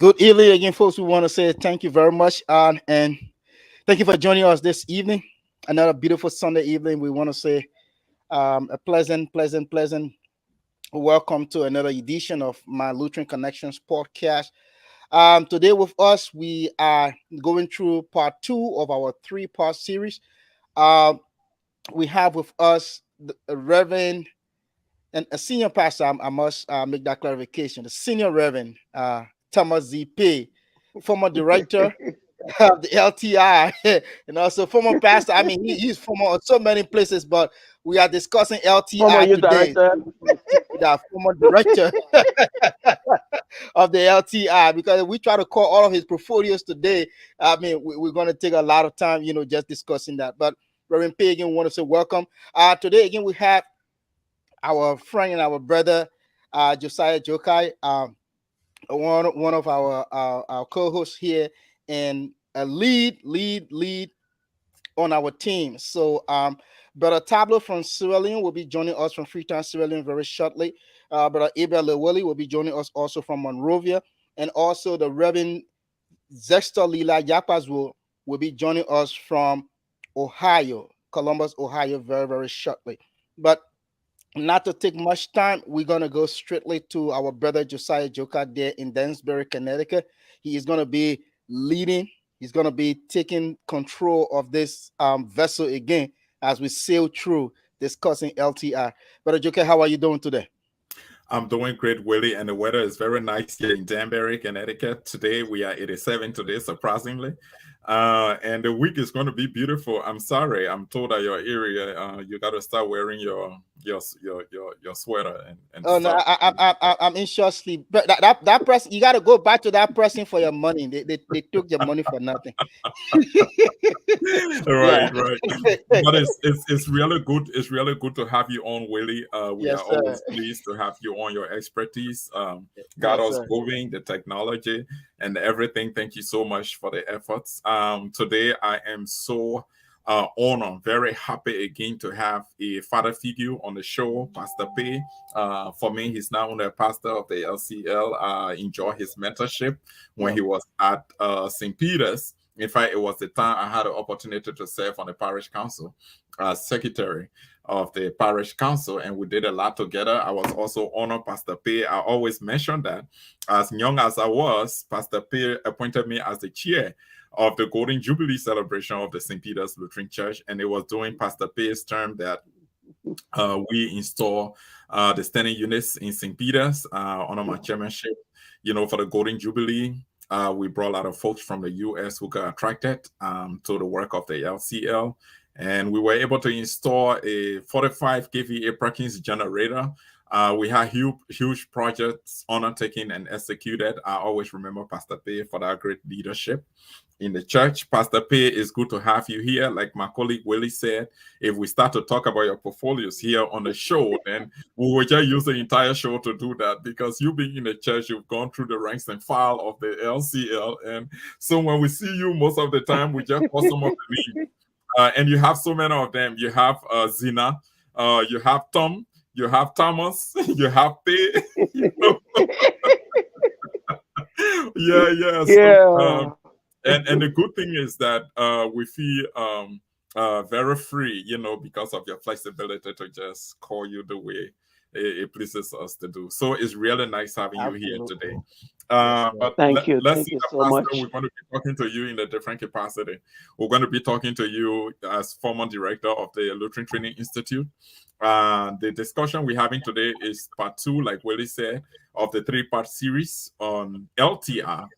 Good evening again, folks. We want to say thank you very much, and thank you for joining us this evening. Another beautiful Sunday evening. We want to say a pleasant welcome to another edition of my Lutheran Connections podcast. Today with us, we are going through part two of our three-part series. Uh, we have with us the Reverend and a senior pastor. I must make that clarification. The senior Reverend Thomas Z. Paye, former director of the LTI, and also former pastor. I mean, he's former at so many places, but we are discussing Former LTI youth today. director. The former director of the LTI, because we try to call all of his portfolios today. I mean, we're going to take a lot of time, just discussing that. But Reverend Paye, again, we want to say welcome. Today, again, we have our friend and our brother, Josiah Jokai, one of our co-hosts here, and a lead on our team. So, Brother Tablo from Sierra Leone will be joining us from Freetown, Sierra Leone very shortly. Brother Abel Lewilly will be joining us also from Monrovia, and also the Reverend Zexter Lila Yapas will be joining us from Ohio, Columbus, Ohio, very shortly. But not to take much time, we're gonna go strictly to our brother Josiah Joka there in Dansbury, Connecticut. He is gonna be leading. He's gonna be taking control of this vessel again as we sail through discussing LTI. Brother Joka, how are you doing today? I'm doing great, Willie, and the weather is very nice here in Danbury, Connecticut. Today we are 87 today, surprisingly. And the week is going to be beautiful. I'm sorry, I'm told that your area, you got to start wearing your sweater and Oh no, stuff. I'm in short sleep. But that person, you got to go back to that person for your money. They took your money for nothing. Yeah. Right, right. But it's really good. It's really good to have you on, Willie. We are Yes, sir. always pleased to have you on. Your expertise got Yes, us sir. moving, the technology and everything. Thank you so much for the efforts. Today I am so honored, very happy again to have a father figure on the show, Pastor Paye. For me, he's now the pastor of the LCL. Enjoy his mentorship when Yeah. he was at St. Peter's. In fact, it was the time I had the opportunity to serve on the parish council as secretary of the parish council, and we did a lot together. I was also honored, Pastor Paye. I always mention that as young as I was, Pastor Paye appointed me as the chair of the Golden Jubilee celebration of the St. Peter's Lutheran Church, and it was during Pastor Paye's term that we installed the standing units in St. Peter's under my chairmanship, for the Golden Jubilee. We brought a lot of folks from the U.S. who got attracted to the work of the LCL. And we were able to install a 45 kVA Perkins generator. We had huge projects undertaken and executed. I always remember Pastor Paye for that great leadership in the church. Pastor Paye, it's good to have you here. Like my colleague Willie said, if we start to talk about your portfolios here on the show, then we will just use the entire show to do that, because you being in the church, you've gone through the ranks and file of the LCL. And so when we see you most of the time, we just call some of the names. And you have so many of them. You have Zina, you have Tom, you have Thomas, you have Paye. Yeah. Yeah. And the good thing is that we feel very free, because of your flexibility to just call you the way it pleases us to do. So it's really nice having you here Absolutely. today. Yes, sir. But Thank you. let's Thank see you the so pastor. much. We're going to be talking to you in a different capacity. We're going to be talking to you as former director of the Lutheran Training Institute. The discussion we're having today is part two, like Willie said, of the three-part series on LTI.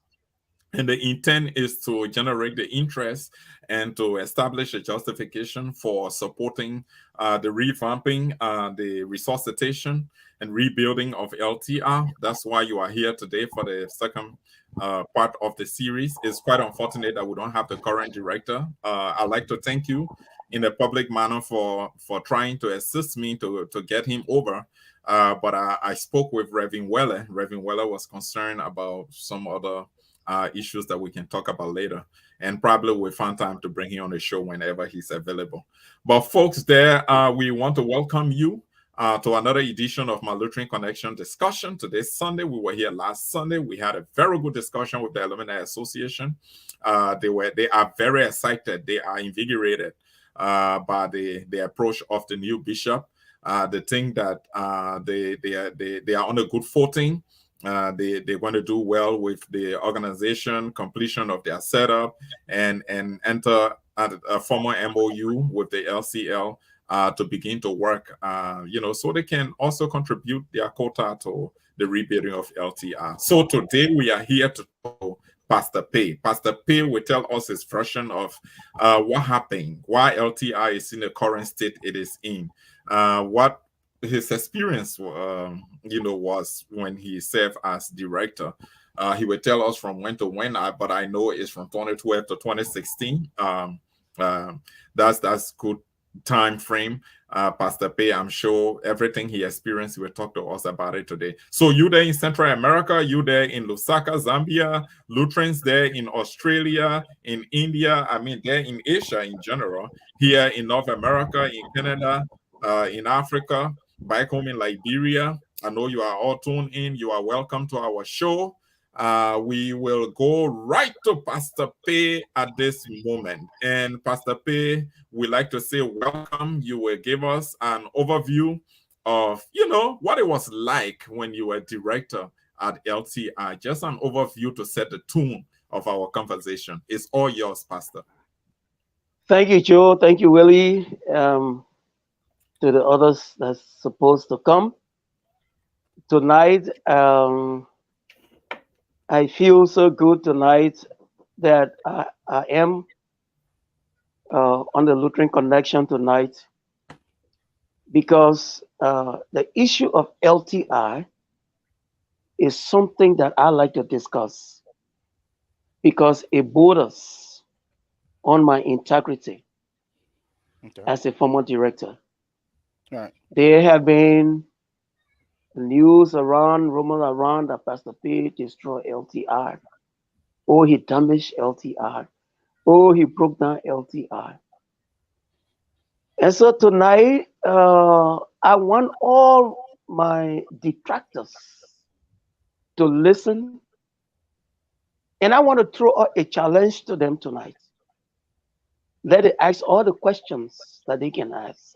And the intent is to generate the interest and to establish a justification for supporting the revamping, the resuscitation and rebuilding of LTR. That's why you are here today for the second part of the series. It's quite unfortunate that we don't have the current director. I'd like to thank you in a public manner for trying to assist me to get him over. But I spoke with Reverend Weller. Reverend Weller was concerned about some other issues that we can talk about later, and probably we'll find time to bring him on the show whenever he's available. But folks, there we want to welcome you to another edition of my Lutheran Connection discussion. Today, Sunday, we were here last Sunday. We had a very good discussion with the Alumni Association. They are very excited. They are invigorated by the approach of the new bishop. They think that they are on a good footing. They want to do well with the organization, completion of their setup, and enter a formal MOU with the LCL to begin to work, so they can also contribute their quota to the rebuilding of LTI. So today we are here to talk to Pastor Paye. Pastor Paye will tell us his version of what happened, why LTI is in the current state it is in, what his experience, was when he served as director. He will tell us from when to when, but I know it's from 2012 to 2016. That's good time frame. Pastor Paye, I'm sure everything he experienced, he will talk to us about it today. So you there in Central America, you there in Lusaka, Zambia, Lutherans there in Australia, in India, there in Asia in general, here in North America, in Canada, in Africa, back home in Liberia. I know you are all tuned in. You are welcome to our show. We will go right to Pastor Paye at this moment. And Pastor Paye, we like to say welcome. You will give us an overview of, what it was like when you were director at LTI. Just an overview to set the tone of our conversation. It's all yours, Pastor. Thank you, Joe. Thank you, Willie. To the others that's supposed to come tonight. I feel so good tonight that I am on the Lutheran Connection tonight because the issue of LTI is something that I like to discuss because it borders on my integrity as a former director. Right. There have been news around, rumors around that Pastor Paye destroyed LTI. Oh, he damaged LTI. Oh, he broke down LTI. And so tonight, I want all my detractors to listen. And I want to throw out a challenge to them tonight. Let it ask all the questions that they can ask,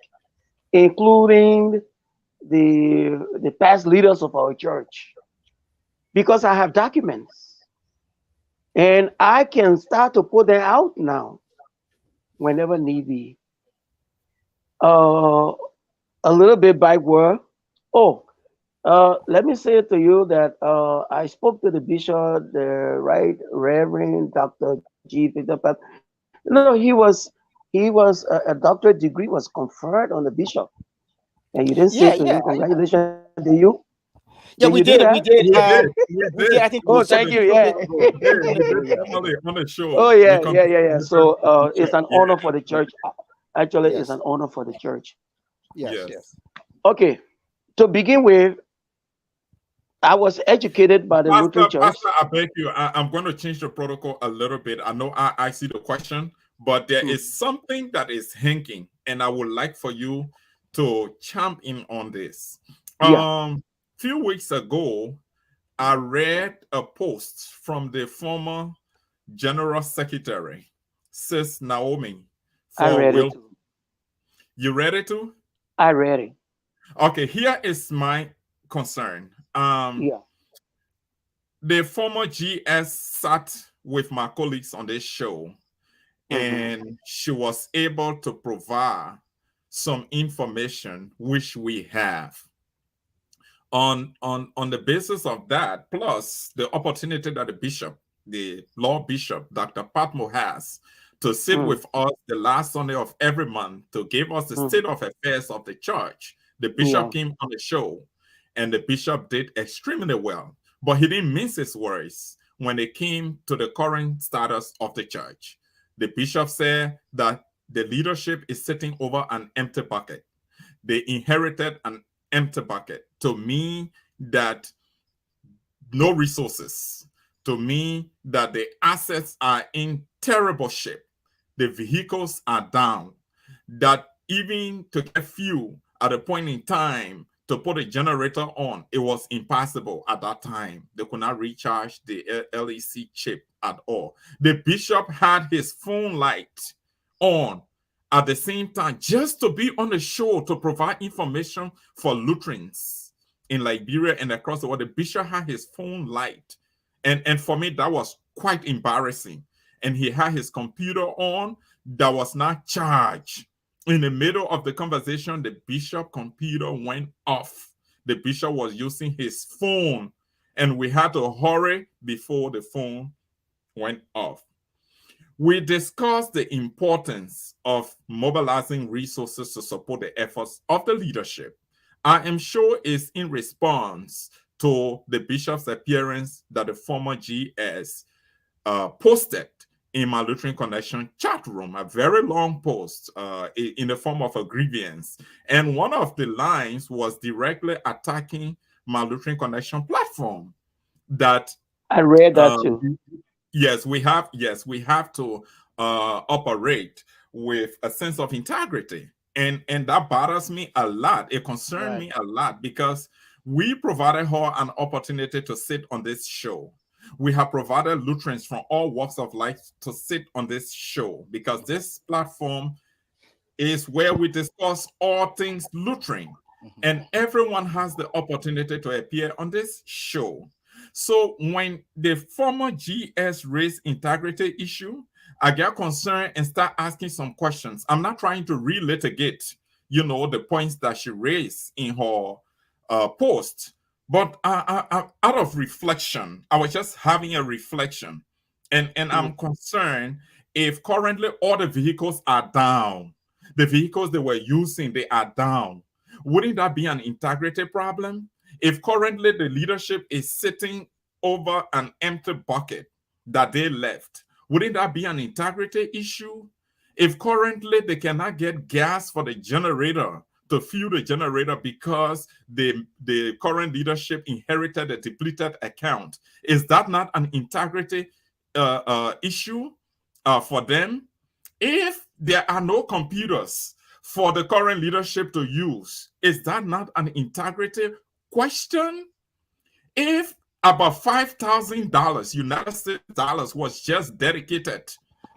including the past leaders of our church, because I have documents and I can start to put them out now whenever need be. A little bit backward. Let me say to you that I spoke to the bishop, the Right Reverend Dr. G. Peter Pat. No, a doctorate degree was conferred on the bishop. And you didn't say Yeah, to yeah, him, congratulations, did you? Did yeah. you We do did it. that? We did. We We did. did. I think Oh, We thank did. you. Yeah. We we did did. Yeah. formally on the show. Oh, We yeah, yeah, yeah, yeah. congratulated So the it's bishop. an Yeah. honor for the church. Actually, it's Yes. an honor for the church. Yes. Yes. Yes. Okay. To begin with, I was educated by the Lutheran Church. Pastor, I beg you, I'm going to change the protocol a little bit. I know I see the question, but there is something that is hanging, and I would like for you to chime in on this. Yeah. Few weeks ago, I read a post from the former General Secretary, Sis Naomi, I for read it Will. too. You read it too? I read it. Okay, here is my concern. Yeah. The former GS sat with my colleagues on this show, and she was able to provide some information which we have. On the basis of that, plus the opportunity that the law bishop, Dr. Patmo, has to sit with us the last Sunday of every month to give us the state of affairs of the church. The bishop Yeah. came on the show, and the bishop did extremely well. But he didn't mince his words when it came to the current status of the church. The bishop said that the leadership is sitting over an empty bucket. They inherited an empty bucket. To me, that no resources. To me, that the assets are in terrible shape. The vehicles are down. That even to get fuel at a point in time to put a generator on, it was impossible at that time. They could not recharge the LEC chip at all. The bishop had his phone light on at the same time just to be on the show to provide information for Lutherans in Liberia and across the world. The bishop had his phone light. And for me, that was quite embarrassing. And he had his computer on that was not charged. In the middle of the conversation, the bishop computer went off. The bishop was using his phone, and we had to hurry before the phone went off. We discussed the importance of mobilizing resources to support the efforts of the leadership. I am sure it's in response to the bishop's appearance that the former GS posted in my Lutheran Connection chat room, a very long post in the form of a grievance. And one of the lines was directly attacking my Lutheran Connection platform. That I read that too. Yes, we have to operate with a sense of integrity. And that bothers me a lot. It concerned me a lot because we provided her an opportunity to sit on this show. We have provided Lutherans from all walks of life to sit on this show because this platform is where we discuss all things Lutheran. And everyone has the opportunity to appear on this show. So when the former GS raised integrity issue, I get concerned and start asking some questions. I'm not trying to relitigate, the points that she raised in her post, but out of reflection, I was just having a reflection, and I'm concerned if currently all the vehicles are down, the vehicles they were using, they are down. Wouldn't that be an integrity problem? If currently the leadership is sitting over an empty bucket that they left, wouldn't that be an integrity issue? If currently they cannot get gas for the generator to fuel the generator because the current leadership inherited a depleted account, is that not an integrity issue for them? If there are no computers for the current leadership to use, is that not an integrity question? If about $5,000 United States dollars was just dedicated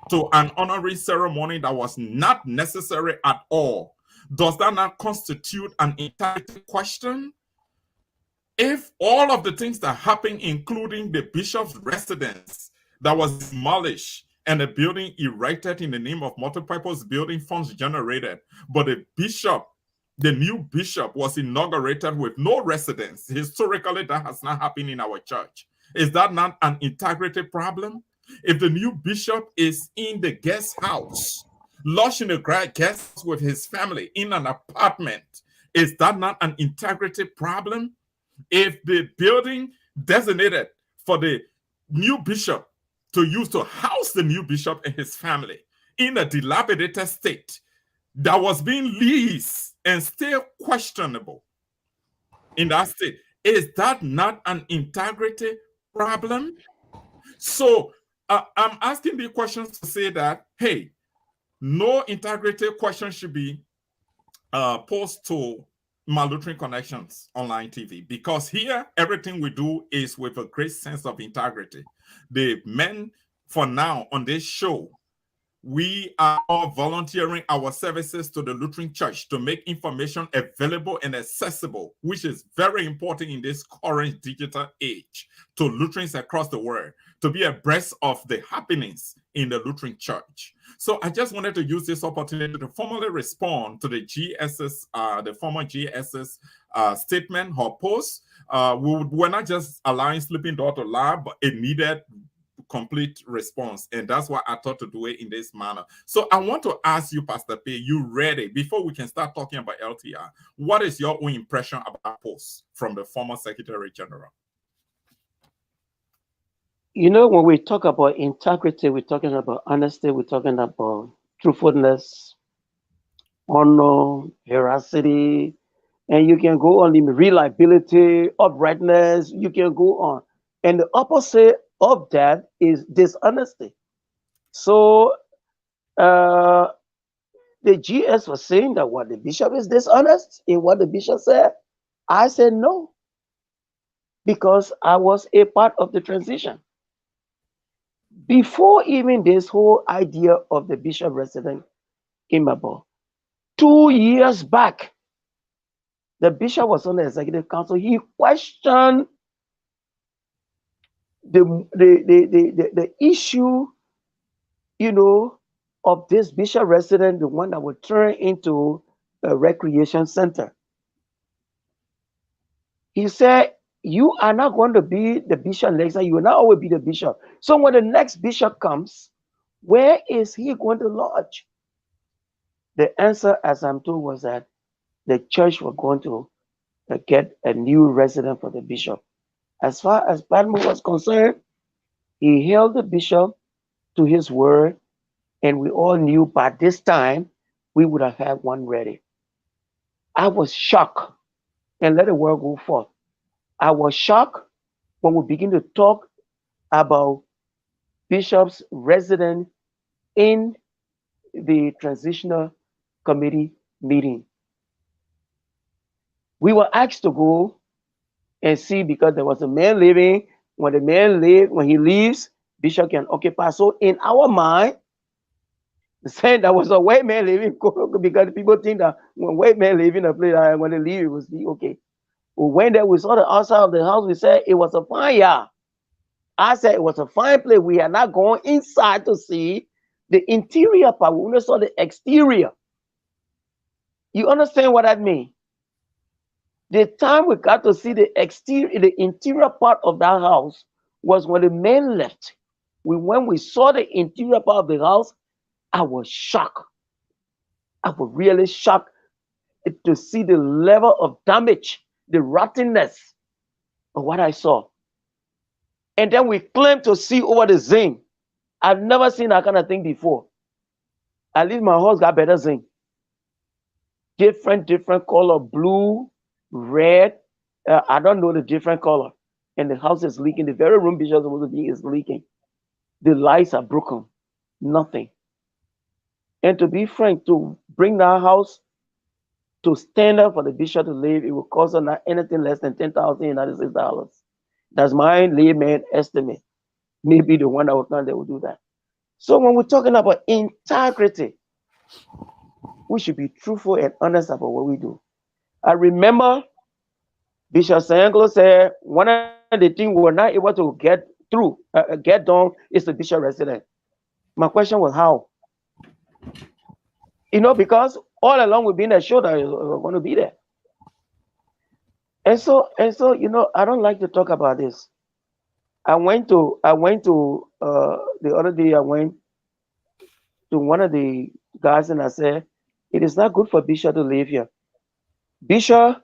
to an honorary ceremony that was not necessary at all, does that not constitute an integrity question? If all of the things that happened, including the bishop's residence that was demolished and a building erected in the name of multipurpose building funds generated, but the new bishop was inaugurated with no residence. Historically, that has not happened in our church. Is that not an integrity problem? If the new bishop is in the guest house, lodged in a guest house with his family in an apartment, is that not an integrity problem? If the building designated for the new bishop to use to house the new bishop and his family in a dilapidated state that was being leased and still questionable in that state, is that not an integrity problem? So I'm asking the questions to say that, hey, no integrity question should be posed to my Lutheran Connections online TV, because here everything we do is with a great sense of integrity. The men for now on this show, we are all volunteering our services to the Lutheran Church to make information available and accessible, which is very important in this current digital age, to Lutherans across the world, to be abreast of the happenings in the Lutheran Church. So I just wanted to use this opportunity to formally respond to the former GS's statement, her post. We're not just allowing Sleeping Dog to lie, but it needed complete response, and that's why I thought to do it in this manner. So I want to ask you, Pastor Paye, you ready before we can start talking about LTI? What is your own impression about posts from the former Secretary General? When we talk about integrity, we're talking about honesty, we're talking about truthfulness, honor, veracity, and you can go on the reliability, uprightness, you can go on. And the opposite of that is dishonesty. So the GS was saying that what the bishop is dishonest in what the bishop said. I said no, because I was a part of the transition. Before even this whole idea of the bishop resident came about, 2 years back, the bishop was on the executive council. He questioned the issue, you know, of this bishop resident, the one that would turn into a recreation center. He said, you are not going to be the bishop next time. You will not always be the bishop. So when the next bishop comes, where is he going to lodge? The answer, as I'm told, was that the church was going to get a new resident for the bishop. As far as Patmos was concerned, he held the bishop to his word, and we all knew by this time we would have had one ready. I was shocked, and let the word go forth. I was shocked when we begin to talk about bishops resident in the transitional committee meeting. We were asked to go and see, because there was a man living. When the man leave, when he leaves, bishop can occupy. So in our mind, saying that was a white man living, because people think that when white man living a place, when they leave, it was okay. We went there, we saw the outside of the house. We said it was a fine yard. I said it was a fine place. We had not gone inside to see the interior part. We only saw the exterior. You understand what that means? The time we got to see the exterior, the interior part of that house was when the man left. When we saw the interior part of the house, I was shocked. I was really shocked to see the level of damage, the rottenness of what I saw. And then we claimed to see over the zinc. I've never seen that kind of thing before. At least my house got better zinc. Different color, blue, red. I don't know the different color. And the house is leaking. The very room bishop is supposed to be is leaking. The lights are broken. Nothing. And to be frank, to bring that house to stand up for the bishop to live, it will cost us not anything less than $10,000. That's my layman estimate. Maybe the one that will come, they will do that. So when we're talking about integrity, we should be truthful and honest about what we do. I remember Bishop Sanglo said one of the things we're not able to get through, get done, is the bishop resident. My question was how? Because all along we've been assured that we're going to be there. And so, I don't like to talk about this. I went to the other day. I went to one of the guys and I said, it is not good for Bishop to live here. Bishop,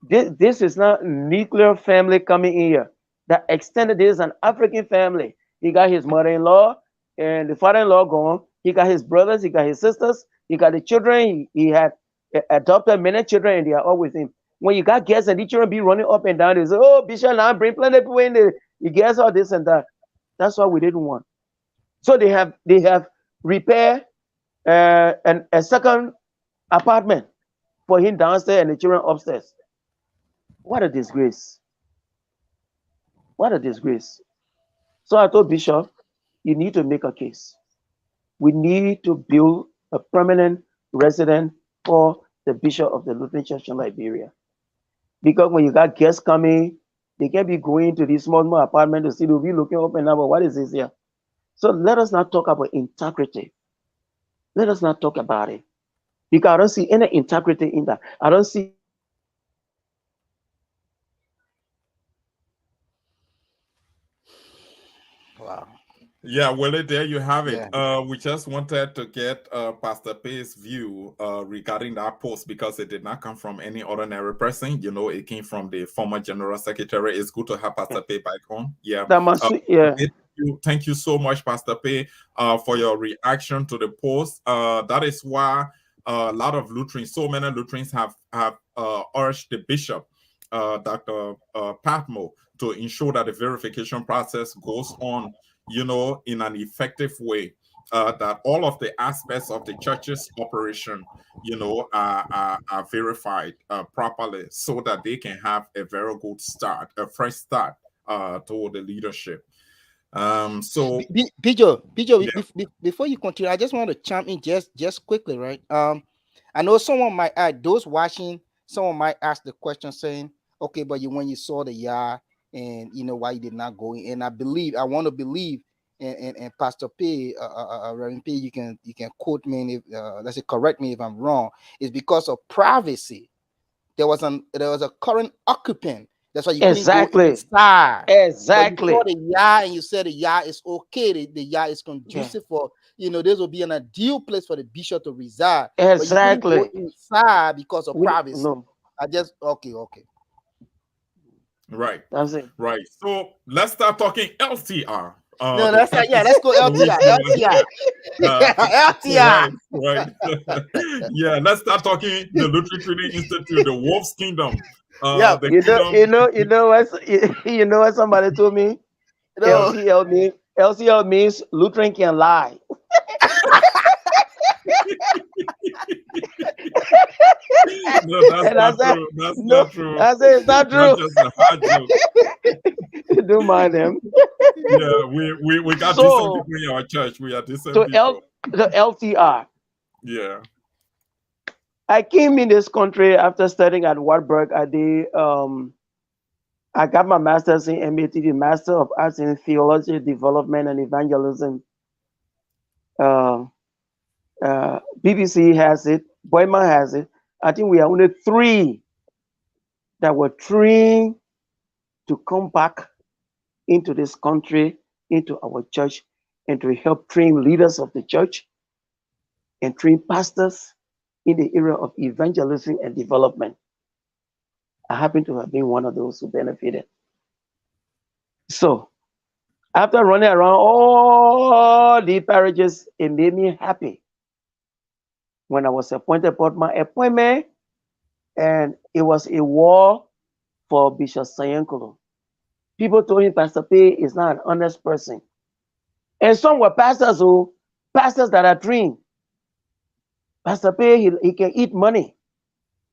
this is not nuclear family coming in here. That extended, this is an African family. He got his mother-in-law and the father-in-law gone. He got his brothers, he got his sisters, he got the children. He had adopted many children and they are all with him. When you got guests and the children be running up and down, they say, oh, Bishop, now bring plenty of people in there. You guess all this and that. That's what we didn't want. So they have repaired a second apartment for him downstairs and the children upstairs. What a disgrace. What a disgrace. So I told Bishop, you need to make a case. We need to build a permanent residence for the Bishop of the Lutheran Church in Liberia. Because when you got guests coming, they can't be going to these small apartments to see, they'll be looking up and down, but what is this here? So let us not talk about integrity. Let us not talk about it. Because I don't see any integrity in that. I don't see Wow. Yeah, well, there you have it. Yeah. We just wanted to get Pastor Paye's view regarding that post because it did not come from any ordinary person. It came from the former General Secretary. It's good to have Pastor Paye back home. Yeah. that must, yeah. Thank you so much, Pastor Paye, for your reaction to the post. That is why a lot of Lutherans, so many Lutherans have urged the bishop, Dr. Patmo, to ensure that the verification process goes on, in an effective way. that all of the aspects of the church's operation, are verified properly, so that they can have a very good start, a fresh start toward the leadership. So Bijo, yeah. before you continue, I just want to chime in just quickly, right? I know someone might add, those watching, someone might ask the question saying, okay, but when you saw the yard and why you did not go in, and I want to believe, and Pastor P, Reverend P, you can quote me if let's say correct me if I'm wrong, is because of privacy. There was a current occupant. That's why you couldn't go Exactly. inside. But you saw Exactly. the yard and you said the yard is okay. The yard is Yeah. conducive for, this will be an ideal place for the bishop to reside. But you couldn't go Exactly. inside because of We privacy. no. I just okay. Right, That's it. right. So let's start talking LTR. No, The that's not, yeah, let's churches go in which LTI. you were LTI. uh, LTI. right, right. Yeah, let's start talking the Lutheran Training Institute, the Wolf's Kingdom, Yeah. the kingdom. You know what somebody told me? No. LCL means Lutheran can lie. No, that's And I not said, true. That's no, not true. I said it's not That's true. just a hard joke. Don't mind them. Yeah, we got decent So people in our church. We are decent to people. the LTR. Yeah. I came in this country after studying at Wartburg. I got my master's in MATV, Master of Arts in Theology, Development, and Evangelism. Uh, BBC has it, Boyman has it. I think we are only three that were trained to come back into this country, into our church, and to help train leaders of the church and train pastors in the area of evangelism and development. I happen to have been one of those who benefited. So after running around all the parishes, it made me happy when I was appointed. But my appointment, and it was a war for Bishop Sayankolo. People told him Pastor Paye is not an honest person. And some were pastors that are trained. Pastor Paye, he can eat money.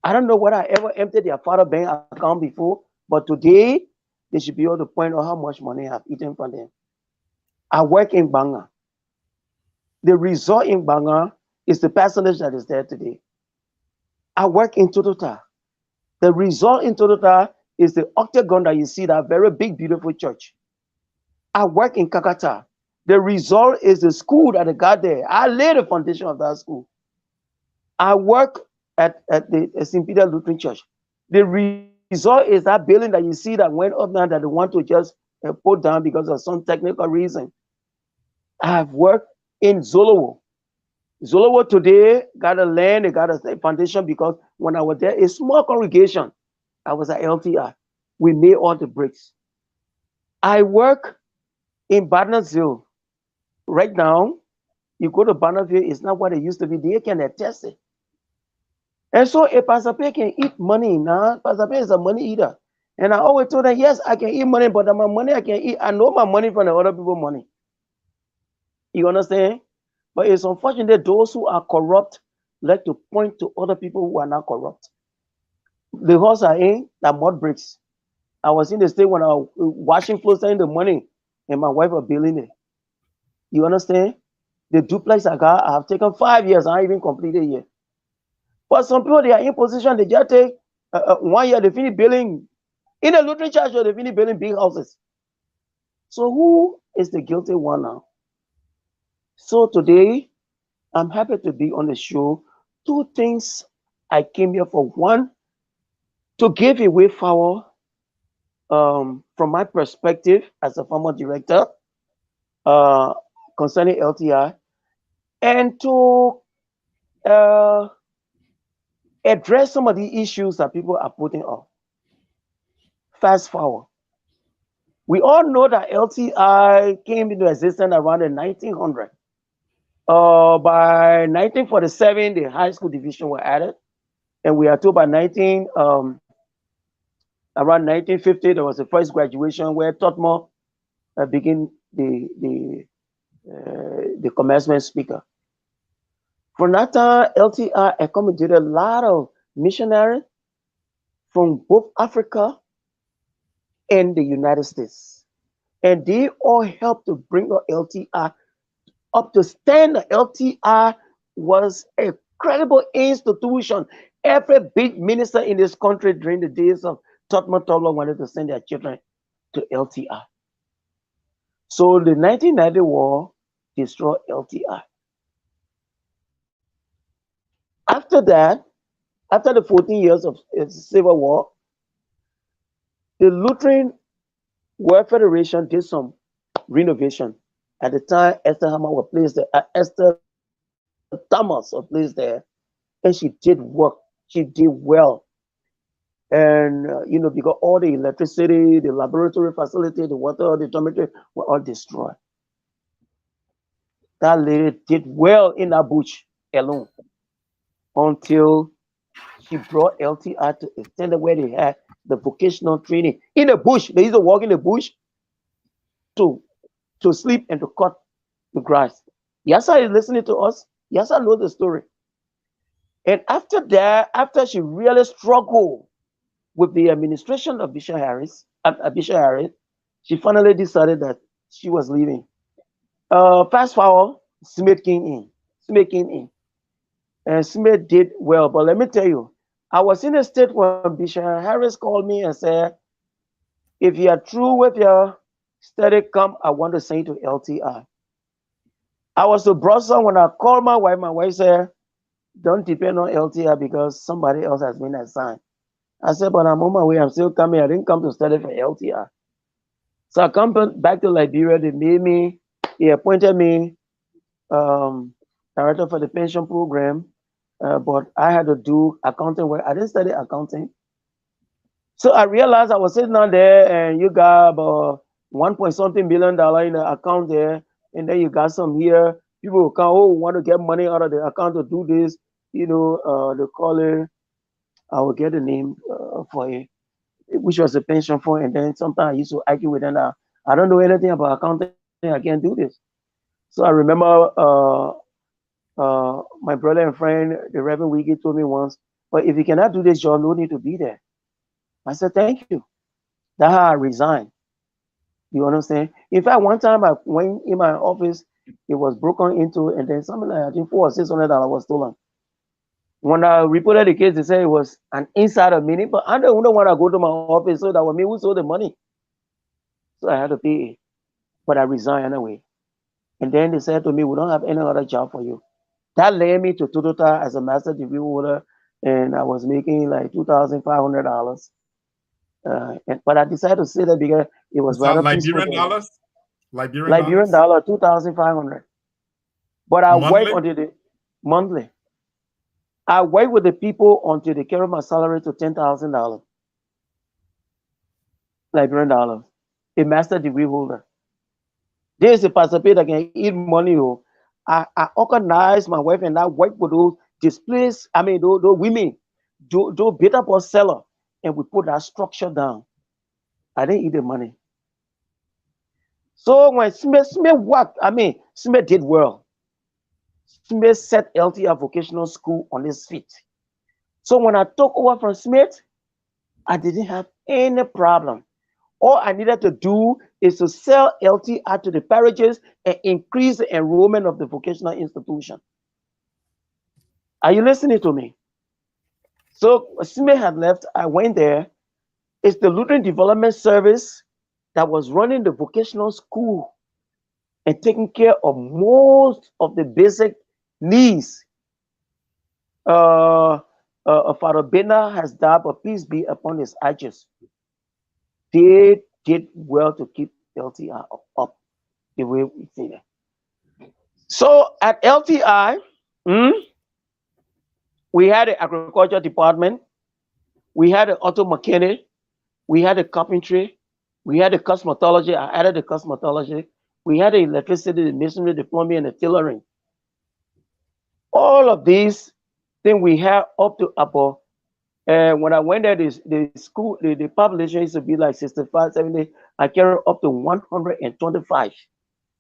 I don't know whether I ever emptied their father bank account before, but today they should be able to point out how much money I've eaten from them. I work in Banga. The resort in Banga is the personage that is there today. I work in Totota. The resort in Totota is the octagon that you see, that very big, beautiful church. I work in Kakata. The result is the school that I got there. I laid the foundation of that school. I work at the St. Peter Lutheran Church. The result is that building that you see that went up now that they want to just put down because of some technical reason. I have worked in Zolowo. Zolowo today got a land, they got a foundation because when I was there, a small congregation, I was at LTI. We made all the bricks. I work in Barnesville. Right now, you go to Barnesville, it's not what it used to be. They can attest it. And so a Pastor Paye can eat money now. Pastor Paye is a money eater. And I always told them, yes, I can eat money, but my money I can eat. I know my money from the other people's money. You understand? But it's unfortunate those who are corrupt like to point to other people who are not corrupt. The house I in, that mud bricks. I was in the state when I was washing clothes in the morning, and my wife was building it. You understand? The duplex I got, I have taken 5 years. I haven't even completed yet. But some people, they are in position, they just take 1 year, they finish building. In the Lutheran church, they finish building big houses. So who is the guilty one now? So today, I'm happy to be on the show. Two things I came here for. One, to give a way forward from my perspective as a former director uh, concerning LTI, and to uh, address some of the issues that people are putting up. Fast forward. We all know that LTI came into existence around the 1900. By 1947, the high school division were added, and we are told by around 1950 there was the first graduation where Totmo began the the commencement speaker. From that time, LTI accommodated a lot of missionaries from both Africa and the United States. And they all helped to bring the LTI up to stand. The LTI was a credible institution. Every big minister in this country during the days of Totman Tobler wanted to send their children to LTI. So the 1990 war destroyed LTI. After that, after the 14 years of civil war, the Lutheran World Federation did some renovation. At the time, Esther Hammer was placed there. Esther Thomas was placed there, and she did work. She did well, and because all the electricity, the laboratory facility, the water, the dormitory were all destroyed. That lady did well in that bush alone until she brought LTI to a standard where they had the vocational training in the bush. They used to walk in the bush to to sleep and to cut the grass. Yasa is listening to us. Yasa knows the story. And after that, after she really struggled with the administration of Bishop Harris, she finally decided that she was leaving. Fast forward, Smith came in. Smith came in. And Smith did well. But let me tell you, I was in a state when Bishop Harris called me and said, if you are through with your study, come, I want to send you to LTI. I was to Brussels when I called my wife said, don't depend on LTI because somebody else has been assigned. I said, but I'm on my way. I'm still coming. I didn't come to study for LTI. So I come back to Liberia. They appointed me director for the pension program. But I had to do accounting work. I didn't study accounting. So I realized I was sitting down there and you got about 1 point something billion in the account there. And then you got some here. People will come, oh, want to get money out of the account to do this. They call it, I will get the name for it, which was a pension fund. And then sometimes I used to argue with them. I don't know anything about accounting. I can't do this. So I remember my brother and friend, the Reverend Wiggy, told me once, but if you cannot do this job, no need to be there. I said, thank you. That's how I resigned. You understand? In fact, one time I went in my office, it was broken into, and then something like I think $400 or $600 was stolen. When I reported the case, they said it was an insider meeting, but I don't want to go to my office, so that was me who stole the money. So I had to pay it. But I resigned anyway. And then they said to me, we don't have any other job for you. That led me to Toyota as a master degree holder, and I was making like $2,500. But I decided to stay there because it was Is that rather peaceful. Liberian dollars? Liberian Liberian dollars? dollar, 2,500. But I worked Monthly? until the monthly. I worked with the people until they carried my salary to $10,000 Liberian dollars. A master degree holder. This is a participant that can eat money. Oh. I organized my wife and I worked with those displays, those women, those beta bus seller, and we put that structure down. I didn't eat the money. So when Smith worked, Smith did well. Smith set LTI vocational school on his feet. So when I took over from Smith, I didn't have any problem. All I needed to do is to sell LTI to the parishes and increase the enrollment of the vocational institution. Are you listening to me? So Smith had left. I went there. It's the Lutheran Development Service that was running the vocational school and taking care of most of the basic needs. Father Bena has died, but peace be upon his ashes. They did well to keep LTI up the way we see it. So at LTI, we had the agriculture department, we had the auto mechanic, we had the carpentry, we had the cosmetology. I added the cosmetology. We had the electricity, the masonry, the plumbing, and the tailoring. All of these things we had up to about. And when I went there, the school, the population used to be like 65, 70. I carried up to 125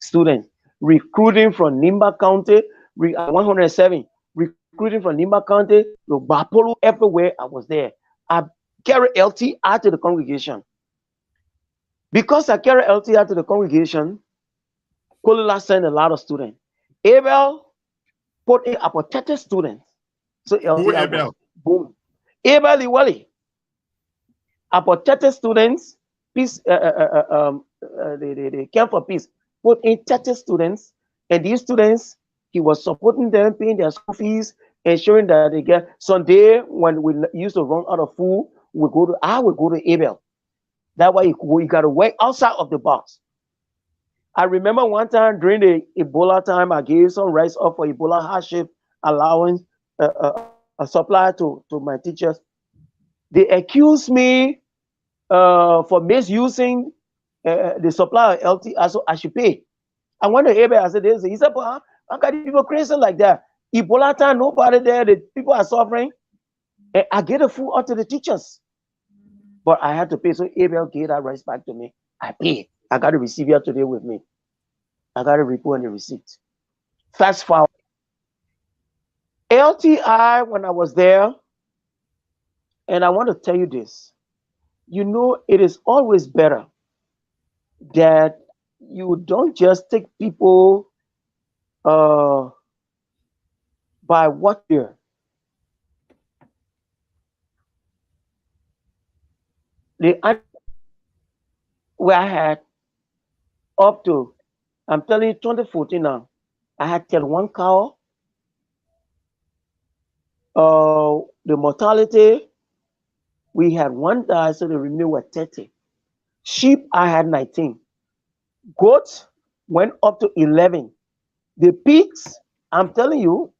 students. recruiting from Nimba County, 107, recruiting from Nimba County, Bapolo, everywhere I was there. I carry LTI to the congregation. Because I carry LTI to the congregation, Kolila sent a lot of students. Abel put in about 30 students. So Who LTI was Abel? boom. Abel Iwali, about 30 students, peace, they came for peace, put in 30 students, and these students, he was supporting them, paying their school fees, ensuring that they get. Sunday, when we used to run out of food, I would go to Abel. That way, you got to work outside of the box. I remember one time during the Ebola time, I gave some rice up for Ebola hardship allowance, a supply to my teachers. They accused me for misusing the supply of LT. So I should pay. I went to Abel. I said, this. He said, but how can people crazy like that? Ebola time, nobody there. The people are suffering. And I get the food out to the teachers. But I had to pay. So Abel gave that rice back to me. I paid. I got the receipt here today with me. I got a report and the receipt. Fast forward. LTI, when I was there, and I want to tell you this, it is always better that you don't just take people by what year. The where I had up to, I'm telling you, 2014 now, I had 1 cow. The mortality, we had 1 die, so the remaining were 30. Sheep, I had 19. Goats went up to 11. The pigs, I'm telling you,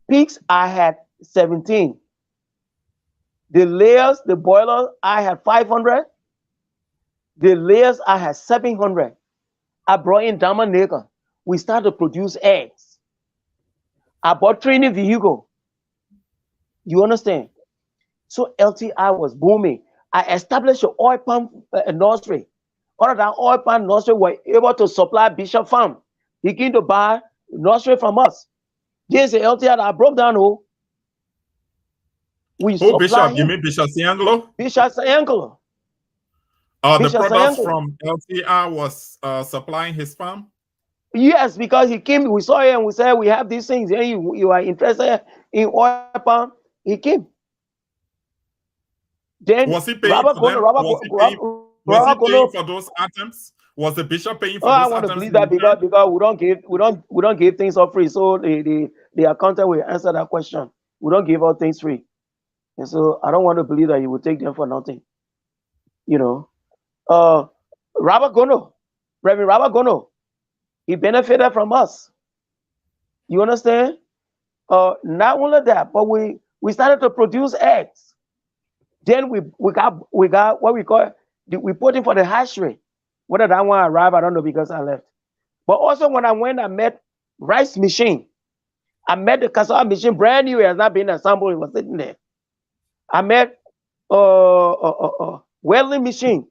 pigs, I had 17. The layers, the boilers, I had 500. The layers, I had 700. I brought in diamond nigger. We started to produce eggs. I bought training vehicle. You understand? So LTI was booming. I established an oil palm nursery. All of that oil palm nursery were able to supply Bishop Farm. He came to buy nursery from us. This is LTI that I broke down. We Who supply Bishop? You him. mean Bishop Siangelo? Bishop Sayangolo. The Bishop products Sayangolo. from LTI was supplying his farm? Yes, because he came, we saw him and we said, we have these things. And you are interested in oil palm. He came. Then Was he paying Robert for Gono, them? Was he paying for those items? Was the bishop paying Oh, for I those want to items believe in that return? because we don't give things for free. So the accountant will answer that question. We don't give out things free, and so I don't want to believe that you will take them for nothing. You know, uh, Robert Gono, Reverend Robert Gono, he benefited from us. You understand? Not only that, but we started to produce eggs. Then we got what we call we put in for the hatchery. Whether that one arrived, I don't know because I left. But also when I went, I met rice machine. I met the cassava machine, brand new. It has not been assembled. It was sitting there. I met welding machine.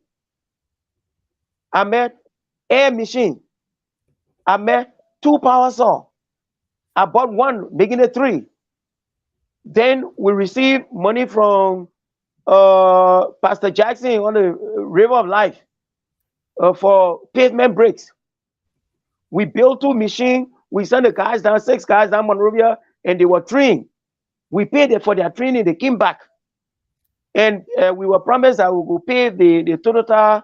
I met air machine. I met 2 power saw. I bought 1, making it 3. Then we received money from Pastor Jackson on the River of Life for pavement bricks. We built 2 machines. We sent the guys down, 6 guys down Monrovia, and they were trained. We paid them for their training. They came back. And we were promised that we would pay the total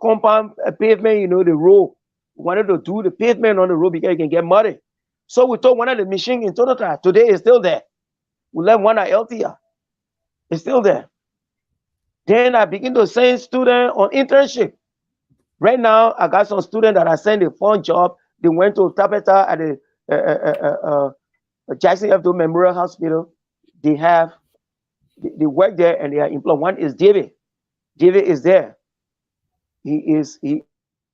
compound pavement, the road. We wanted to do the pavement on the road because you can get muddy. So we took one of the machines in total. Today it's still there. We left one at LTI. It's still there. Then I begin to send students on internship. Right now, I got some students that I sent a fun job. They went to Tabata at the Jackson F. Memorial Hospital. They work there and they are employed. One is David. David is there. He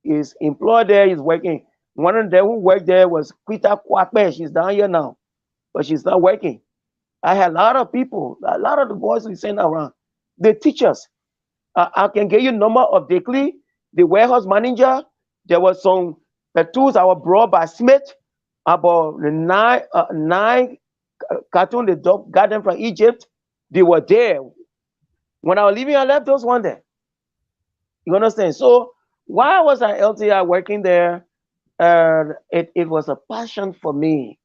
is employed there. He's working. One of them who worked there was Quita Kwakbe. She's down here now, but she's not working. I had a lot of people, a lot of the boys we sent around. The teachers. I can give you number of Dekli, the warehouse manager. There was some The tools that were brought by Smith, about the nine cartoon the dog got them from Egypt, they were there. When I was leaving, I left those one there. You understand? So while I was at LTI working there, it was a passion for me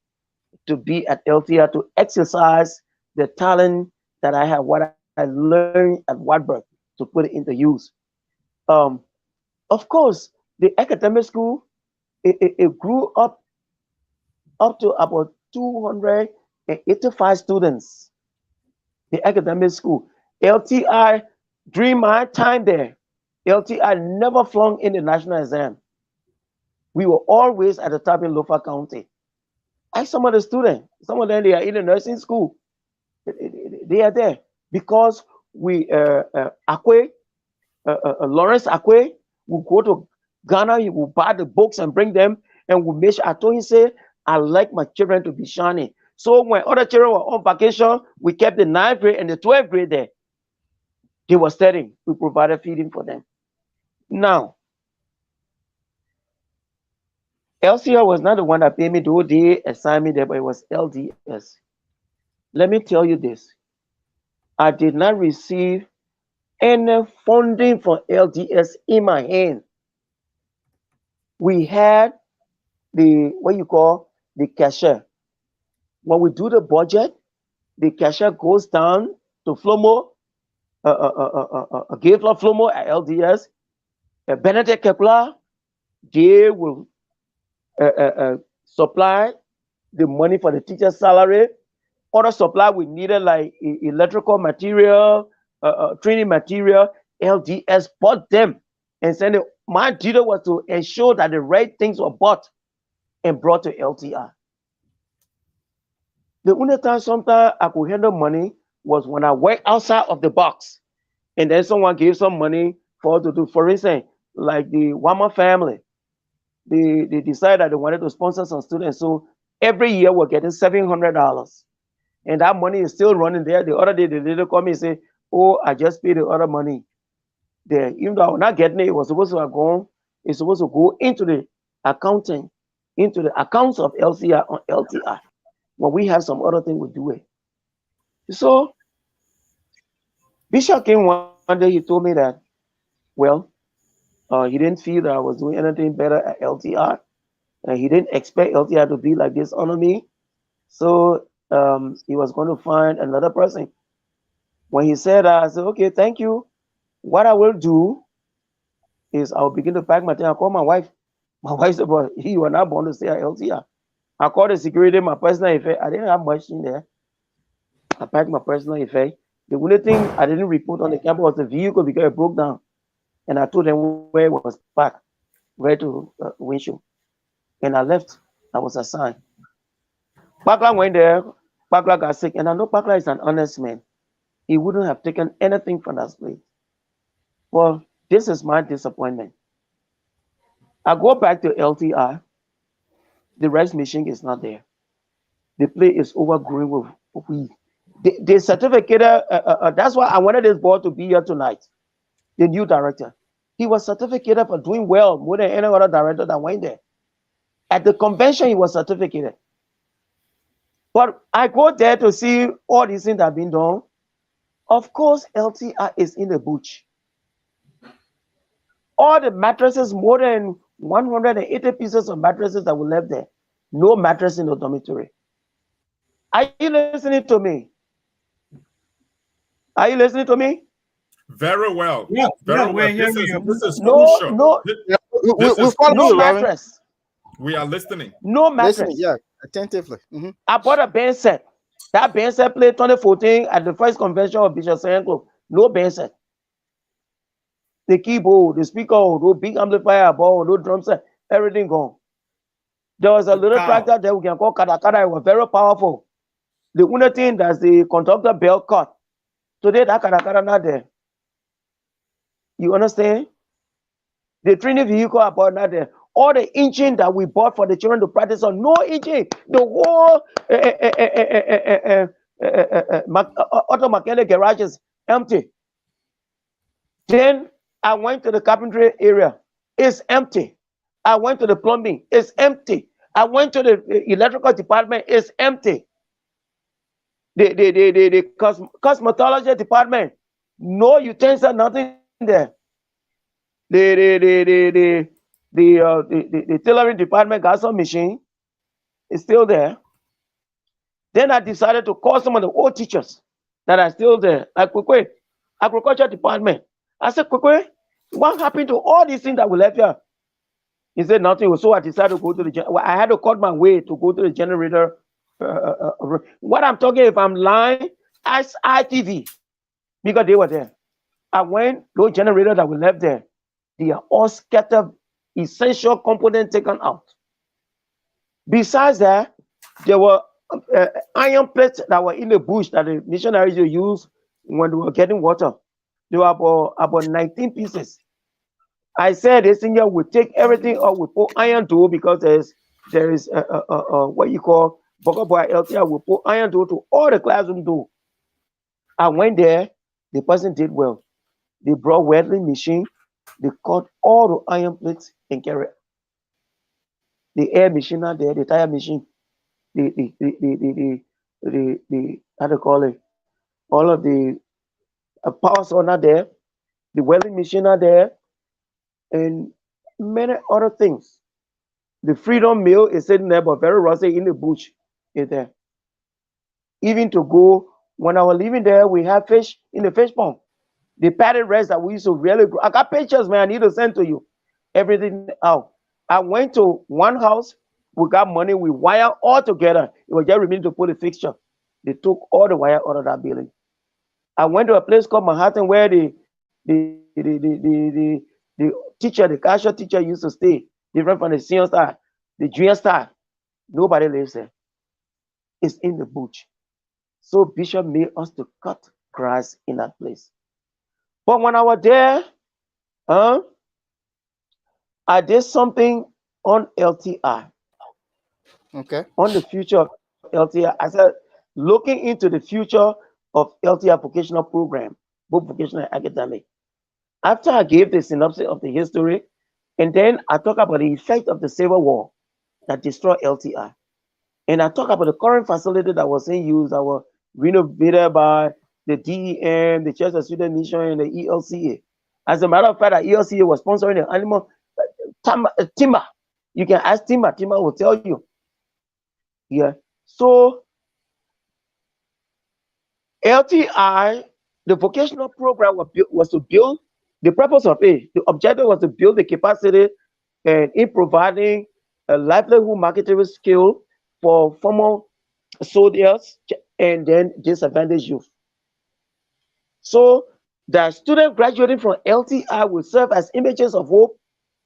to be at LTI, to exercise the talent that I have, what I learned at Wartburg, to put it into use. Um, of course, the academic school, it grew up to about 285 students. The academic school, LTI, during my time there, LTI never flung in the national exam. We were always at the top in Lofa County. Ask some of the students, some of them they are in the nursing school. They are there because we Akwe, Lawrence Akwe will go to Ghana. He will buy the books and bring them, and we make sure. I told him, say, I like my children to be shining. So when other children were on vacation, we kept the 9th grade and the 12th grade there. They were studying. We provided feeding for them. Now, LCR was not the one that paid me, though they assigned me there, but it was LDS. Let me tell you this. I did not receive any funding from LDS in my hand. We had the, what you call, the cashier. When we do the budget, the cashier goes down to Flomo, Gaylord Flomo at LDS, Benedict Kepler, they will supply the money for the teacher's salary. Other supply we needed like electrical material, training material. LDS bought them and sent it. My duty was to ensure that the right things were bought and brought to LTI. The only time sometimes I could handle money was when I worked outside of the box, and then someone gave some money for us to do. For instance, like the Wama family, they decided that they wanted to sponsor some students. So every year we're getting $700. And that money is still running there. The other day, the lady called me and said, oh, I just paid the other money there. Even though I was not getting it, it was supposed to have gone, it's supposed to go into the accounting, into the accounts of LCI on LTI. When we have some other thing, we do it. So Bishop came one day, he told me that, well, he didn't feel that I was doing anything better at LTI. And he didn't expect LTI to be like this under me. So he was going to find another person. When he said that, I said, okay, thank you. What I will do is I'll begin to pack my thing. I call my wife. My wife said, but you are not born to stay at LTI. I called the security, my personal effect. I didn't have much in there. I packed my personal effect. The only thing I didn't report on the camera was the vehicle because it broke down. And I told them where it was parked, right to windshield. And I left. I was assigned. Pakla went there. Pakla got sick. And I know Pakla is an honest man. He wouldn't have taken anything from that place. Well, this is my disappointment. I go back to LTI. The rice machine is not there. The place is overgrown with weed. The certificate, that's why I wanted this boy to be here tonight. The new director. He was certificated for doing well more than any other director that went there. At the convention, he was certificated. But I go there to see all these things that have been done. Of course, LTI is in the bush. All the mattresses, more than 180 pieces of mattresses that were left there. No mattress in the dormitory. Are you listening to me? Are you listening to me? Very well. Yeah, Very yeah, well. we're hearing you. This is No, crucial. no, Yeah, This we're is following no you, Reverend. mattress. We are listening. No Listening, mattress. yeah, attentively. I bought a band set. That band set played 2014 at the first convention of Bishop Sayan Club. No band set. The keyboard, the speaker, no big amplifier, ball, no drum set, everything gone. There was a little tractor that we can call Kadakada. It was very powerful. The only thing that's the conductor bell cut. Today that Kadakada not there. You understand? The training vehicle about not there. All the engine that we bought for the children to practice on, no engine. The whole auto mechanic garage is empty. Then I went to the carpentry area. It's empty. I went to the plumbing, it's empty. I went to the electrical department, it's empty. The cosmetology department, no utensil, nothing there. The tailoring department got some machine, it's still there. Then I decided to call some of the old teachers that are still there, like Kwekwe, agriculture department. I said, Kwekwe, what happened to all these things that we left here? He said nothing. So I decided to go to the. I had to cut my way to go to the generator. What I'm talking, if I'm lying, ask ITV because they were there. I went, those generators that were left there, they are all scattered, essential components taken out. Besides that, there were iron plates that were in the bush that the missionaries used when they were getting water. There were about 19 pieces. I said this thing here will take everything or we put iron door because there is what you call Boko Boy LTI. We put iron door to all the classroom door. I went there. The person did well. They brought welding machine. They cut all the iron plates and carry the air machine out there, the tire machine, the how to call it, all of the power saw not there, the welding machine are there, and many other things. The freedom mill is sitting there, but very rusty in the bush is there. Even to go, when I was living there, we had fish in the fish pond. The patty rest that we used to really grow. I got pictures, man. I need to send to you. Everything out. I went to one house. We got money. We wire all together. It was just remaining to put a fixture. They took all the wire out of that building. I went to a place called Manhattan where the teacher, the cashier teacher used to stay, different from the senior star, the junior star. Nobody lives there. It's in the bush. So Bishop made us to cut grass in that place. But when I was there, I did something on LTI, Okay. on the future of LTI. I said, looking into the future of LTI vocational program, both vocational and academic. After I gave the synopsis of the history, and then I talk about the effect of the Civil War that destroyed LTI. And I talk about the current facility that was in use that was renovated by the DEM, the Church of Student Mission, and the ELCA. As a matter of fact, the ELCA was sponsoring the animal timber. You can ask Timber. Timber will tell you. Yeah. So LTI, the vocational program was to build the purpose of it. The objective was to build the capacity and in providing a livelihood marketing skill for former soldiers and then disadvantaged youth. So the students graduating from LTI will serve as images of hope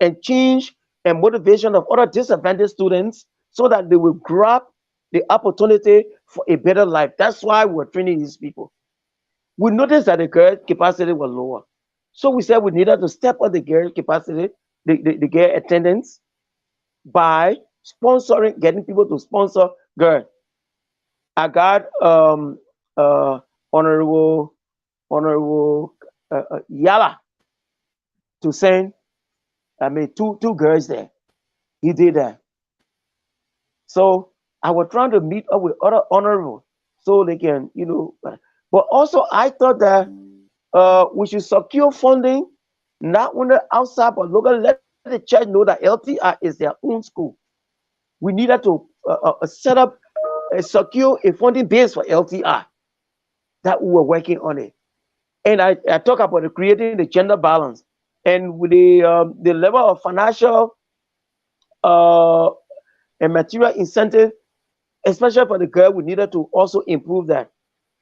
and change and motivation of other disadvantaged students so that they will grab the opportunity for a better life. That's why we're training these people. We noticed that the girl capacity was lower. So we said we needed to step up the girl capacity, the girl attendance by sponsoring, getting people to sponsor girl. I got honorable Yala to send. I mean, two girls there. He did that. So I was trying to meet up with other honorable so they can, But also, I thought that we should secure funding not on the outside but local. Let the church know that LTI is their own school. We needed to set up secure a funding base for LTI that we were working on it. And I talk about creating the gender balance and with the level of financial uh, and material incentive, especially for the girl, we needed to also improve that.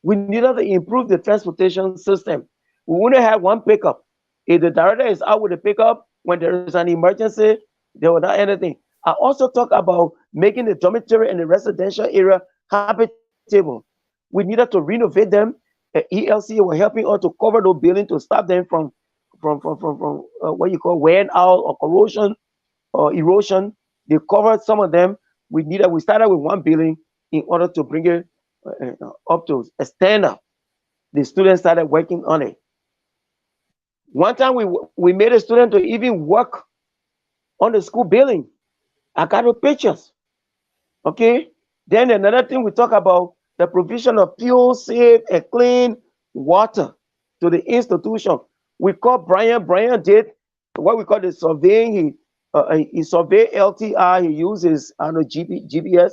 We needed to improve the transportation system. We only have one pickup. If the director is out with the pickup when there is an emergency, there was not anything. I also talk about making the dormitory and the residential area habitable. We needed to renovate them. ELC were helping us to cover those buildings to stop them from what you call wearing out or corrosion or erosion. They covered some of them. We started with one building in order to bring it up to a standard. The students started working on it. One time we made a student to even work on the school building. I got the pictures. Okay. Then another thing we talk about the provision of pure, safe, and clean water to the institution. We call Brian. Brian did what we call the surveying. He surveyed LTI. He used his GPS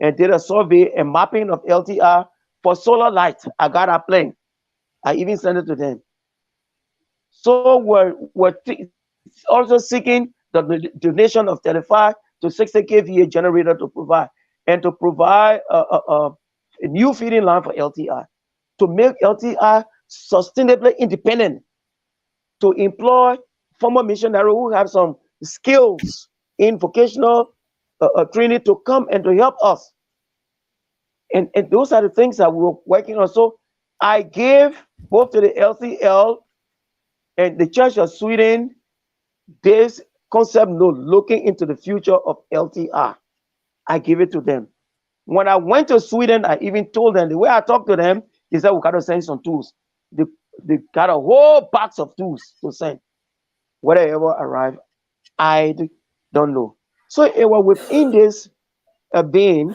and did a survey and mapping of LTI for solar light. I got a plane. I even sent it to them. So we're also seeking the donation of 35 to 60 kVA generator to provide and to provide a new feeding line for LTI to make LTI sustainably independent, to employ former missionaries who have some skills in vocational training to come and to help us. And those are the things that we're working on. So I gave both to the LCL and the Church of Sweden this concept note looking into the future of LTR. I give it to them. When I went to Sweden, I even told them the way I talked to them is that we got to send some tools. They, they got a whole box of tools to send. Whether it ever arrive, I don't know. So it was within this being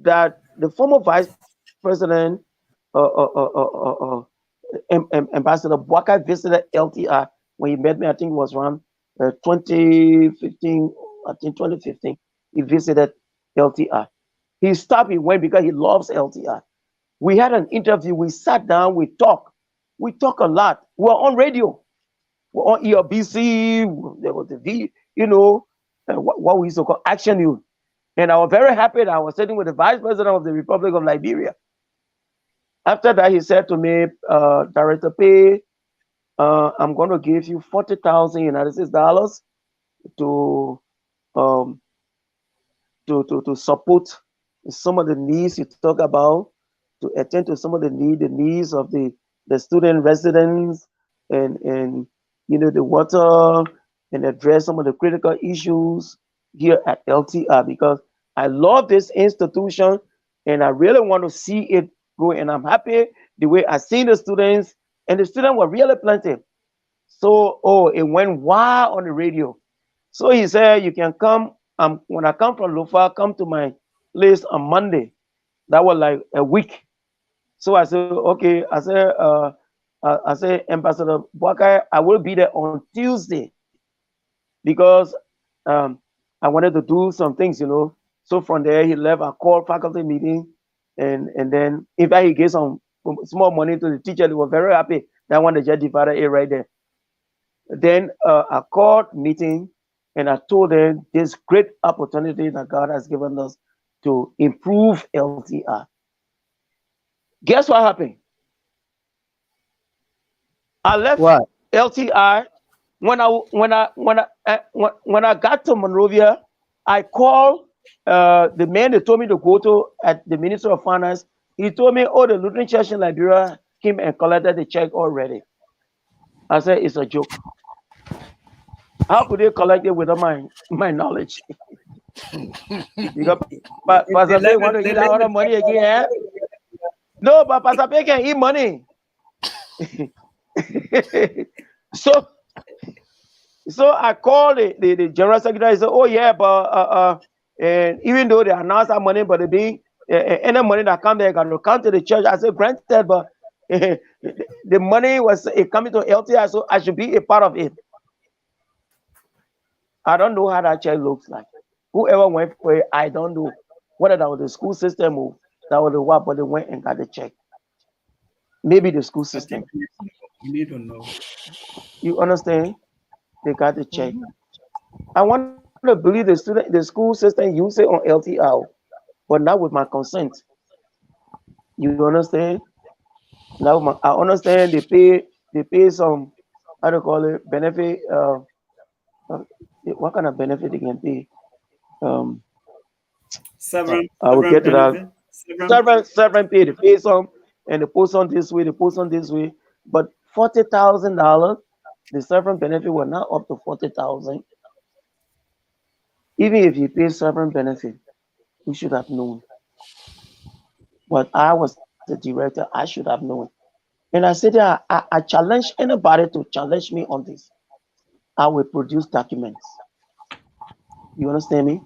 that the former vice president, uh, uh, uh, uh, uh, uh, Ambassador Bwaka visited LTI when he met me. I think it was around 2015. I think 2015. He visited LTI. He stopped. He went because he loves LTI. We had an interview. We sat down. We talked. We talk a lot. We're on radio. We're on ERBC. There was the what we used to call Action News. And I was very happy that I was sitting with the vice president of the Republic of Liberia. After that, he said to me, Director Paye, I'm going to give you 40,000 United States dollars to um, to support some of the needs you talk about, to attend to some of the needs of the student residents and the water and address some of the critical issues here at LTR because I love this institution and I really want to see it go. And I'm happy the way I see the students and the students were really plenty. So, it went wild on the radio. So he said, you can come. When I come from Lufa, come to my place on Monday. That was like a week. So I said, okay. I said, Ambassador Bwaka, I will be there on Tuesday because um, I wanted to do some things. So from there, he left. I called faculty meeting, and then in fact, he gave some small money to the teacher. They were very happy. That one they just divided it right there. Then I called meeting and I told them this great opportunity that God has given us to improve LTR. Guess what happened? I left What? LTI when I got to Monrovia. I called the man they told me to go to at the Ministry of Finance. He told me, "Oh, the Lutheran Church in Liberia came and collected the check already." I said, "It's a joke. How could they collect it without my knowledge?" Because Pastor Pay want to eat that other money again. Eh? No, but Pastor Pay can eat money. so so I called the general secretary. I said, "Oh yeah, but and even though they announced that money, but any money that come there got to come to the church." I said, "Granted, but the money was coming to LTI, so I should be a part of it." I don't know how that check looks like. Whoever went for it, I don't know whether that was the school system or that was the what, but they went and got the check. Maybe the school I think system. you need to know. You understand? They got the check. Mhm. I want to believe the school system use it on LTL, but not with my consent. You understand? I understand they pay some how to call it benefit. Uh, what kind of benefit they can pay? Um, I will Several get to that. benefit. Several. Several pay. They pay some, and they post on this way. They post on this way. But $40,000, the severance benefit was not up to 40,000. Even if you pay severance benefit, we should have known. But I was the director. I should have known. And I said, I challenge anybody to challenge me on this. I will produce documents. You understand me?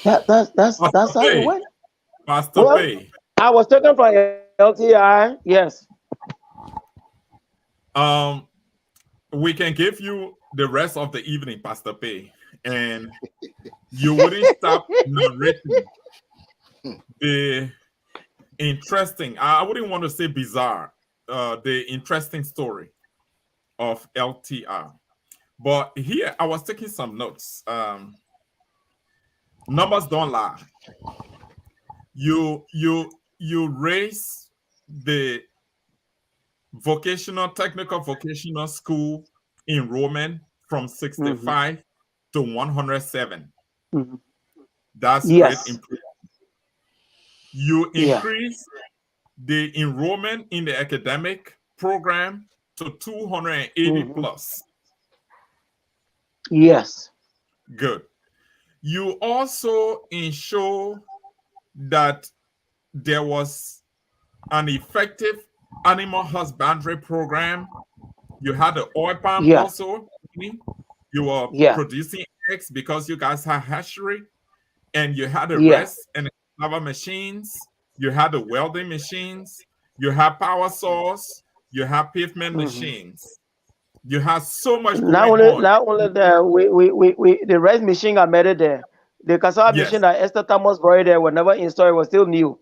That's Pastor how it Paye, went. Pastor Well, Paye. I was taken from LTI. Yes. Um, we can give you the rest of the evening, Pastor Paye, and you wouldn't stop narrating the interesting, I wouldn't want to say bizarre, the interesting story of LTR. But here I was taking some notes. Numbers don't lie. You raise the technical vocational school enrollment from Mm-hmm. 65 to 107. Mm-hmm. That's great Yes. improvement. You Yeah. increase the enrollment in the academic program to 280 Mm-hmm. plus. Yes. Good. You also ensure that there was an effective animal husbandry program. You had the oil palm Yeah. also. You were Yeah. producing eggs because you guys had hatchery, and you had the Yeah. rest and the cassava machines. You had the welding machines. You had power saws. You had pavement Mm-hmm. machines. You had so much going on. Not only the the rice machine got made it there. The cassava machine Yes, that Esther Thomas brought there was never installed, it was still new.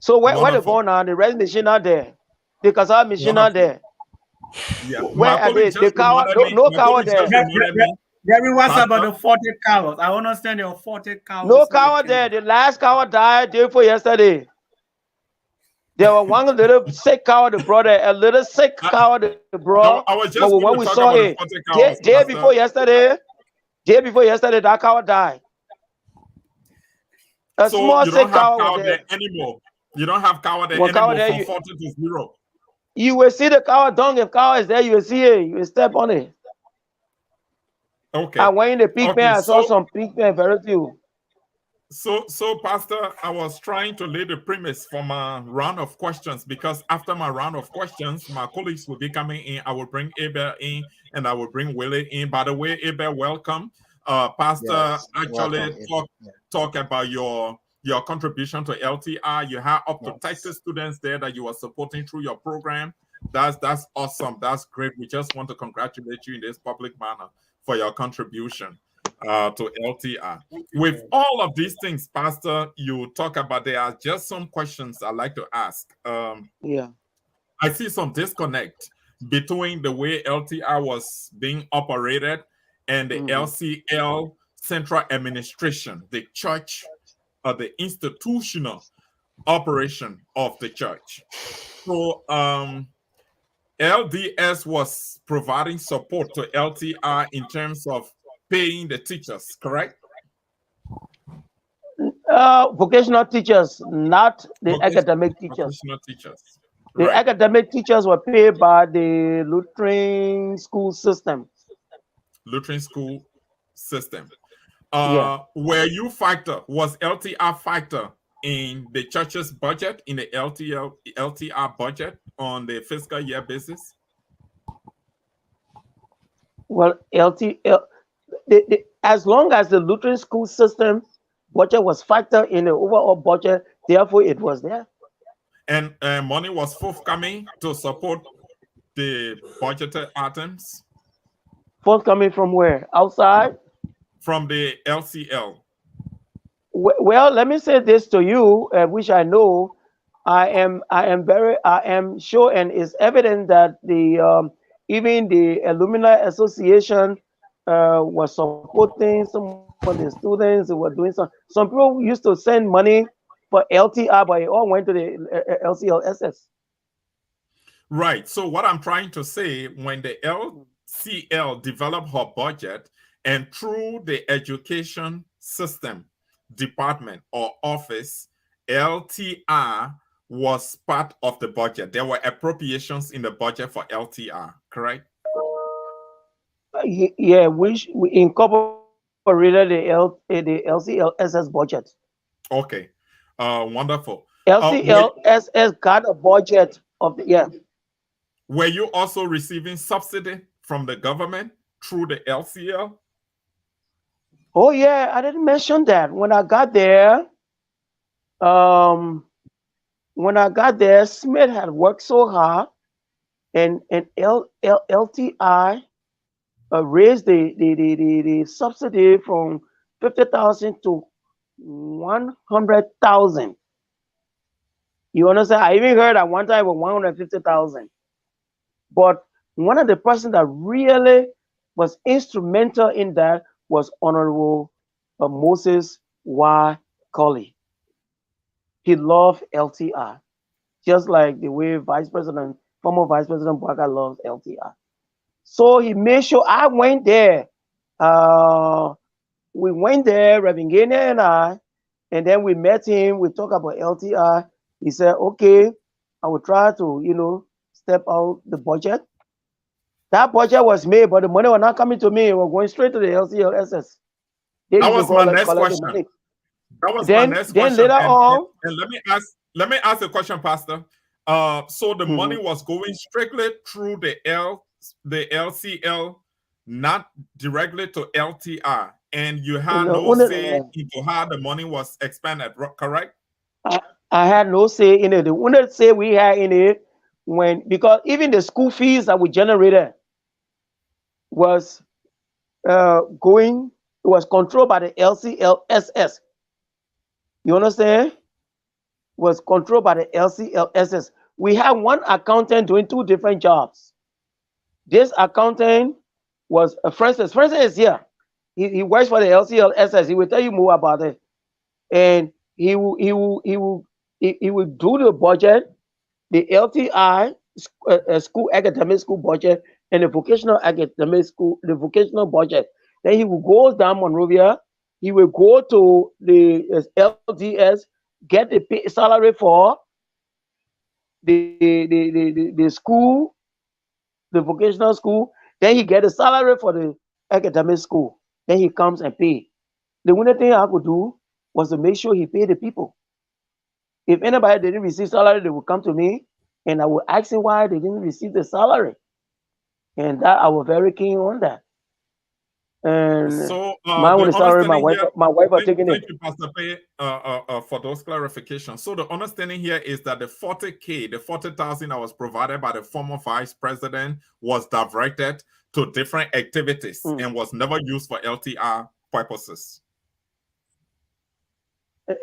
So where they go wonderful, now? The rice machine not there. The cassava machine not wonderful. there. Yeah, Where are they? The cow, no, no Re- cow there. Jerry, what's about Pastor. the 40 cows? I understand there are 40 No cows in the cow there. kingdom. The last cow died day before yesterday. There was one little sick cow they brought there, a little sick I, cow they brought. I was But just when going we to talk saw about the it, 40 cows, Pastor. day before yesterday, that cow died. A So small you don't sick have cow was cow there there. anymore. You don't have cow there One cow anymore there, from 40 to 0. you will see the cow dung. If cow is there, you will see it. You will step on it. Okay. And when in the pig Okay. pen, I saw some pig pen, very few. So, Pastor, I was trying to lay the premise for my round of questions, because after my round of questions, my colleagues will be coming in. I will bring Abel in, and I will bring Willie in. By the way, Abel, welcome. Pastor Yes, actually welcome. Yeah. talk about your contribution to LTI. You have up to 30 Yes. students there that you are supporting through your program. That's awesome. That's great. We just want to congratulate you in this public manner for your contribution to LTI. Thank you, With Jerry. all of these things, Pastor, you talk about, there are just some questions I'd like to ask. Yeah. I see some disconnect between the way LTI was being operated and the Mm-hmm. LCL central administration, the church, or the institutional operation of the church. So, LDS was providing support to LTI in terms of paying the teachers, correct? Vocational teachers, not the Vocation, academic teachers. vocational teachers, The right? academic teachers were paid by the Lutheran school system. Lutheran school system. Yeah. Was LTR factor in the church's budget, in the LTR budget on the fiscal year basis? Well, as long as the Lutheran school system budget was factored in the overall budget, therefore it was there. And money was forthcoming to support the budgeted items Funds coming from where? Outside? from the LCL. Well, let me say this to you, which I know. I am sure, and it's evident that the even the alumni association was supporting some of the students who were doing some people used to send money for LTR, but it all went to the LCLSS. Right. So what I'm trying to say, when the LCL developed her budget, and through the education system department or office, LTR was part of the budget. There were appropriations in the budget for LTR, correct? Yeah, which we incorporated the LCLSS budget. Okay. Wonderful. Were, LCLSS got a budget of the yeah. were you also receiving subsidy from the government through the LCL? Oh yeah, I didn't mention that. Um, when I got there, Smith had worked so hard, and LTI raised the subsidy from 50,000 to 100,000. You understand? I even heard at one time of 150,000. But one of the persons that really was instrumental in that was Honorable Moses Y. Colley. He loved LTI, just like the way former Vice President Barker loves LTI. So he made sure I went there. Uh, we went there, Reverend Gaynor and I, and then we met him. We talked about LTI. He said, okay, I will try to, step out the budget. That budget was made, but the money was not coming to me. It was going straight to the LCLSS. They That used to was my collect next the question. money. That was my Then, next then question. later And, on, and let me ask a question, Pastor. So the money mhm, was going strictly through the LCL, not directly to LTI, and you had no say into how the money was expended, correct? I, I had no say in it. The only say we had in it because even the school fees that we generated was it was controlled by the LCLSS. You understand? Was controlled by the LCLSS. We had one accountant doing two different jobs. This accountant was Francis. Francis is here. He works for the LCLSS. He will tell you more about it. And he will do the budget, the LTI school academic school budget, and the vocational academic school, the vocational budget. Then he will go down Monrovia. He will go to the LDS, get the salary for the school, the vocational school. Then he get a salary for the academic school. Then he comes and pay. The only thing I could do was to make sure he paid the people. If anybody didn't receive salary, they would come to me and I would ask him why they didn't receive the salary. And that I was very keen on that. And So my the only salary, understanding here, my wife was taking thank it. you, Pastor Paye, for those clarifications. So the understanding here is that the 40K, the 40,000 that was provided by the former vice president was diverted to different activities and was never used for LTR purposes.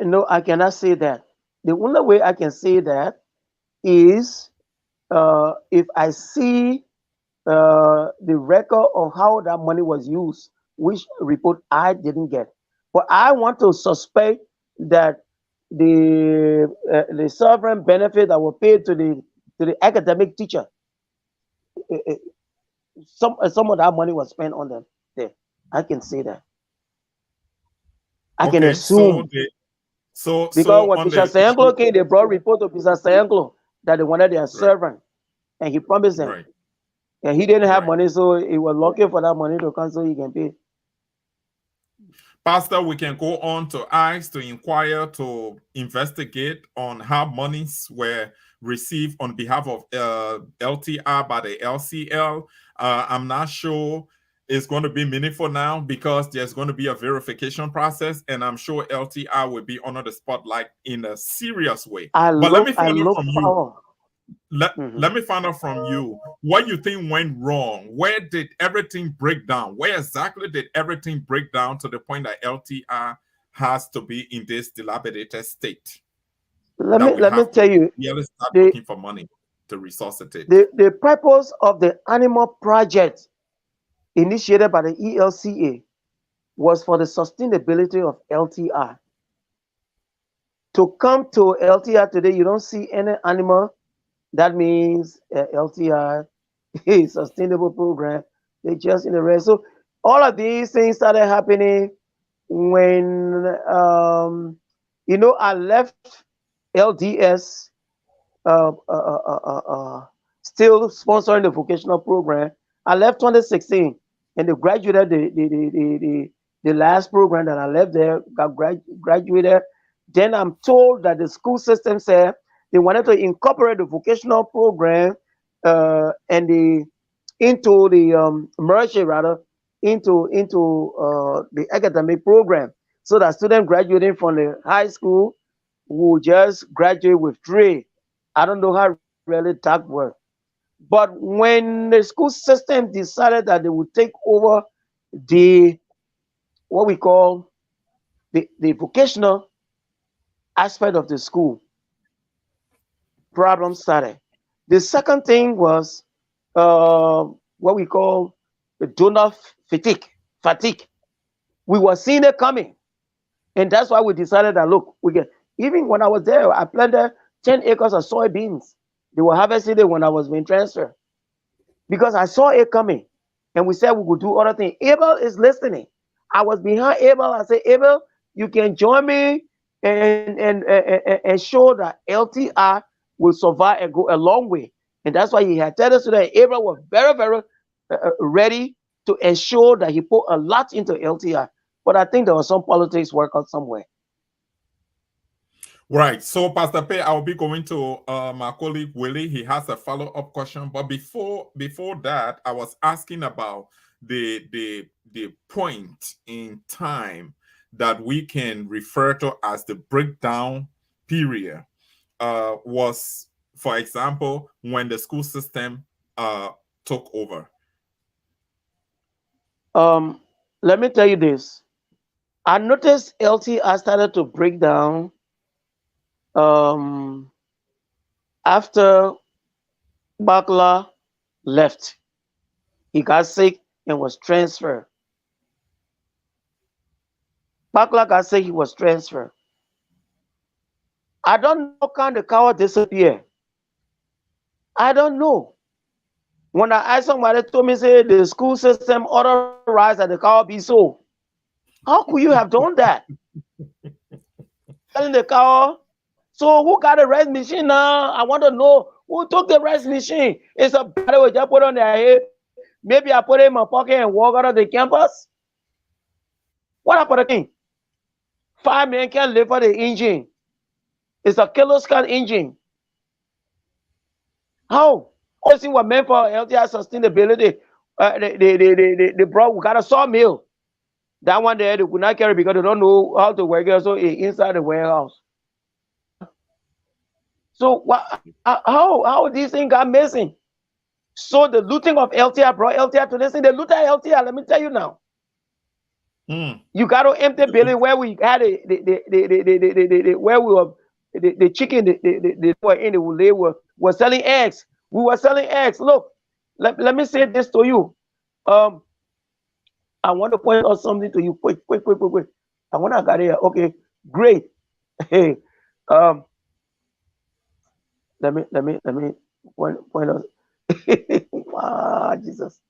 No, I cannot say that. The only way I can say that is if I see the record of how that money was used, which report I didn't get. But I want to suspect that the sovereign benefit that were paid to the academic teacher, uh, some of that money was spent on them. There, I can say that. I can Okay, so assume because so when on Bishop the Sayanglo came, they brought report to Bishop Sayanglo that they wanted their right, servant, and he promised them. right, And he didn't have right. money, so he was looking for that money to come so he can pay. Pastor, we can go on to ask, to inquire, to investigate on how monies were received on behalf of LTR by the LCL. I'm not sure it's going to be meaningful now because there's going to be a verification process, and I'm sure LTR will be under the spotlight in a serious way. But let me I find out look from you. forward. Let me find out from you what you think went wrong. Where did everything break down? Where exactly did everything break down to the point that LTR has to be in this dilapidated state that we Let me have to tell you really start the looking for money to resuscitate? the purpose of the animal project initiated by the ELCA was for the sustainability of LTR. To come to LTR today, you don't see any animal. That means LTR is sustainable program. They just in the rest. So all of these things started happening when I left LDS still sponsoring the vocational program. I left 2016 and they graduated the last program that I left there, got graduated. Then I'm told that the school system said they wanted to incorporate the vocational program and the into the merge rather into the academic program, so that students graduating from the high school will just graduate with 3. I don't know how really that works. But when the school system decided that they would take over the what we call the vocational aspect of the school, problem started. The second thing was what we call the donor fatigue. Fatigue. We were seeing it coming, and that's why we decided that look, we get. Even when I was there, I planted 10 acres of soybeans. They were harvested it when I was being transferred because I saw it coming, and we said we would do other things. Abel is listening. I was behind Abel. I said, Abel, you can join me and show that LTI will survive and go a long way. And that's why he had told us that Abel was very, very ready to ensure that he put a lot into LTI. But I think there was some politics work out somewhere. Right. So, Pastor Paye, I'll be going to my colleague Willie. He has a follow-up question. But before that, I was asking about the point in time that we can refer to as the breakdown period. Was, for example, when the school system took over. Let me tell you this. I noticed LTI started to break down after Bakla left. He got sick and was transferred. Bakla got sick, he was transferred. I don't know how can the cow disappear. I don't know. When I asked somebody, told me say the school system authorized that the cow be sold. How could you have done that? Telling the cow. So who got the rice machine now? I want to know who took the rice machine. It's a bad way just put on their head. Maybe I put it in my pocket and walk out of the campus. What happened to the king? 5 men can live for the engine. It's a kiloscan engine. How? All things were meant for LTI sustainability. They brought, we got a sawmill. That one there they could not carry because they don't know how to work it. So inside the warehouse. So how these things got missing? So the looting of LTI brought LTI to this thing. They looted LTI. Let me tell you now. You got to empty building where we had where we were the chicken they were in they were selling eggs. We were selling eggs. Look, let me say this to you. I want to point out something to you. Quick. I want to get here. Okay, great. Hey, let me point out. Wow, Jesus,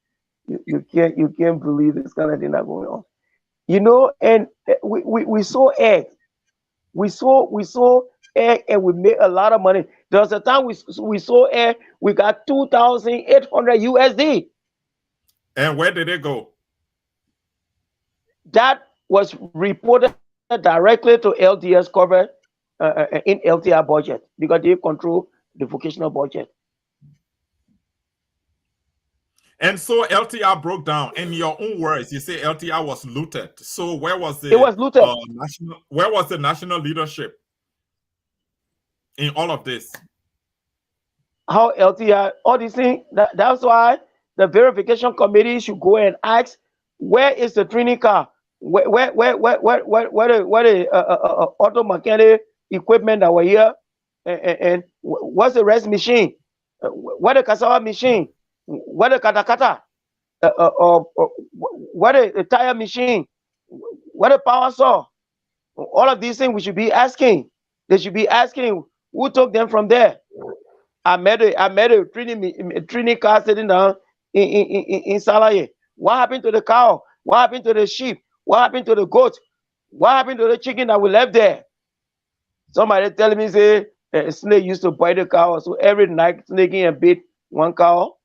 you can't believe this kind of thing that going on. You know, and we saw egg. We saw egg and we made a lot of money. There was a time we saw egg, we got 2,800 USD. And where did it go? That was reported directly to LDS cover in LTI budget because they control the vocational budget. And so LTI broke down. In your own words, you say LTI was looted. So where was the it was looted? Where was the national leadership in all of this? How LTI, all these things. That's why the verification committee should go and ask, where is the training car? Where the auto mechanic equipment that were here, and what's the rest machine? Where the cassava machine? What a katakata, what a tire machine, what a power saw. All of these things we should be asking. They should be asking who took them from there. I met a training car sitting down in Salaye. What happened to the cow? What happened to the sheep? What happened to the goat? What happened to the chicken that we left there? Somebody telling me say a snake used to bite the cow, so every night snaking and bit one cow.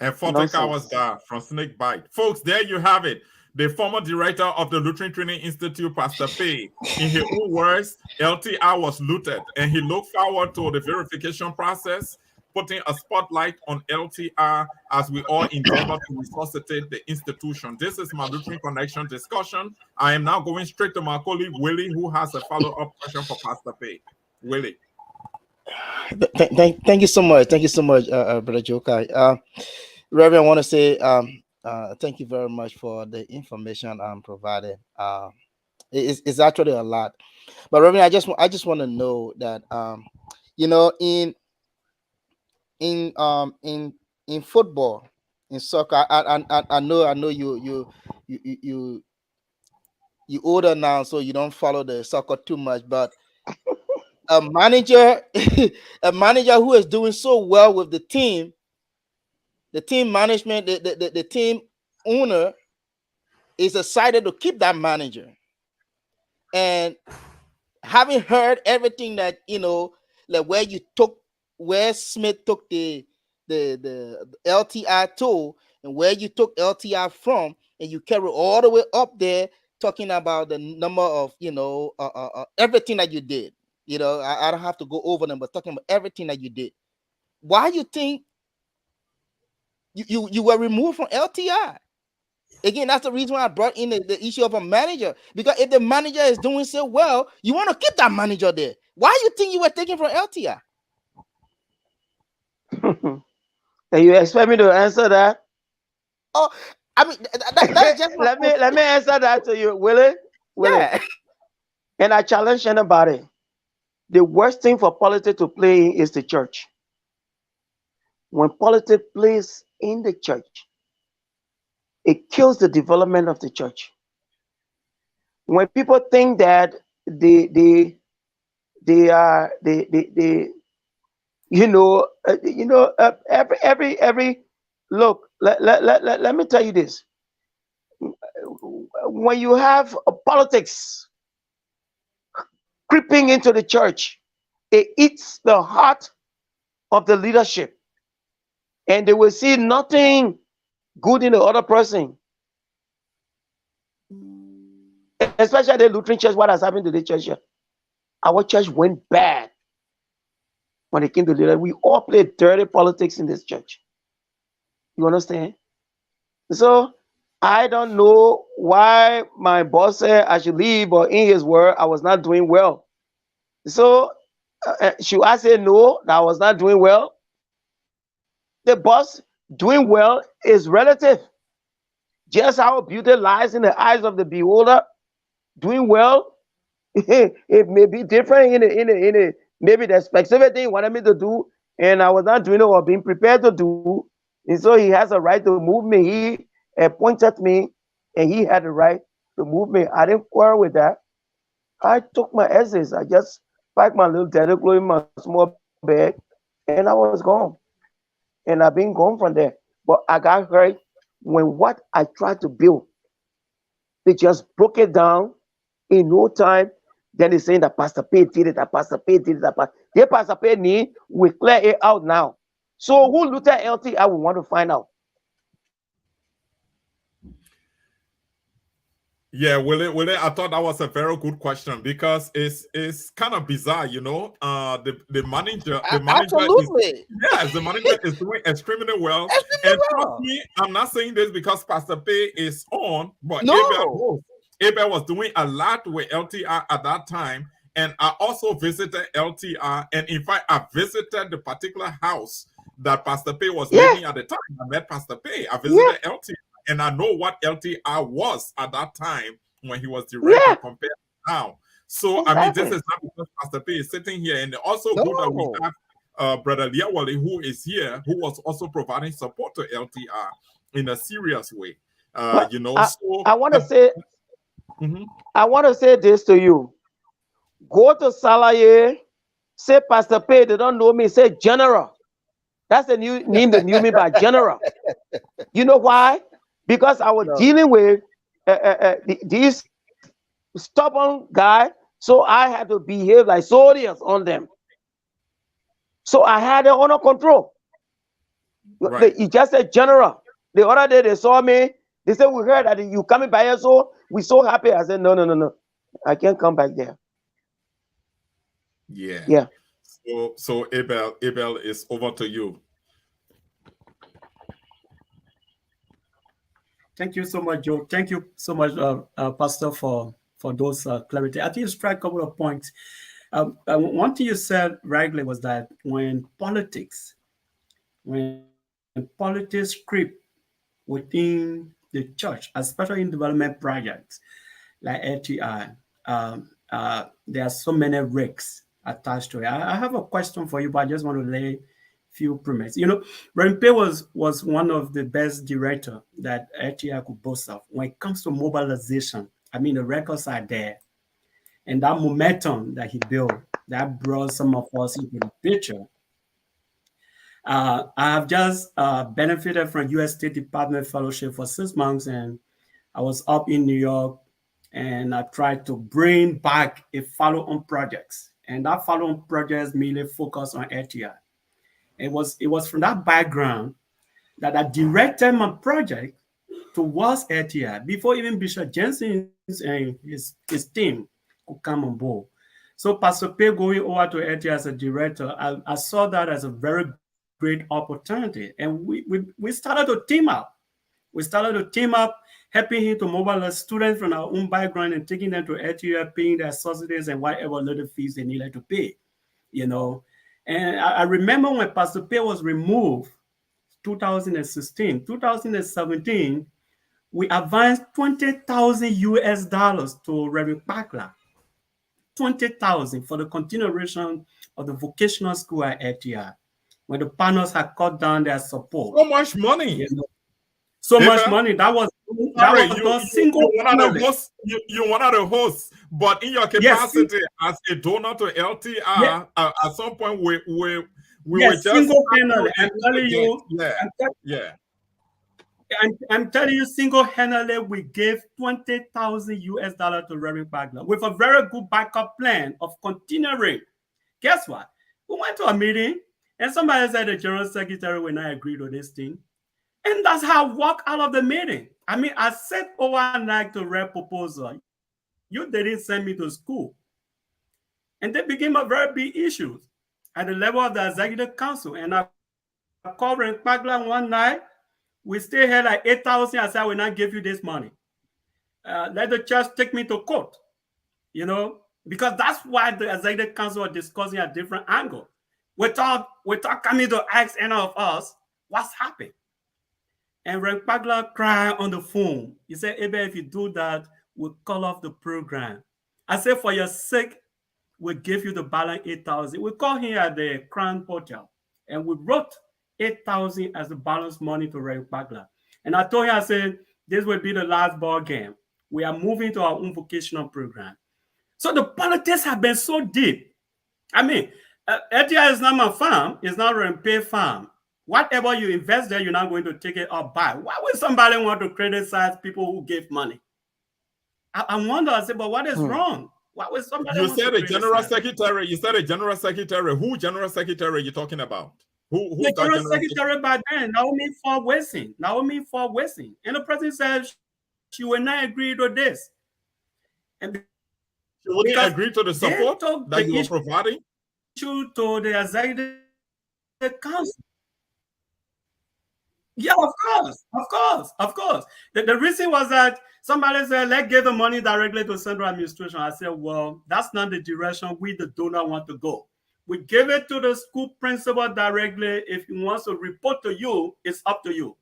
And 40 cows died from snake bite. Folks, there you have it. The former director of the Lutheran Training Institute, Pastor Paye, in his own words, LTI was looted, and he looked forward to the verification process putting a spotlight on LTI as we all endeavor to resuscitate the institution. This is my Lutheran Connection discussion. I am now going straight to my colleague Willie, who has a follow-up question for Pastor Paye. Willie. Thank you so much. Thank you so much, Brother Jokai. Reverend, I want to say thank you very much for the information provided. It's actually a lot, but Reverend, I just want to know that you know, in football, in soccer, I know you older now, so you don't follow the soccer too much, but a manager a manager who is doing so well with the team management, the team owner is decided to keep that manager. And having heard everything that, you know, like where Smith took the LTI tool, and where you took LTI from, and you carry all the way up there, talking about the number of, you know, everything that you did. You know, I don't have to go over them, but talking about everything that you did. Why you think you were removed from LTI? Again, that's the reason why I brought in the issue of a manager. Because if the manager is doing so well, you want to keep that manager there. Why you think you were taken from LTI? Can you expect me to answer that? Oh, I mean, that's just let me answer that to you, Willie. Yeah. And I challenge anybody. The worst thing for politics to play in is the church. When politics plays in the church, it kills the development of the church. When people think that they are every look, let me tell you this. When you have politics creeping into the church, it eats the heart of the leadership, and they will see nothing good in the other person. Especially the Lutheran church, what has happened to the church here? Our church went bad when it came to leadership. We all played dirty politics in this church. You understand? So I don't know why my boss said I should leave, but in his word, I was not doing well. So should I say no, that I was not doing well? The boss doing well is relative. Just how beauty lies in the eyes of the beholder, doing well, it may be different in a maybe the specific thing he wanted me to do, and I was not doing it or being prepared to do. And so he has a right to move me. He appointed me, and he had the right to move me. I didn't quarrel with that. I took my essays. I just packed my little dirty clothes in my small bag, and I was gone. And I've been gone from there. But I got hurt when what I tried to build, they just broke it down in no time. Then they're saying that Pastor Paye did it, that Pastor Paye did it, that Pastor Paye need, we clear it out now. So who looked at LT, I would want to find out. Yeah, Willie, I thought that was a very good question because it's kind of bizarre, you know. The manager Absolutely. the manager is doing extremely well. And trust me, I'm not saying this because Pastor Paye is on, but No. Abel was doing a lot with LTI at that time. And I also visited LTI, and in fact, I visited the particular house that Pastor Paye was living at the time. I met Pastor Paye. I visited LTI. And I know what LTI was at that time when he was director compared to now. So, I mean, this is not because Pastor Paye is sitting here. And also good that we have Brother Liawale, who is here, who was also providing support to LTI in a serious way. You know, I want to say, I want to say this to you. Go to Salaye, say Pastor Paye, they don't know me, say General. That's the new name they knew me by, General. You know why? Because I was dealing with this stubborn guy, so I had to behave like soldiers on them. So I had it under control. Right. He just said General. The other day they saw me. They said, we heard that you coming by here, so we're so happy. I said, no. I can't come back there. Yeah. Yeah. So Abel is over to you. Thank you so much, Joe. Thank you so much, Pastor, for those clarity. I think you strike a couple of points. One thing you said rightly was that when politics creep within the church, especially in development projects like LTI, there are so many risks attached to it. I have a question for you, but I just want to lay few premises. Rempe was one of the best director that LTI could boast of when it comes to mobilization. I mean, the records are there, and that momentum that he built that brought some of us into the picture. I have just benefited from U.S. State Department fellowship for 6 months, and I was up in New York, and I tried to bring back a follow-on projects, and that follow-on projects mainly focused on LTI. It was from that background that I directed my project towards LTI before even Bishop Jensen and his team could come on board. So Pastor Paye going over to LTI as a director, I saw that as a very great opportunity, and we started to team up. We started to team up, helping him to mobilize students from our own background and taking them to LTI, paying their subsidies and whatever little fees they needed to pay, you know. And I remember when Pastor Paye was removed, 2016, 2017, we advanced 20,000 US dollars to Reverend Pakla, 20,000 for the continuation of the vocational school at LTI, when the partners had cut down their support. So much money. So much money. That was single. You one of the hosts, but in your capacity as a donor to LTI, at some point we were just single-handedly. I'm telling you, I'm telling you, single-handedly, we gave 20,000 US dollars to Reverend Bagler with a very good backup plan of continuing. Guess what? We went to a meeting, and somebody said the general secretary will not agree to this thing. And that's how I walked out of the meeting. I mean, I sat overnight to write proposal. You didn't send me to school. And they became a very big issue at the level of the executive council. And I called Reverend Bagler one night. We still had like 8,000. I said, I will not give you this money. Let the church take me to court, because that's why the executive council was discussing a different angle. Without coming to ask any of us what's happened. And Reverend Pagla cried on the phone. He said, Abel, if you do that, we'll call off the program. I said, for your sake, we'll give you the balance 8,000. We called him at the Crown Hotel, and we wrote 8,000 as the balance money to Reverend Pagla. And I told him, I said, this will be the last ball game. We are moving to our own vocational program. So the politics have been so deep. I mean, LTI is not my farm. It's not a Paye farm. Whatever you invest there, you're not going to take it or buy. Why would somebody want to criticize people who give money? I wonder, I said, but what is wrong? Why would somebody You said a general secretary. You said a general secretary. Who general secretary are you talking about? Who's the general secretary by then? Naomi Ford-Wessing. And the president said she will not agree to this. And she wouldn't agree to the support that you were providing? To the executive council. Yeah, of course. The reason was that somebody said, let's give the money directly to central administration. I said, well, that's not the direction we, the donor, want to go. We give it to the school principal directly. If he wants to report to you, it's up to you.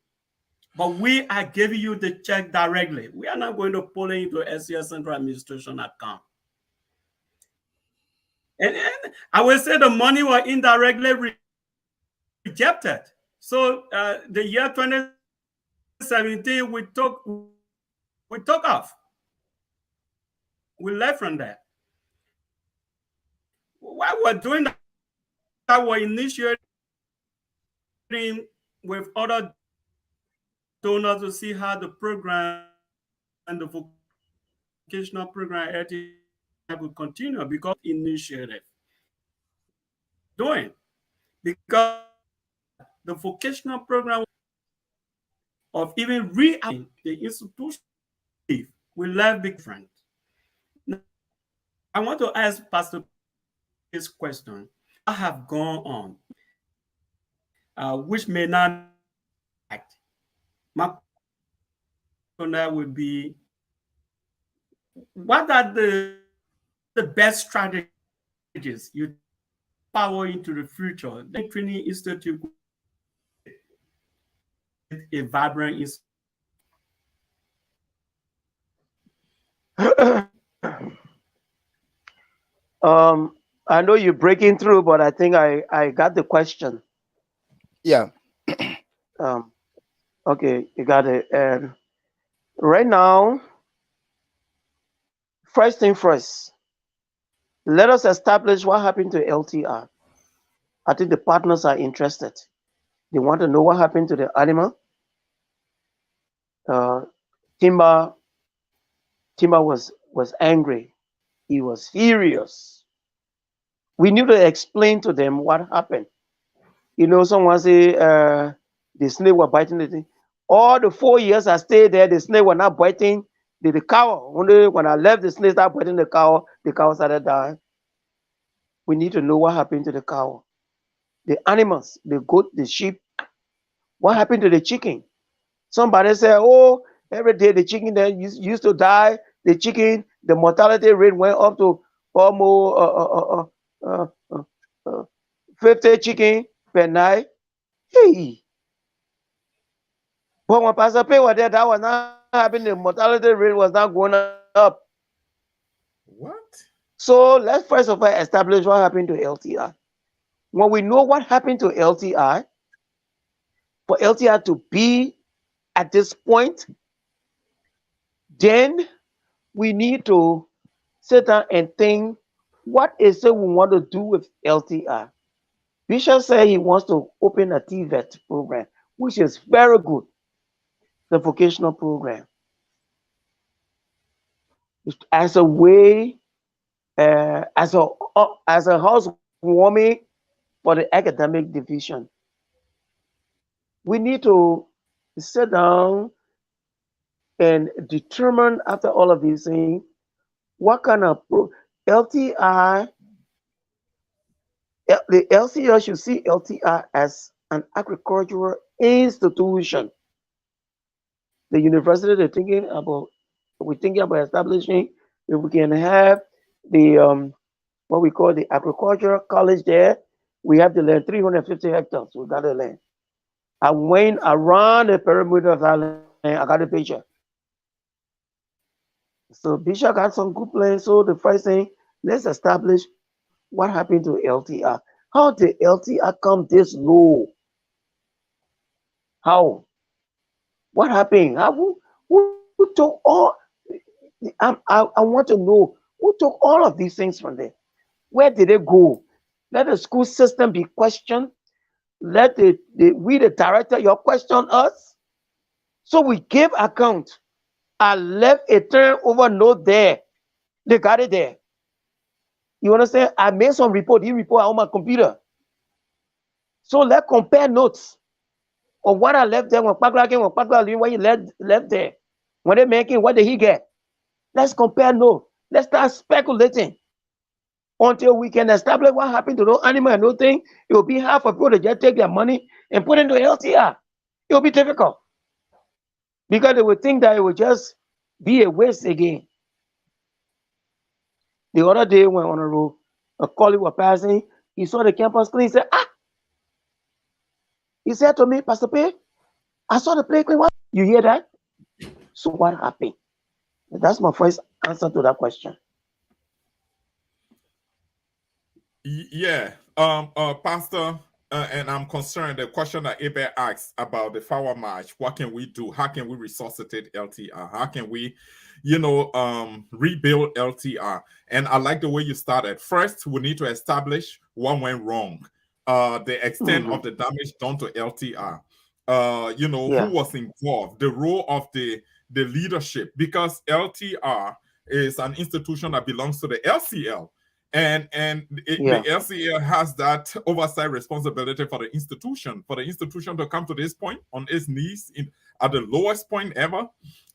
But we are giving you the check directly. We are not going to pull it into SCS central administration account. And I will say the money was indirectly rejected. So the year 2017, we took off. We left from there. While we're doing that, we're initiating with other donors to see how the program and the vocational program will continue, because initiative doing, because the vocational program of even re-upping the institution will left different. Now, I want to ask Pastor this question. have gone on, which may not act. My question on that would be, what are the best strategies you power into the future? The training institute a vibrant institute. I know you're breaking through, but I think I got the question. Yeah. Um, okay, you got it. And right now, first thing first, let us establish what happened to LTR. I think the partners are interested. They want to know what happened to the animal. Uh, Timba was angry. He was furious. We need to explain to them what happened. You know, someone say the snake was biting the thing. All the 4 years I stayed there, the snake was not biting the cow. Only when I left, the snake started biting the cow started dying. We need to know what happened to the cow. The animals, the goat, the sheep, what happened to the chicken? Somebody said, oh, every day the chicken that used to die, the chicken, the mortality rate went up to almost 50 chicken per night. Hey, but when Pastor Paye was there, that was not happening. The mortality rate was not going up. What? So let's first of all establish what happened to LTI. When we know what happened to LTI, for LTI to be at this point, then we need to sit down and think, what is it we want to do with LTI? Bishop said he wants to open a TVET program, which is very good, the vocational program, as a way, as a housewarming for the academic division. We need to sit down and determine after all of these things what kind of LTI. The LCL should see LTI as an agricultural institution. The university we're thinking about establishing, if we can have the what we call the agricultural college there. We have the land, 350 hectares. We got the land. I went around the perimeter of that land. I got the picture. So Bishop got some good plans. So the first thing, let's establish what happened to LTI. How did LTI come this low? How? What happened? Who took all? I want to know who took all of these things from there. Where did they go? Let the school system be questioned. Let we the director your question us. So we give account. I left a turnover note there. They got it there. You understand? I made some report. He report on my computer. So let's compare notes of what I left there when Pagla came, when he left there. When they making, what did he get? Let's compare notes. Let's start speculating until we can establish what happened to those animals and those things. It will be hard for people to just take their money and put it into LTR. It will be difficult because they would think that it would just be a waste again. The other day when on a road, a colleague was passing, he saw the campus clean. He said, he said to me, Pastor Paye, I saw the place clean. What? You hear that? So what happened? That's my first answer to that question. Yeah, Pastor, and I'm concerned. The question that Abe asked about the Flower March, what can we do? How can we resuscitate LTR? How can we, rebuild LTR? And I like the way you started. First, we need to establish what went wrong, the extent of the damage done to LTR. Who was involved, the role of the leadership, because LTR is an institution that belongs to the LCL. And the LCL has that oversight responsibility for the institution to come to this point on its knees at the lowest point ever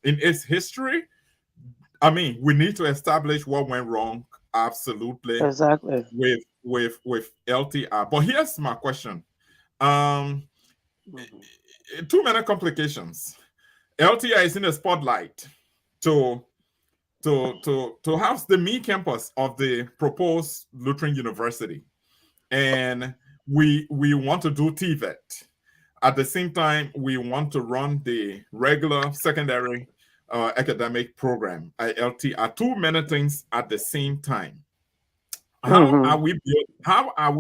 in its history. I mean, we need to establish what went wrong, absolutely, exactly, with with LTI. But here's my question. Um, too many complications. LTI is in the spotlight to to house the main campus of the proposed Lutheran University, and we want to do TVET. At the same time, we want to run the regular secondary academic program, LTI. Too many things at the same time. How are we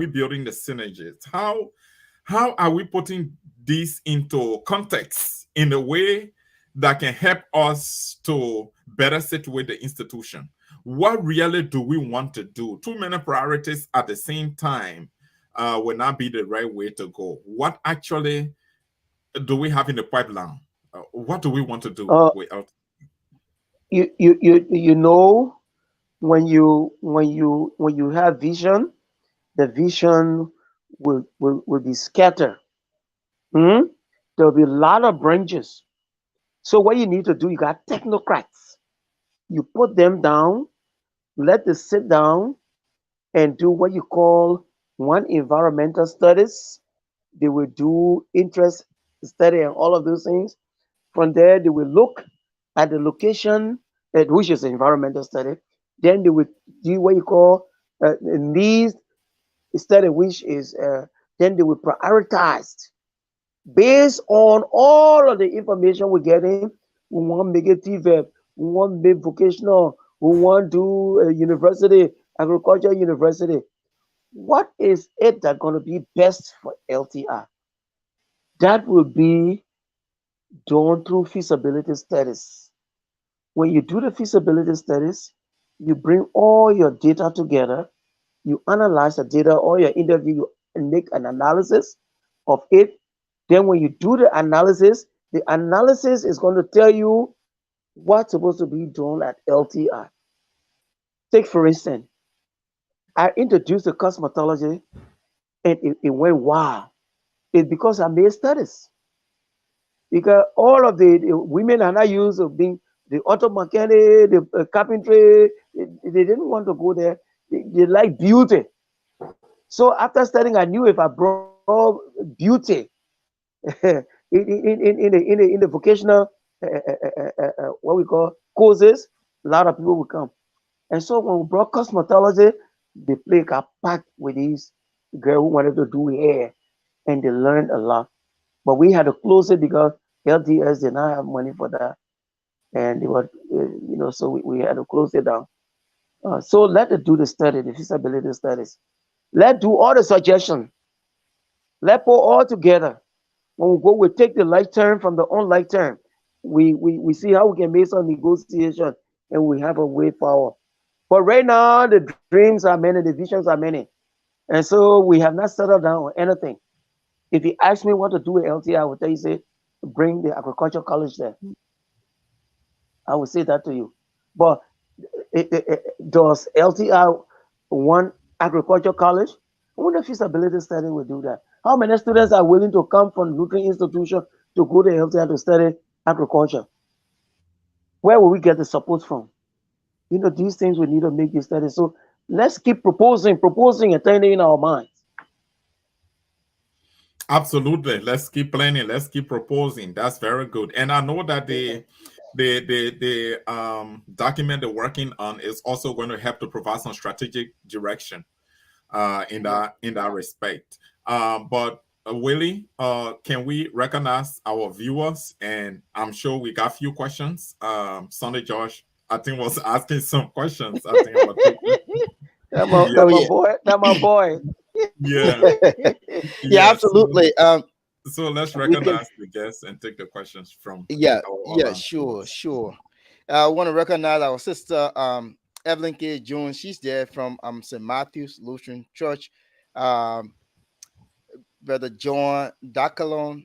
building the synergies? How are we putting this into context in a way that can help us to better situate the institution? What really do we want to do? Too many priorities at the same time will not be the right way to go. What actually do we have in the pipeline? What do we want to do with You know, when you have vision, the vision will be scattered. Hmm? There'll be a lot of branches. So what you need to do, you got technocrats. You put them down, let them sit down and do what you call one environmental studies. They will do interest study and all of those things. From there, they will look at the location, which is environmental study. Then they will do what you call needs study, which is then they will prioritize based on all of the information we're getting. We want to make it TVEP, we want to make vocational, we want to do a university, agriculture university. What is it that's going to be best for LTI? That will be done through feasibility studies. When you do the feasibility studies, you bring all your data together, you analyze the data, all your interview, you make an analysis of it. Then when you do the analysis is going to tell you what's supposed to be done at LTI. Take for instance, I introduced the cosmetology and it went wow. It's because I made studies. Because all of the women are not used to being the auto mechanic, the carpentry, they didn't want to go there. They like beauty. So after studying, I knew if I brought beauty in the vocational what we call courses, a lot of people will come. And so when we brought cosmetology, the place got packed with these girls who wanted to do hair, and they learned a lot. But we had to close it because LDS did not have money for that, and they were, so we had to close it down. So let it do the study, the feasibility studies. Let do all the suggestions. Let put all together. When we go, we take the light term from the unlight term. We see how we can make some negotiation, and we have a way forward. But right now, the dreams are many, the visions are many. And so we have not settled down on anything. If you ask me what to do with LTI, I would tell you, say, bring the agricultural college there. I would say that to you. But does LTI want agricultural college? Only feasibility study will do that. How many students are willing to come from Lutheran institution to go to LTI to study agriculture? Where will we get the support from? These things we need to make these studies. So let's keep proposing, and turning in our minds. Absolutely. Let's keep planning. Let's keep proposing. That's very good. And I know that the document they're working on is also going to help to provide some strategic direction in that respect. But Willie, can we recognize our viewers? And I'm sure we got a few questions. Sunday Josh, I think, was asking some questions. I think about That's my boy. That's my boy. Yeah. Yeah, absolutely. So let's recognize the guests and take the questions from Yeah, our sure. I want to recognize our sister Evelyn K. Jones. She's there from St. Matthew's Lutheran Church. Brother John Dakalon,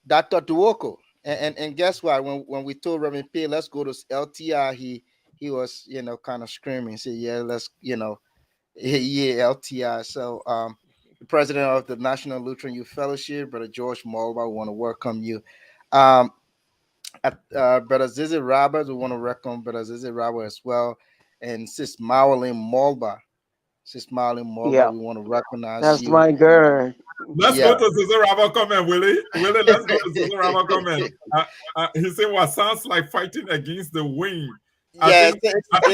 Dr. Duoko. And guess what? When we told Reverend Paye, let's go to LTI, he was, kind of screaming, say, yeah, let's, yeah, LTI. So the president of the National Lutheran Youth Fellowship, Brother George Mulva, we want to welcome you. Brother Zizi Roberts, we want to welcome Brother Zizi Roberts as well. And Sis Marilyn Mulva. Sis Marlon Yeah, Morgan, we want to recognize that's you. my girl. Let's Yeah. go to Sister Rama comment, Willie. Willie, let's go to Sister Rama comment. He said, "What sounds like fighting against the wind." I Yeah, think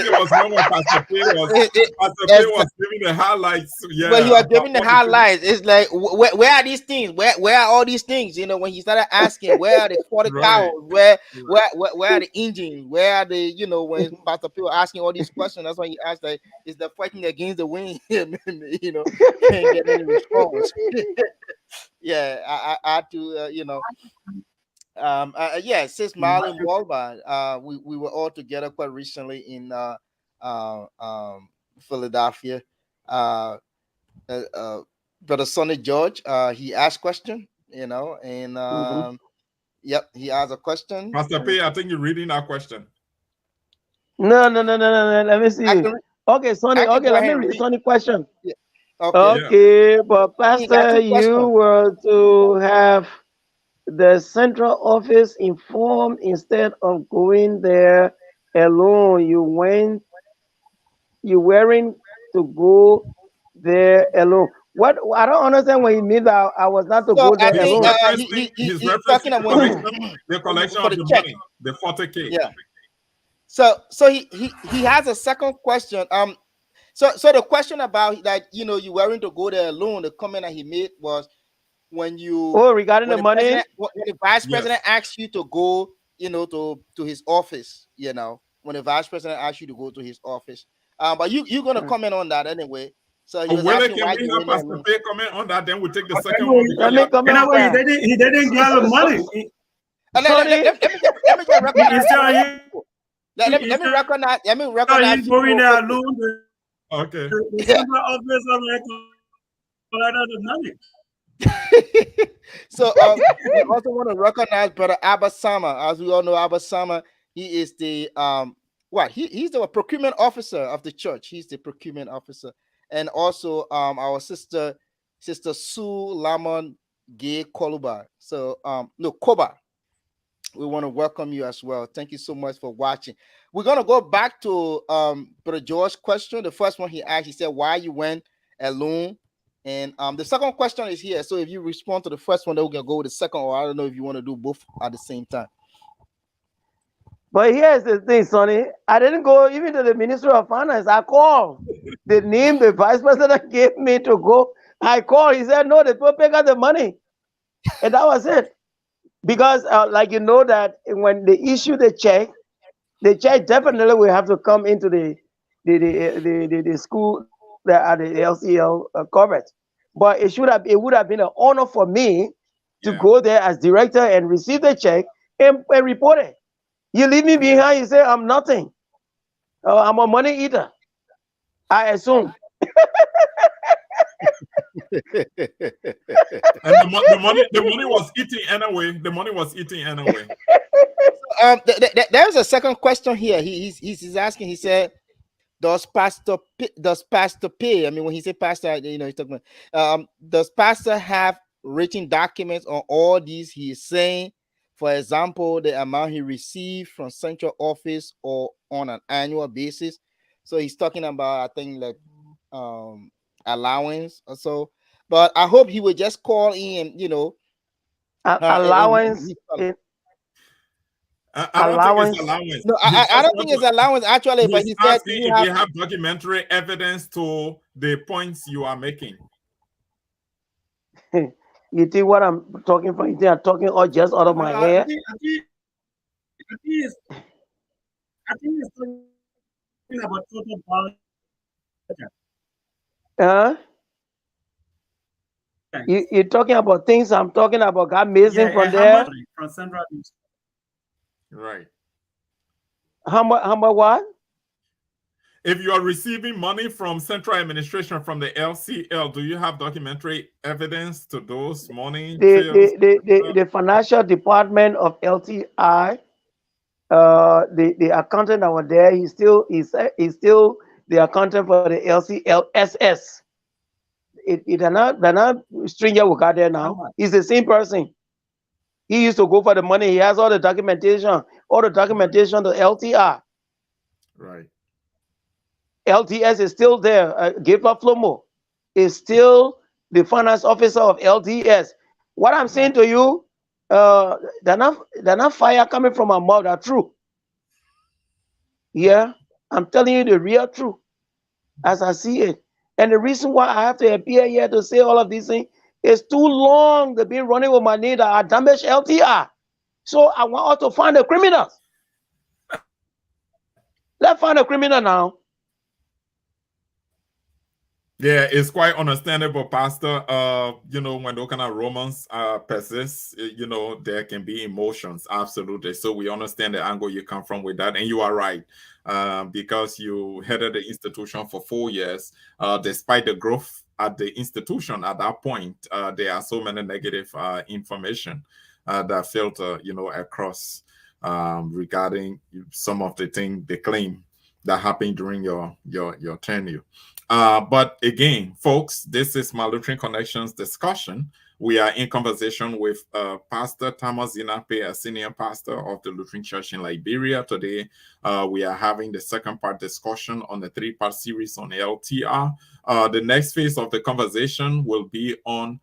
it was when Pastor Paye it's, was giving the highlights. well, he Yeah, was about giving the what the thing. highlights. It's like, where are these things? Where are all these things? You know, when he started asking, where are the 40 Right. cows? Where are the engines? Where are the, you know, when Pastor Phil asking all these questions, that's why he asked, like, is the fighting against the wind? You know, can't get any response. Yeah, I had to, you know, yeah, since Marlon Walbert, we were all together quite recently in Philadelphia. Uh, Brother Sonny George, he asked question, you know, and Mhm. yep, he asked a question. Pastor Paye, I think you're reading our question. No, no, no, no, no, no. Let me I see. can Okay, Sonny. I can Okay, go let me ahead and read read. Sonny question. Yeah. Okay, Yeah. Okay, but he got Pastor, two you questions. were to have the central office informed instead of going there alone. You weren't to go there alone. What I don't understand what he means that I was not to So go I there He's think alone. referencing he's he's referencing talking the about when collection, the collection for of the the check. money, the 40K. Yeah. So he has a second question. So the question about that, you know, you weren't to go there alone. The comment that he made was when you Oh, regarding when the the money. president when the vice president Yes. asks you to go, you know, to his office, you know, when the vice president asks you to go to his office. But you're gonna comment on that anyway. So he Oh, was Willie, asking can why we you have went there Pastor alone. Paye comment on that? Then we take the second one Anyway, because Let you me have to comment go. on anyway, that. he didn't get the money. Sonny, Let me just He, recognize instead some of of the him, people. Let me recognize him going people. there alone, Okay. the Yeah. central office of collected the money. So we also want to recognize Brother Abba Sama. As we all know, Abba Sama, he is the he's the procurement officer of the church. He's the procurement officer. And also our sister Sue Lamon Gay Koluba. So no Koba. We want to welcome you as well. Thank you so much for watching. We're gonna go back to Brother George's question. The first one he asked, he said, why you went alone? And the second question is here. So if you respond to the first one, then we can go with the second, or I don't know if you want to do both at the same time. but here's the thing, Sonny. I didn't go even to the Ministry of Finance. I called. The name the vice president gave me to go. I called. He said, no, the people got the money. And that was it. Because, like you know, that when they issue the check definitely will have to come into the school that are the LCL covered. But it would have been an honor for me to Yeah. go there as director and receive the check and report it. You leave me Yeah. behind, you say I'm nothing. I'm a money eater. I assume. And the money was eating anyway. The money was eating anyway. There's a second question here. He's asking. He said, does Pastor Pay? I mean, when he said pastor, you know, he's talking about, does pastor have written documents on all these he is saying? For example, the amount he received from central office or on an annual basis. So he's talking about, I think, like um allowance or so. But I hope he would just call in and, you know, and Allowance. I don't think it's Allowance. allowance. no, He I just don't want think to. it's allowance actually, but He's he said, do asking you if have you have documentary evidence to the points you are making. You think what I'm talking from? You think I'm talking all just out of my head? I think he's talking about total budget. Huh? You're talking about things I'm talking about. Got missing Yeah, from and how much there. from Central East? Right. How much? How much? What? If you are receiving money from central administration from the LCL, do you have documentary evidence to those money trails? The financial department of LTI, the accountant that was there, he's still the accountant for the LCLSS. They're not stranger who got there How now. much? He's the same person. He used to go for the money. He has all the documentation to LTI. Right. LTS is still there. Gabriel Flomo is still the finance officer of LTS. What I'm saying to you, they're not fire coming from my mouth. Are true. Yeah, I'm telling you the real truth as I see it. And the reason why I have to appear here to say all of these things is too long they've been running with my name that I damaged LTI. So I want us to find the criminals. Let's find a criminal now. Yeah, it's quite understandable, Pastor. You know, when those kind of romance persist, you know, there can be emotions, absolutely. So we understand the angle you come from with that, and you are right. Because you headed the institution for 4 years, despite the growth at the institution at that point, there are so many negative information that filter, you know, across regarding some of the things they claim that happened during your tenure. But again, folks, this is my Lutheran Connections discussion. We are in conversation with Pastor Thomas Zina Paye, a senior pastor of the Lutheran Church in Liberia. Today, we are having the second part discussion on the 3-part series on LTR. The next phase of the conversation will be on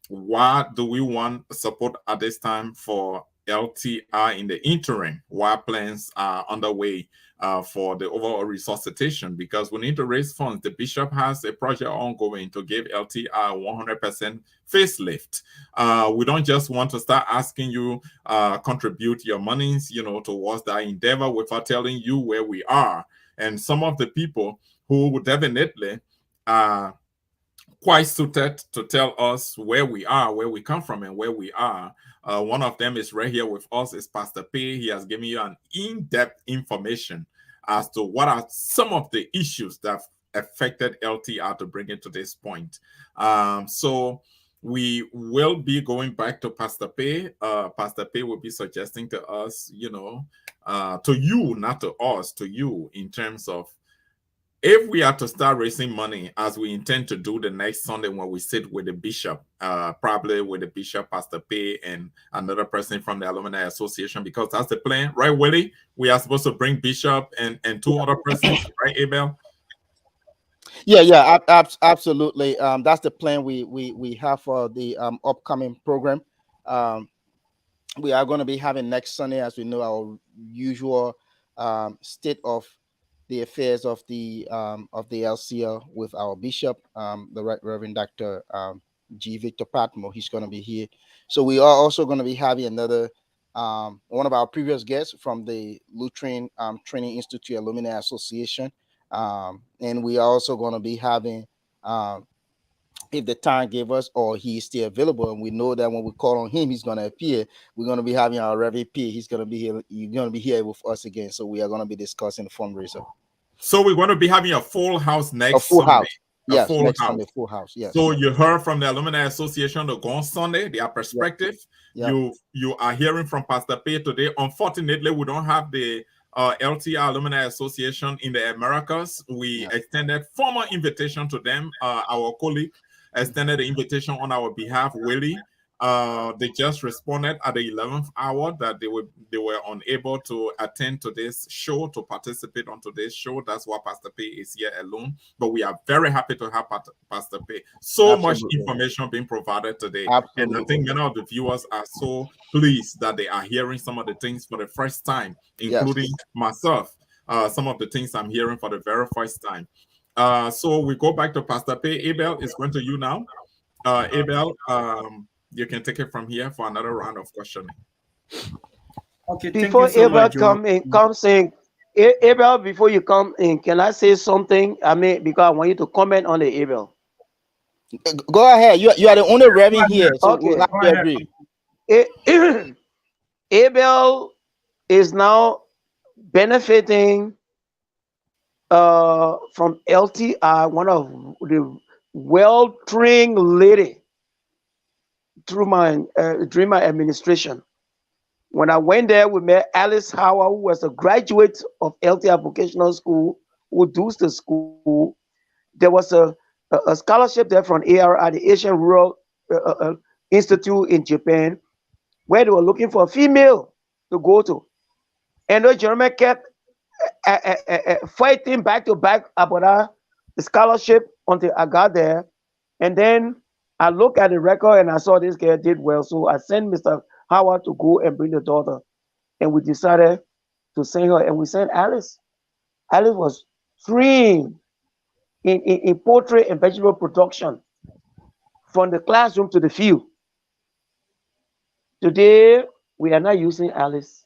why do we want support at this time for LTR in the interim, while plans are underway for the overall resuscitation, because we need to raise funds. The bishop has a project ongoing to give LTR 100% facelift. We don't just want to start asking you contribute your monies, you know, towards that endeavor without telling you where we are. And some of the people who would definitely quite suited to tell us where we are, where we come from, and where we are. One of them is right here with us, is Pastor Paye. He has given you an in-depth information as to what are some of the issues that affected LTR to bring it to this point. So we will be going back to Pastor Paye. Pastor Paye will be suggesting to us, you know, to you, not to us, to you, in terms of if we are to start raising money, as we intend to do the next Sunday when we sit with the bishop, probably with the bishop, Pastor Paye, and another person from the Alumni Association, because that's the plan, right, Willie? We are supposed to bring bishop and 2 other persons, right, Abel? Yeah, absolutely. That's the plan we have for the upcoming program. We are going to be having next Sunday, as we know, our usual state of the affairs of the LCL with our bishop, the Right Reverend Dr. G. Victor Patmo. He's going to be here. So we are also going to be having another one of our previous guests from the Lutheran Training Institute Alumni Association, and we are also going to be having. If the time gave us, or he's still available, and we know that when we call on him, he's going to appear. We're going to be having our Reverend P. He's going to be here. He's going to be here with us again. So we are going to be discussing the fundraiser. So we're going to be having a full house next A full Sunday. house. Yes, full next house. Sunday, full house. Yes. So you heard from the Alumni Association to go on Sunday, their perspective. Yep. You are hearing from Pastor Paye today. Unfortunately, we don't have the LTR Alumni Association in the Americas. We extended formal invitation to them. Our colleague extended the invitation on our behalf, Willie. They just responded at the 11th hour that they were unable to attend to this show, to participate on today's show. That's why Pastor Paye is here alone. But we are very happy to have Pastor Paye. So much information being provided today. And I think many of the viewers are so pleased that they are hearing some of the things for the first time, including myself. Some of the things I'm hearing for the very first time. So we go back to Pastor Paye. Abel is going to you now. Abel, you can take it from here for another round of questioning. Okay, before Abel comes in, Abel, before you come in, can I say something? I mean, because I want you to comment on the Abel. Go ahead. You are the only Reverend here, so we'll have to agree. Abel is now benefiting from LTI, one of the well-trained lady during my administration. When I went there, we met Alice Howard, who was a graduate of LTI Vocational School, who does the school. There was a scholarship there from ARI, the Asian Rural Institute in Japan, where they were looking for a female to go to. And the gentleman kept fighting back to back about the scholarship until I got there. And then I looked at the record and I saw this girl did well. So I sent Mr. Howard to go and bring the daughter. And we decided to send her. And we sent Alice. Alice was trained in portrait and vegetable production from the classroom to the field. Today, we are not using Alice.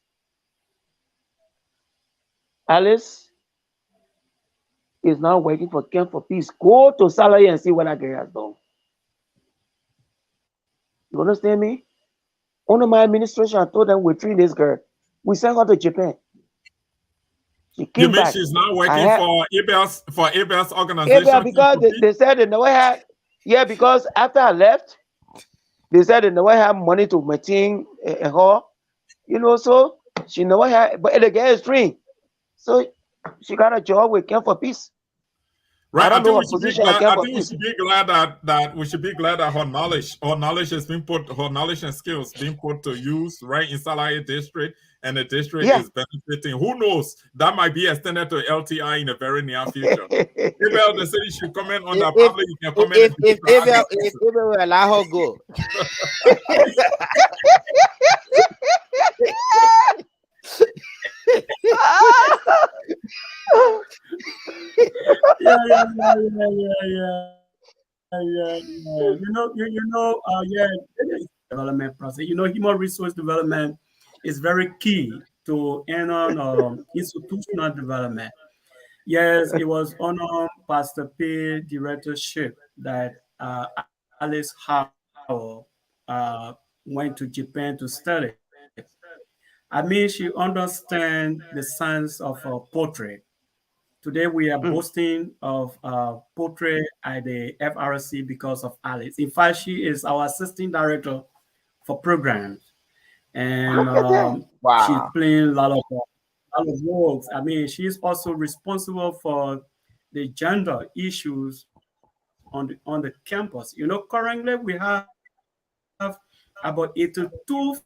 Alice is now working for Camp for Peace. Go to Salary and see what that girl has done. You understand me? Under my administration, I told them we train this girl. We sent her to Japan. She came You mean back. she's now working for Abel's organization? Abel, because they said they never had. Yeah, because after I left, they said they never had money to maintain her. You know, so she never had. But the girl is trained, so she got a job with Camp for Peace. Right. I think we should be glad that her knowledge has been put, her knowledge and skills being put to use right in Salaya district, and the district is benefiting. Who knows? That might be extended to LTI in the very near future. Abel, the city should comment on that. Probably you can comment. If Abel will allow her go. Development process. Human resource development is very key to institutional development. Yes, it was under Pastor Paye directorship that Alice Howell went to Japan to study. I mean, she understands the science of portrait. Today, we are boasting of portrait at the FRC because of Alice. In fact, she is our assistant director for programs. And she's playing a lot of roles. I mean, she's also responsible for the gender issues on the campus. Currently, we have about 82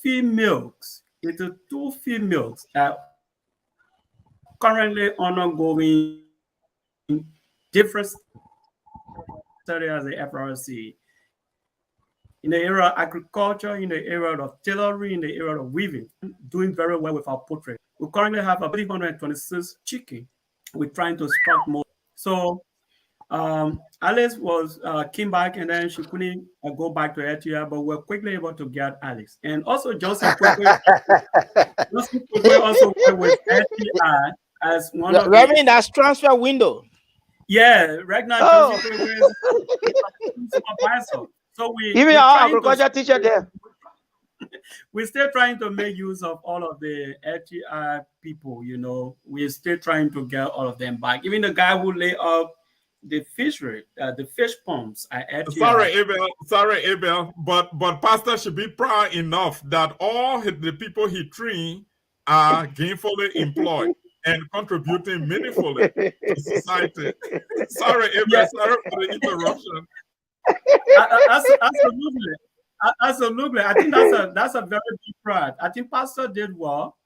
females currently undergoing different studies at the FRC in the area of agriculture, in the area of tailoring, in the area of weaving, doing very well with our portrait. We currently have about 326 chicken. We're trying to stock more. So Alice came back, and then she couldn't go back to LTI, but we're quickly able to get Alice. And also Johnson quickly also worked with LTI as one of the... that's transfer window. Yeah, right now Johnson quickly is supervisor. So even our agriculture teacher there. We're still trying to make use of all of the LTI people, We're still trying to get all of them back. Even the guy who lay up the fishery, the fish ponds at LTI. Sorry, Abel, but Pastor should be proud enough that all the people he trained are gainfully employed and contributing meaningfully to society. Sorry, Abel, sorry for the interruption. Absolutely. I think that's a very big pride. I think Pastor did well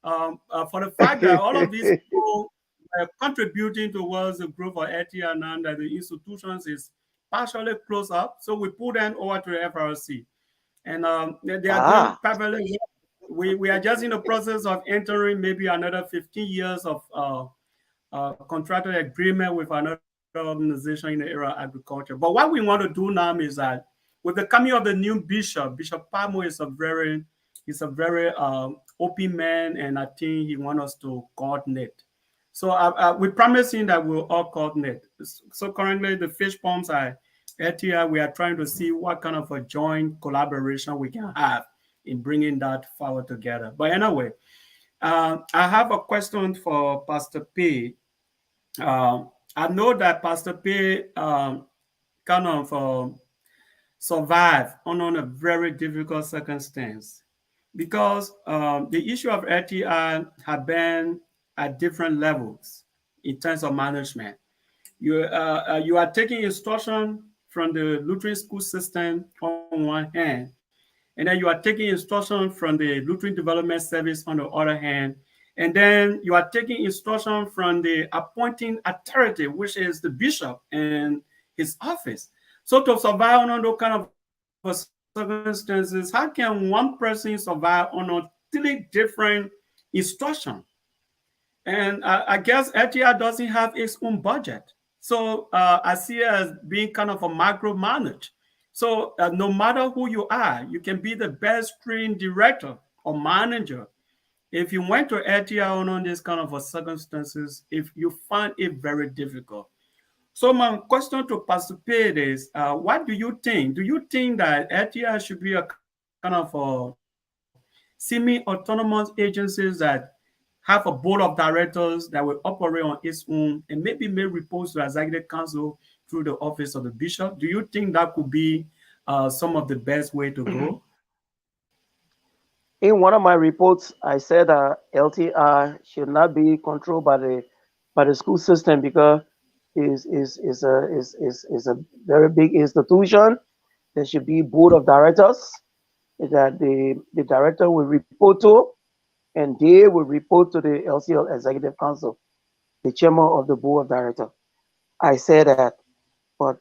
for the fact that all of these people are contributing towards the growth of LTI now that the institutions is partially closed up. So we put them over to the FRC, and they are doing perfectly well. We are just in the process of entering maybe another 15 years of contractual agreement with another organization in the area of agriculture. But what we want to do now is that with the coming of the new bishop, Bishop Paye is a very open man, and I think he wants us to coordinate. So we promise him that we'll all coordinate. So currently the fish ponds are LTI. We are trying to see what kind of a joint collaboration we can have in bringing that forward together. But anyway, I have a question for Pastor Paye. I know that Pastor Paye kind of survived under a very difficult circumstance because the issue of LTI have been at different levels in terms of management. You are taking instruction from the Lutheran school system on one hand, and then you are taking instruction from the Lutheran Development Service on the other hand, And then you are taking instruction from the appointing authority, which is the bishop and his office. So to survive under those kind of circumstances, how can one person survive under three different instructions? And I guess LTI doesn't have its own budget. So I see it as being kind of a micromanage. So no matter who you are, you can be the best screen director or manager. If you went to LTI on this kind of a circumstances, if you find it very difficult. So my question to Pastor Paye is, what do you think? Do you think that LTI should be a kind of a semi-autonomous agencies that have a board of directors that will operate on its own and maybe may report to the executive council through the office of the bishop? Do you think that could be some of the best way to go? In one of my reports, I said that LTI should not be controlled by the school system because is a very big institution. There should be board of directors that the director will report to, and they will report to the LCL Executive Council, the chairman of the board of directors. I said that, but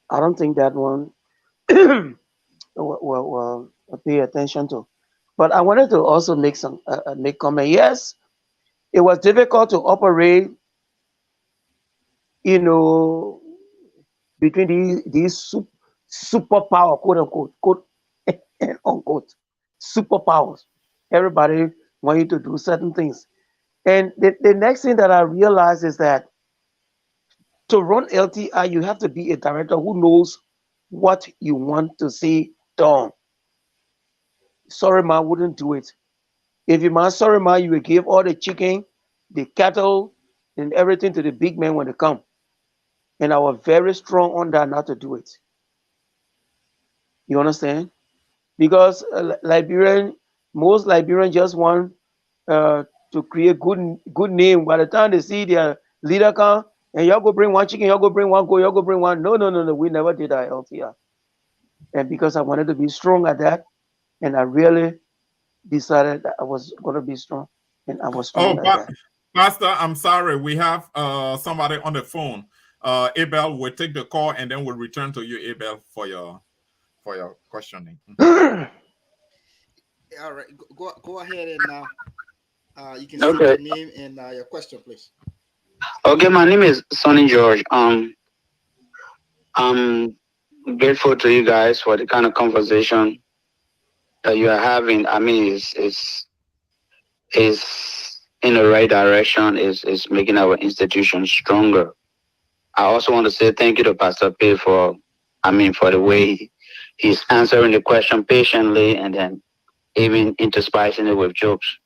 I don't think that one will pay attention to. But I wanted to also make some make comment. Yes, it was difficult to operate, you know, between these superpower, quote unquote, quote and unquote, superpowers. Everybody want you to do certain things. And the next thing that I realized is that to run LTI, you have to be a director who knows what you want to see done. Sorry, man, wouldn't do it. If you man, sorry, man, you will give all the chicken, the cattle, and everything to the big men when they come. And I was very strong on that not to do it. You understand? Because most Liberians just want to create good name. By the time they see their leader come, and y'all go bring one chicken, y'all go bring one goat, y'all go bring one. No, no, no, no. We never did that LTR. And because I wanted to be strong at that, and I really decided that I was going to be strong, and I was strong at that. Pastor, I'm sorry. We have somebody on the phone. Abel will take the call, and then we'll return to you, Abel, for your questioning. All right, go ahead and you can say your name and your question, please. Okay, my name is Sonny George. I'm grateful to you guys for the kind of conversation that you are having. I mean, it's in the right direction. Is making our institution stronger. I also want to say thank you to Pastor Paye for the way he's answering the question patiently and then even interspicing it with jokes.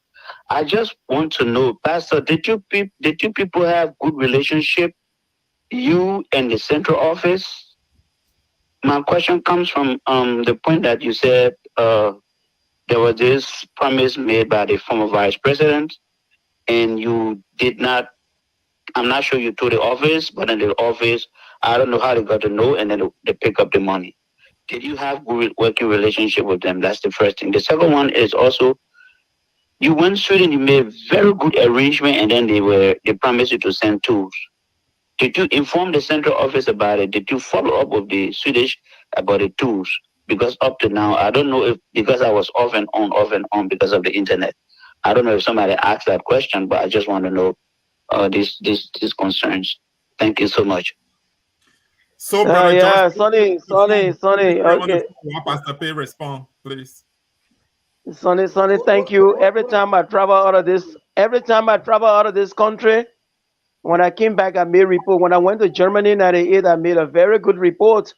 I just want to know, Pastor, did you people have good relationship, you and the central office? My question comes from the point that you said there was this promise made by the former vice president, and you did not. I'm not sure you told the office, but in the office, I don't know how they got to know, and then they pick up the money. Did you have good working relationship with them? That's the first thing. The second one is also you went Sweden, you made very good arrangement, and then they promised you to send tools. Did you inform the central office about it? Did you follow up with the Swedish about the tools? Because up to now, I don't know if because I was off and on because of the internet. I don't know if somebody asked that question, but I just want to know these concerns. Thank you so much. So, brother yeah, Josh, Sonny. Okay. Pastor Paye respond, please. Sonny, thank you. Every time I travel out of this country, when I came back, I made a report. When I went to Germany in '98, I made a very good report.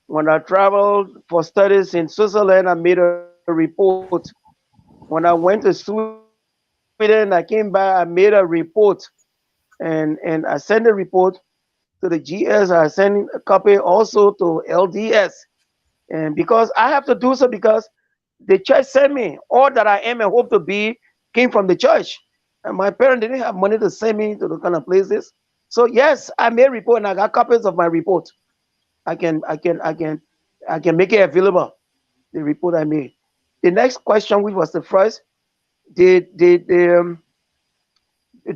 When I traveled for studies in Switzerland, I made a report. When I went to Sweden, I came back, I made a report. And I sent the report to the GS. I sent a copy also to LDS. And because I have to do so because the church sent me. All that I am and hope to be came from the church. And my parents didn't have money to send me to the kind of places. So yes, I made a report and I got copies of my report. I can make it available. The report I made. The next question, which was the first, did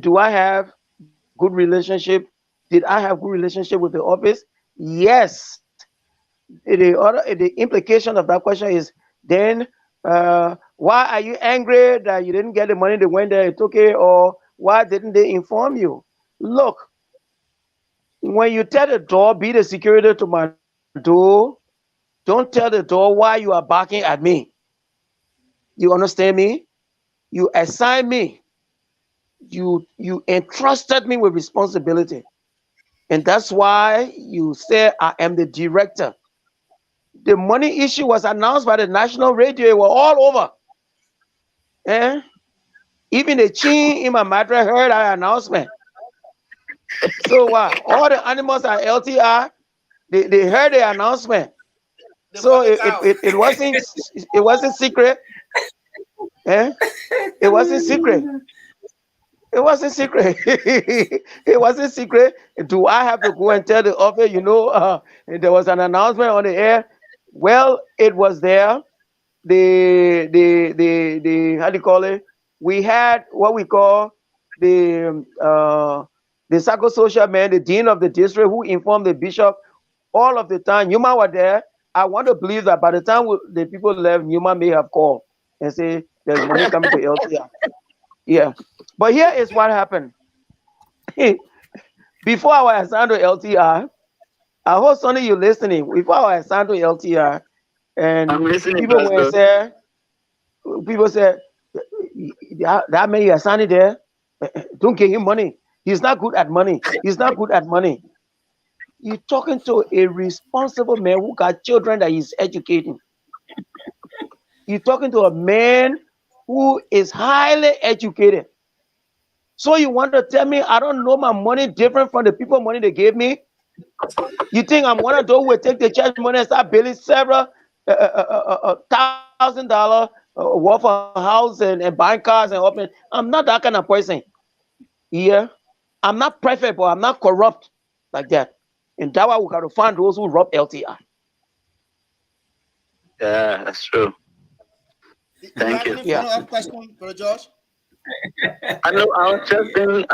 Do I have good relationship? Did I have good relationship with the office? Yes. The implication of that question is then why are you angry that you didn't get the money they went there and took it, or why didn't they inform you? Look, when you tell the door, be the security to my door, don't tell the door why you are barking at me. You understand me? You assign me. You entrusted me with responsibility. And that's why you say I am the director. The money issue was announced by the national radio. It was all over. Eh? Even the chin in my mattress heard our announcement. So what? All the animals at LTI, they heard the announcement. The So money out. it wasn't secret. Eh? It wasn't secret. It wasn't secret. It wasn't secret. Do I have to go and tell the office, there was an announcement on the air? Well, it was there. The how do you call it? We had what we call the psychosocial man, the dean of the district, who informed the bishop all of the time. Newman were there. I want to believe that by the time the people left, Newman may have called and say there's money coming to LTI. Yeah, but here is what happened. Before I was assigned to LTI, I hope Sonny you listening. Before I was assigned to LTI, and I'm listening, people were Pastor. saying, people said, that man you assigned there, don't give him money. He's not good at money. He's not good at money. You're talking to a responsible man who got children that he's educating. You're talking to a man who is highly educated. So you want to tell me I don't know my money different from the people money they gave me? You think I'm one of those who will take the church money and start building several $1,000 worth of house and buying cars and opening? I'm not that kind of person. Yeah, I'm not perfect, but I'm not corrupt like that. And that's why we got to find those who rob LTI. Yeah, that's true. Do you Thank have you. any Yeah. follow-up question, Brother George? I know I was just saying,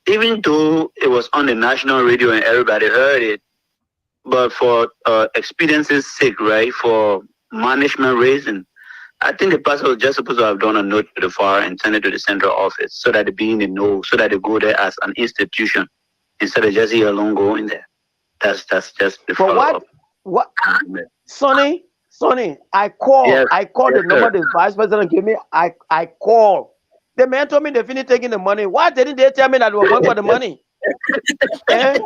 even though it was on the national radio and everybody heard it, but for experience's sake, right, for management reason, I think the pastor was just supposed to have done a note to the FAR and send it to the central office so that they be in the know, so that they go there as an institution instead of just here alone going there. That's just the For follow what? up. What? Sonny, I Yes, called yes, the sir. number the vice president gave me. I called. The man told me they finished taking the money. Why didn't they tell me that they were going for the money? Eh?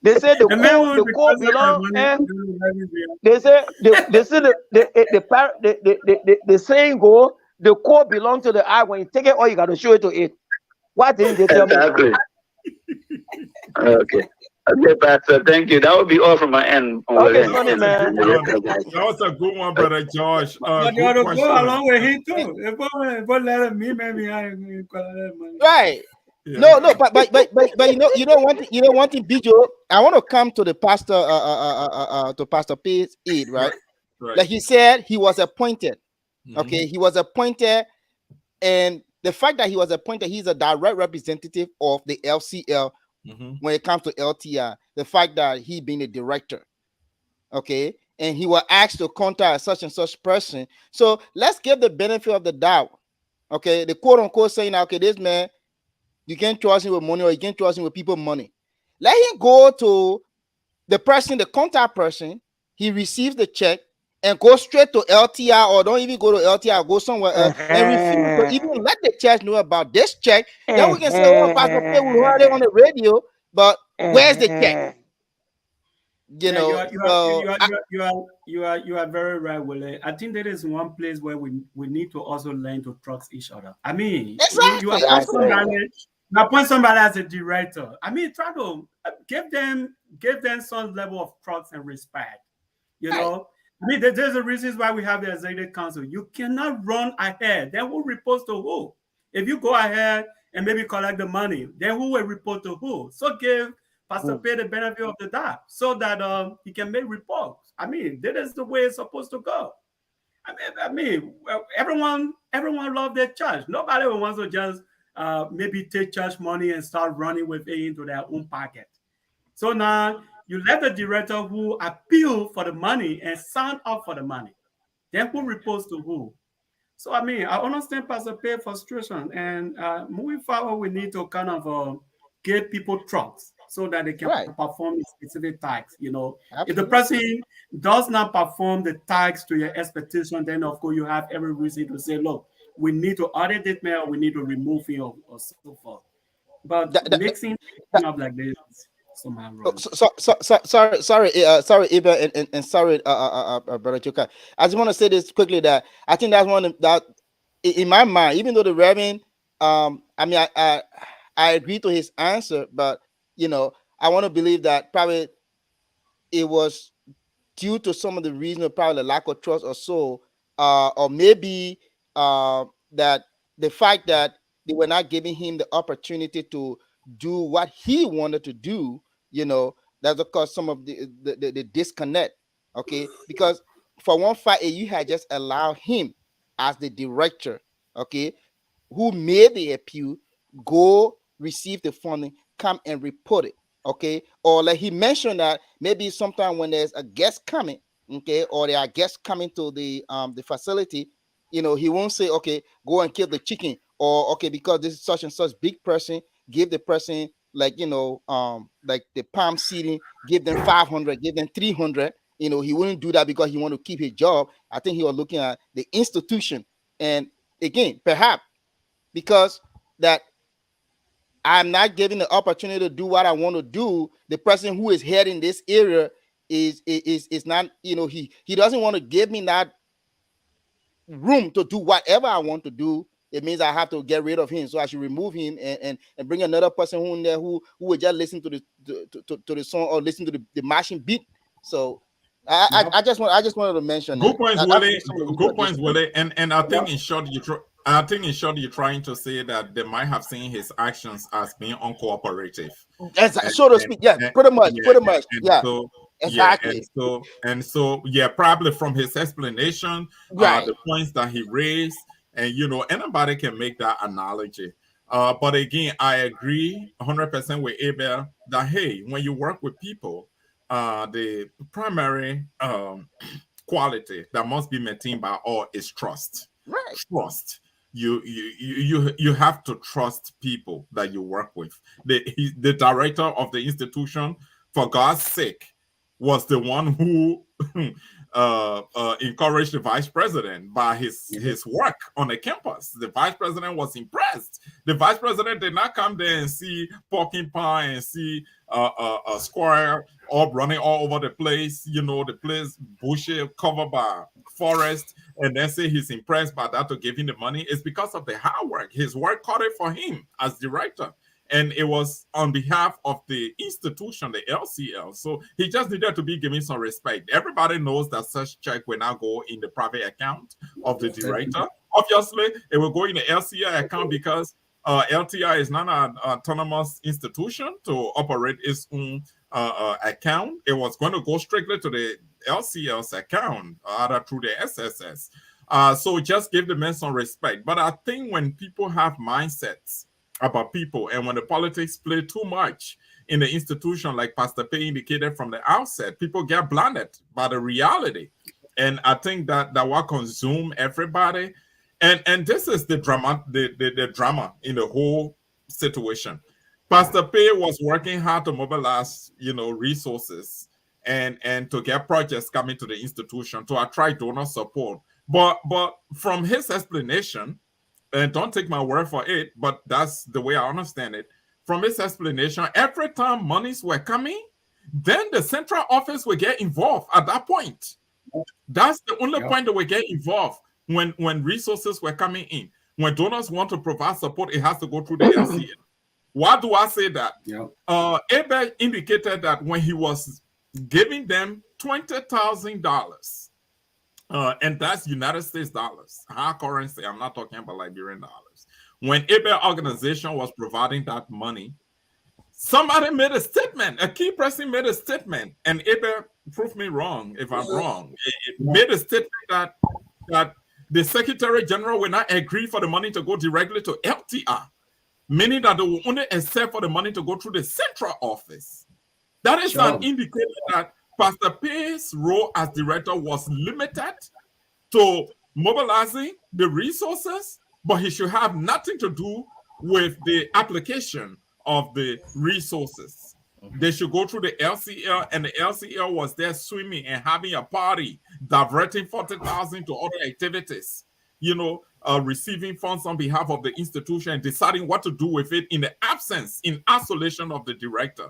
They said The man who the code requested the belong. money, Eh? he will let it be. They said the saying go, the code belong to the eye. When you take it, all you got to show it to it. Why didn't they tell me? Exactly. Okay. Okay, Pastor. Thank you. That would be all from my end. Okay, That Sonny was a man. good one. That was a good one, Brother George. But you ought Good to go question. along with him too. If I let me, maybe I will collect that money. Right. Yeah. No, but you know one thing, Bijo. I want to come to the pastor, to Pastor Paye's aid, right? Right. Right. Like he said, he was appointed. Mhm. Okay, he was appointed, and the fact that he was appointed, he's a direct representative of the LCL Mhm. when it comes to LTI. The fact that he being a director, okay, and he was asked to contact such and such person. So let's give the benefit of the doubt. Okay, the quote unquote saying, okay, this man, you can't trust him with money or you can't trust him with people money. Let him go to the person, the contact person. He receives the check and go straight to LTI, or don't even go to LTI, go somewhere else and refuse to even let the church know about this check. Then we can say, oh, Pastor Pay, we heard it on the radio, but where's the check? Yeah, So you are very right, Willie. I think that is one place where we need to also learn to trust each other. I mean, you exactly, appoint Exactly. somebody, as a director. I mean, try to give them some level of trust and respect. You right. know, I mean, there's a reasons why we have the executive council. You cannot run ahead. Then who reports to who? If you go ahead and maybe collect the money, then who will report to who? So give Pastor Pay the benefit of the doubt so that he can make reports. I mean, that is the way it's supposed to go. Everyone loves their church. Nobody wants to just maybe take church money and start running with it into their own pocket. So now you let the director who appeal for the money and sign up for the money. Then who reports to who? So I mean, I understand Pastor Paye frustration, and moving forward, we need to kind of give people trust so that they can Right. perform a specific task. You know, if the Absolutely. person does not perform the task to your expectation, then of course you have every reason to say, look, we need to audit this man, or we need to remove him, or so forth. But That, that, mixing that, up like this is somehow oh, wrong. sorry, Iba, and sorry, brother Chuka. I just want to say this quickly that I think that's one of that in my mind, even though the Reverend, I mean, I agree to his answer, but I want to believe that probably it was due to some of the reasons, probably the lack of trust or so, or maybe that the fact that they were not giving him the opportunity to do what he wanted to do, that's of course some of the disconnect. Okay, because for one fact, you had just allowed him as the director, okay, who made the appeal, go receive the funding, come and report it. Okay. Or like he mentioned that maybe sometime when there's a guest coming, okay, or there are guests coming to the facility, he won't say, okay, go and kill the chicken, or okay, because this is such and such big person, give the person like like the palm seating, give them 500, give them 300. He wouldn't do that because he want to keep his job. I think he was looking at the institution. And again, perhaps because that I'm not given the opportunity to do what I want to do, the person who is heading this area is not, he doesn't want to give me that room to do whatever I want to do. It means I have to get rid of him. So I should remove him and bring another person who in there who will just listen to the song or listen to the marching beat. So I just wanted to mention Good that. points, That's Willie. some of the Good points, addition. Willie. And I think in short, you're trying to say that they might have seen his actions as being uncooperative. So to speak, yeah, pretty much, And yeah, so exactly, yeah, probably from his explanation, right. the points that he raised, and anybody can make that analogy. But again, I agree 100% with Abel that hey, when you work with people, the primary quality that must be maintained by all is trust. Right. Trust. You have to trust people that you work with. The director of the institution, for God's sake, was the one who encouraged the vice president by his work on the campus. The vice president was impressed. The vice president did not come there and see porcupine and see a squirrel all running all over the place. The place bushy covered by forest, and then say he's impressed by that to give him the money. It's because of the hard work. His work cut it for him as director. And it was on behalf of the institution, the LCL. So he just needed to be given some respect. Everybody knows that such check will now go in the private account of the director. Obviously, it will go in the LCL account because LTI is not an autonomous institution to operate its own account. It was going to go strictly to the LCL's account, either through the SSS. So just give the men some respect. But I think when people have mindsets about people, and when the politics play too much in the institution, like Pastor Paye indicated from the outset, people get blinded by the reality. And I think that will consume everybody. And this is the drama, the drama in the whole situation. Pastor Paye was working hard to mobilize, resources and to get projects coming to the institution to attract donor support. But from his explanation, and don't take my word for it, but that's the way I understand it. From his explanation, every time monies were coming, then the central office would get involved at that point. That's the only point that we get involved when resources were coming in. When donors want to provide support, it has to go through the LCL. Why do I say that? Abel indicated that when he was giving them $20,000, and that's United States dollars, hard currency. I'm not talking about Liberian dollars. When Abel organization was providing that money, somebody made a statement. A key person made a statement, and Abel, prove me wrong if I'm wrong. It made a statement that the Secretary General will not agree for the money to go directly to LTI. meaning that they will only accept for the money to go through the central office. That is Sure. an indicator that Pastor Paye's role as director was limited to mobilizing the resources, but he should have nothing to do with the application of the resources. They should go through the LCL, and the LCL was there swimming and having a party, diverting 40,000 to other activities, receiving funds on behalf of the institution and deciding what to do with it in the absence, in isolation of the director.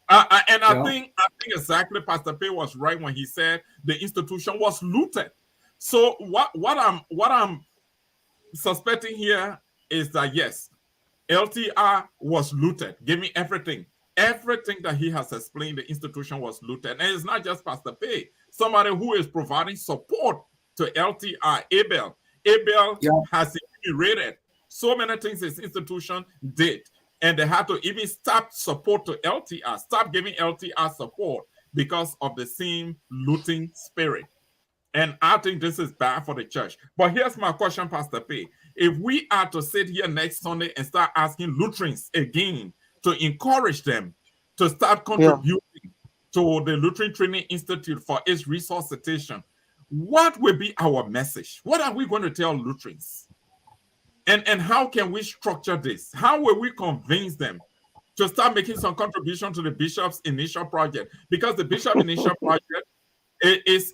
And I think exactly Pastor Paye was right when he said the institution was looted. So what I'm suspecting here is that yes, LTI was looted. Give me everything. Everything that he has explained, the institution was looted. And it's not just Pastor Paye, somebody who is providing support to LTI, Abel. Abel has enumerated so many things his institution did. And they had to even stop support to LTI, stop giving LTI support because of the same looting spirit. And I think this is bad for the church. But here's my question, Pastor Paye. If we are to sit here next Sunday and start asking Lutherans again to encourage them to start contributing to the Lutheran Training Institute for its resuscitation, what will be our message? What are we going to tell Lutherans? And how can we structure this? How will we convince them to start making some contribution to the bishop's initial project? Because the bishop initial project is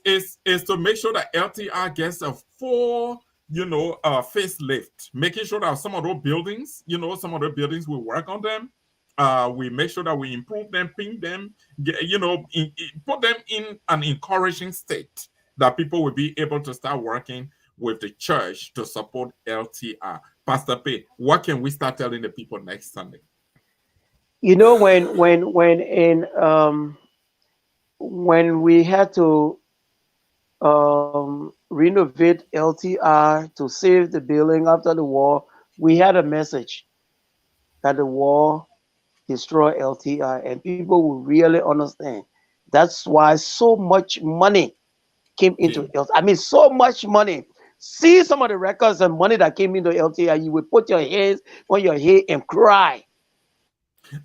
to make sure that LTI gets a full, facelift, making sure that some of those buildings, we work on them. We make sure that we improve them, ping them, put them in an encouraging state that people will be able to start working with the church to support LTI. Pastor Paye, what can we start telling the people next Sunday? When we had to renovate LTI to save the building after the war, we had a message that the war destroyed LTI, and people will really understand. That's why so much money came into LTI. I mean, so much money. See some of the records and money that came into LTI, you would put your hands on your head and cry.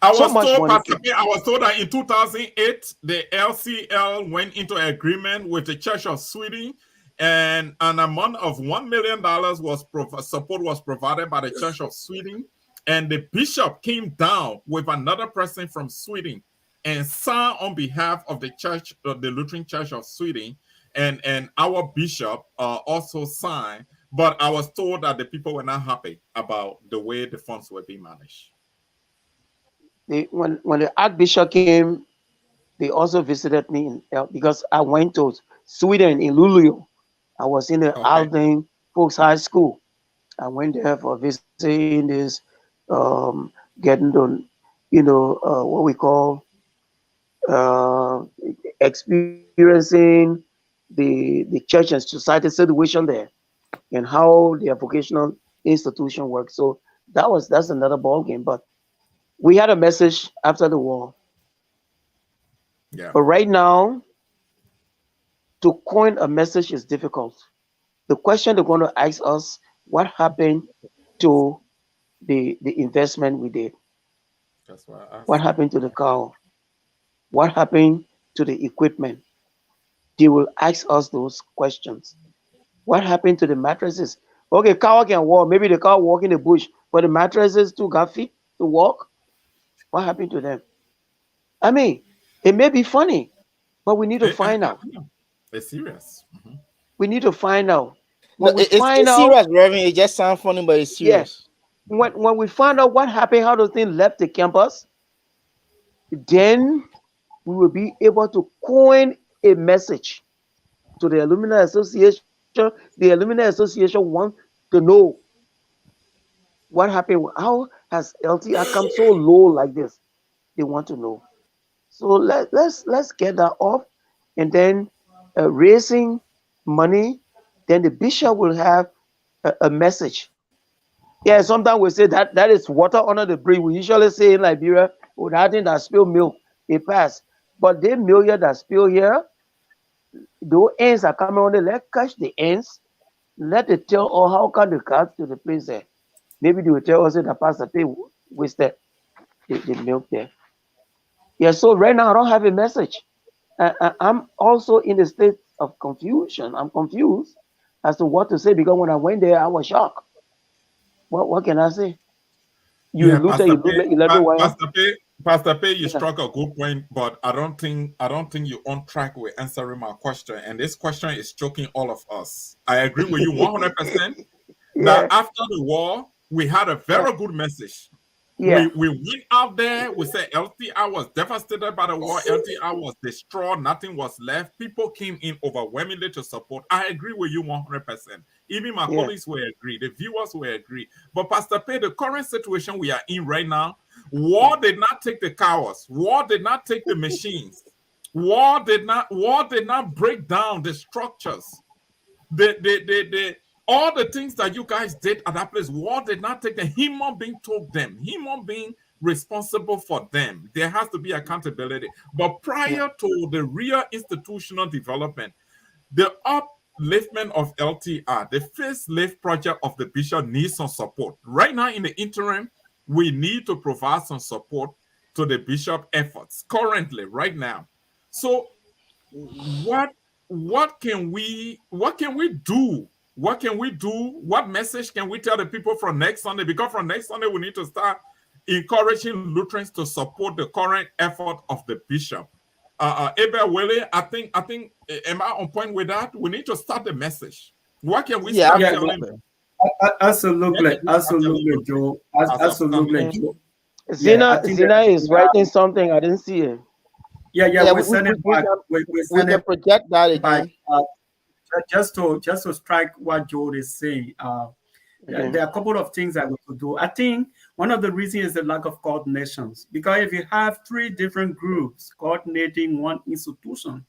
I was told that in 2008, the LCL went into agreement with the Church of Sweden, and an amount of $1 million support was provided by the Church of Sweden, and the bishop came down with another person from Sweden and signed on behalf of the church, the Lutheran Church of Sweden, and our bishop also signed. But I was told that the people were not happy about the way the funds were being managed. When the Archbishop came, they also visited me because I went to Sweden in Luleå. I was in the Alden Folks High School. I went there for visiting this, getting to, what we call experiencing the church and society situation there and how their vocational institution works. So that's another ball game. But we had a message after the war. Yeah. But right now, to coin a message is difficult. The question they're going to ask us, what happened to the investment we did? That's why I asked. What happened to the car? What happened to the equipment? They will ask us those questions. What happened to the mattresses? Okay, car can walk. Maybe the car walk in the bush, but the mattresses too got feet to walk. What happened to them? I mean, it may be funny, but we need to find out. It's serious. Mm-hmm. We need to find out. When it's serious, Reverend. It just sounds funny, but it's serious. Yeah. When we find out what happened, how those things left the campus, then we will be able to coin a message to the Alumni Association. The Alumni Association wants to know what happened. How has LTI come so low like this? They want to know. So let's get that off, and then raising money. Then the bishop will have a message. Yeah, sometimes we say that is water under the bridge. We usually say in Liberia, without that spill milk, it pass. But the milk that spill here, those ends are coming on the let catch the ends, let it tell or how can the cut to the place there. maybe they will tell us that Pastor Paye wasted the milk there. Yeah, so right now I don't have a message. I'm also in a state of confusion. I'm confused as to what to say because when I went there, I was shocked. What can I say? You Yeah, looked at you look like 11 wire. Pastor Pay, you Yeah, struck a good point, but I don't think you're on track with answering my question. And this question is choking all of us. I agree with you 100% that yeah, after the war, we had a very good message. yeah, We went out there, we said LTI was devastated by the war, LTI was destroyed, nothing was left. People came in overwhelmingly to support. I agree with you 100%. Even my yeah, colleagues will agree, the viewers will agree. But Pastor Pay, the current situation we are in right now, war did not take the cowards, war did not take the machines, war did not break down the structures. The all the things that you guys did at that place, war did not take the human being took them, human being responsible for them. There has to be accountability. But yeah, prior to the real institutional development, the upliftment of LTR, the facelift project of the bishop needs some support. Right now, in the interim, we need to provide some support to the bishop efforts currently, right now. So what what can we do? What can we do? What message can we tell the people from next Sunday? Because from next Sunday we need to start encouraging Lutherans to support the current effort of the bishop. Abel Willie, I think am I on point with that? We need to start the message. What can we Yeah, start Yeah, telling? absolutely. What absolutely, can we start telling absolutely, Lutherans Joe. as a Absolutely, family? mm. Joe. Yeah, I Zena, think that Zena is writing something. I didn't see it. yeah, Yeah, we send it we back. can We we send can it project that back. again. Just to strike what Joe is saying. Okay. There are a couple of things that we could do. I think one of the reasons is the lack of coordinations. Because if you have three different groups coordinating one institution,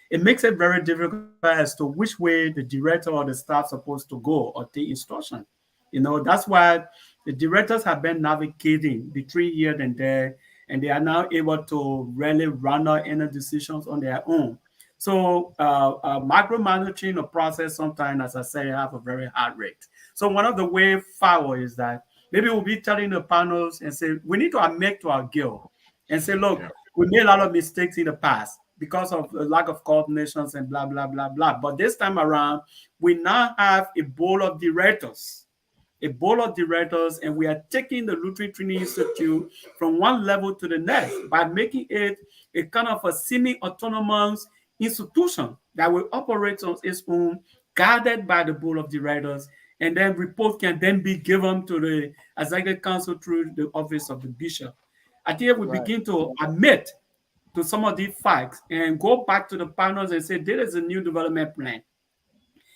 it makes it very difficult as to which way the director or the staff supposed to go or take instruction. That's why the directors have been navigating between here and there, and they are now able to really run out any decisions on their own. So micromanaging a process sometimes, as I say, have a very hard rate. So one of the way forward is that maybe we'll be telling the panels and say we need to admit to our guild and say, look, Yeah. we made a lot of mistakes in the past because of the lack of coordinations and blah blah blah blah. But this time around, we now have a board of directors, and we are taking the Lutheran Training Institute from one level to the next by making it a kind of a semi-autonomous institution that will operate on its own, guided by the board of directors, and then report can then be given to the executive council through the office of the bishop. I think if we Right. begin to admit to some of these facts and go back to the panels and say, there is a new development plan,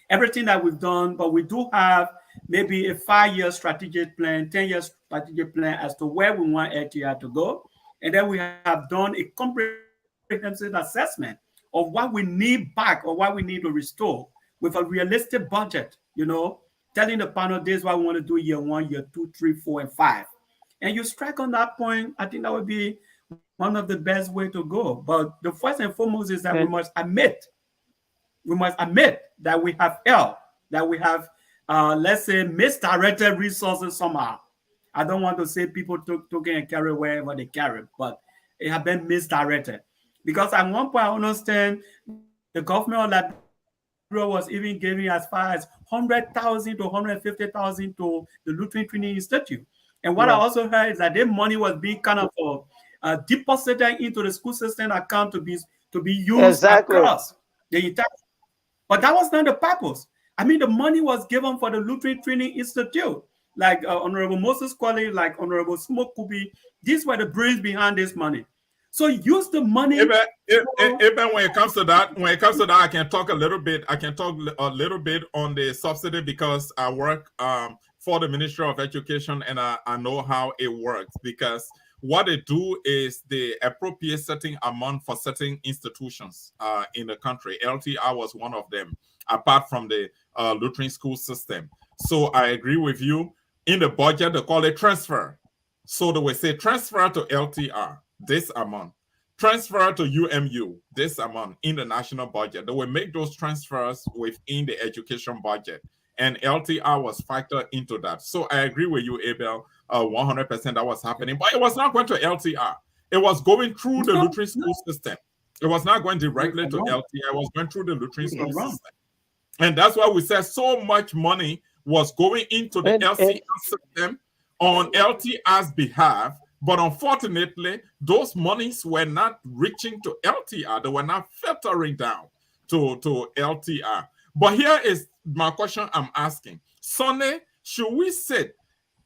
everything that we've done, but we do have maybe a 5-year strategic plan, 10-year strategic plan as to where we want LTI to go. And then we have done a comprehensive assessment of what we need back or what we need to restore with a realistic budget, telling the panel this is what we want to do year 1, year 2, 3, 4, and 5. And you strike on that point, I think that would be one of the best way to go. But the first and foremost is that And we must admit that we have erred, that we have, let's say, misdirected resources somehow. I don't want to say people took and carry wherever they carry, but it have been misdirected. Because at one point, I understand the government of Liberia was even giving as far as 100,000 to 150,000 to the Lutheran Training Institute. And what I also yeah, heard is that their money was being kind of deposited into the school system account to be used exactly. across the entire. But that was not the purpose. I mean, the money was given for the Lutheran Training Institute, like Honorable Moses Kwali, like Honorable Smoke Kubi. These were the brains behind this money. So use the money. Even when it comes to that, I can talk a little bit. I can talk a little bit on the subsidy because I work for the Ministry of Education and I know how it works. Because what they do is they appropriate certain amount for certain institutions in the country. LTI was one of them, apart from the Lutheran school system. So I agree with you. In the budget, they call it transfer. So they will say transfer to LTR this amount, transfer to UMU this amount in the national budget. They will make those transfers within the education budget. and LTI was factored into that. So I agree with you, Abel, 100% that was happening, but it was not going to LTI. It was going through the Lutheran school system. It was not going directly to LTI. It was going through the Lutheran school system. And that's why we said so much money was going into the LCI system on LTI's behalf. But unfortunately, those monies were not reaching to LTI. They were not filtering down to LTI. But here is my question I'm asking. Sonny, should we sit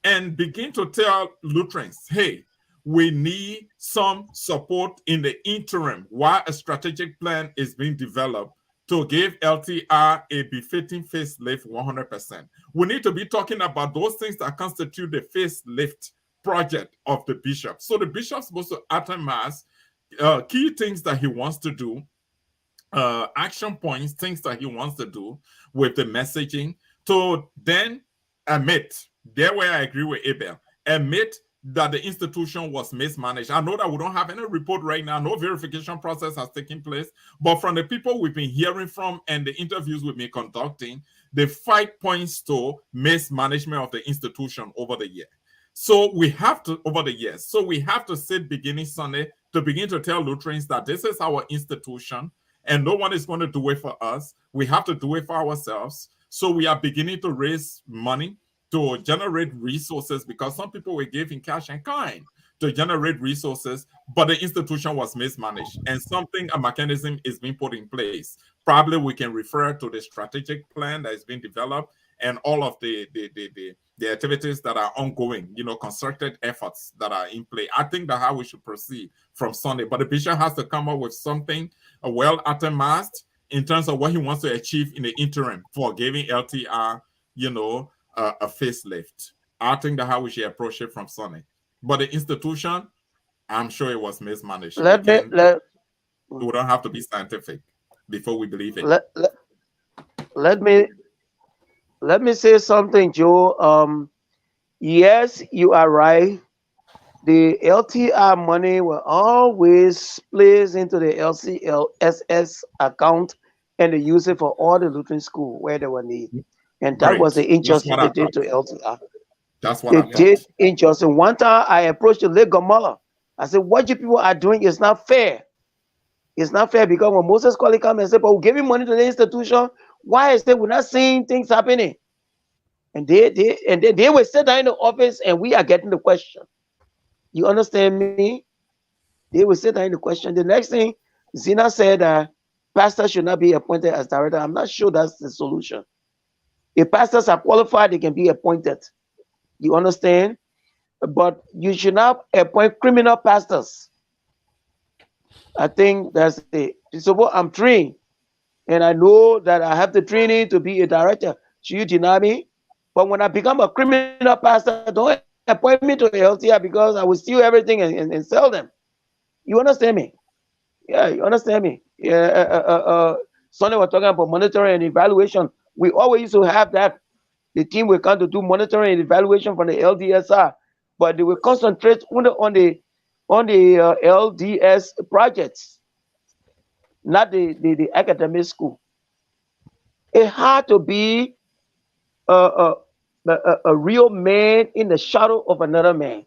and begin to tell Lutherans, hey, we need some support in the interim while a strategic plan is being developed to give LTI a befitting facelift 100%. We need to be talking about those things that constitute the facelift project of the bishop. So the bishop's supposed to atomize key things that he wants to do, action points, things that he wants to do with the messaging, to then admit, there where I agree with Abel, admit that the institution was mismanaged. I know that we don't have any report right now, no verification process has taken place, but from the people we've been hearing from and the interviews we've been conducting, the fight points to mismanagement of the institution over the year. So we have to, over the years, so we have to sit beginning Sunday to begin to tell Lutherans that this is our institution and no one is going to do it for us. We have to do it for ourselves. So we are beginning to raise money to generate resources, because some people were giving cash and kind to generate resources, but the institution was mismanaged, and a mechanism is being put in place. Probably we can refer to the strategic plan that is being developed and all of the activities that are ongoing, concerted efforts that are in play. I think that's how we should proceed from Sunday. But the bishop has to come up with something well atomized in terms of what he wants to achieve in the interim for giving LTI, a facelift. I think that's how we should approach it from Sunday. But the institution, I'm sure it was mismanaged. We don't have to be scientific before we believe it. Let me say something, Joe. Yes, you are right. The LTI money will always place into the LCLSS account, and they use it for all the Lutheran school where they were needed. And that was the injustice they did to LTI. That's what they did injustice. One time I approached the late Gamala. I said, what you people are doing is not fair. It's not fair, because when Moses Colley come and say, but we're giving money to the institution, why is it we're not seeing things happening? And they will sit down in the office and we are getting the question. You understand me? They will sit down in the question. The next thing, Zina said that pastors should not be appointed as director. I'm not sure that's the solution. If pastors are qualified, they can be appointed. You understand? But you should not appoint criminal pastors. I think that's it. So I'm trained, and I know that I have the training to be a director. Should you deny me? But when I become a criminal pastor, don't appoint me to LTI, because I will steal everything and sell them. You understand me? Yeah, you understand me? Yeah. Sonny was talking about monitoring and evaluation. We always used to have that. The team will come to do monitoring and evaluation from the LDSR, but they will concentrate on the LDS projects, not the academic school. It had to be a real man in the shadow of another man.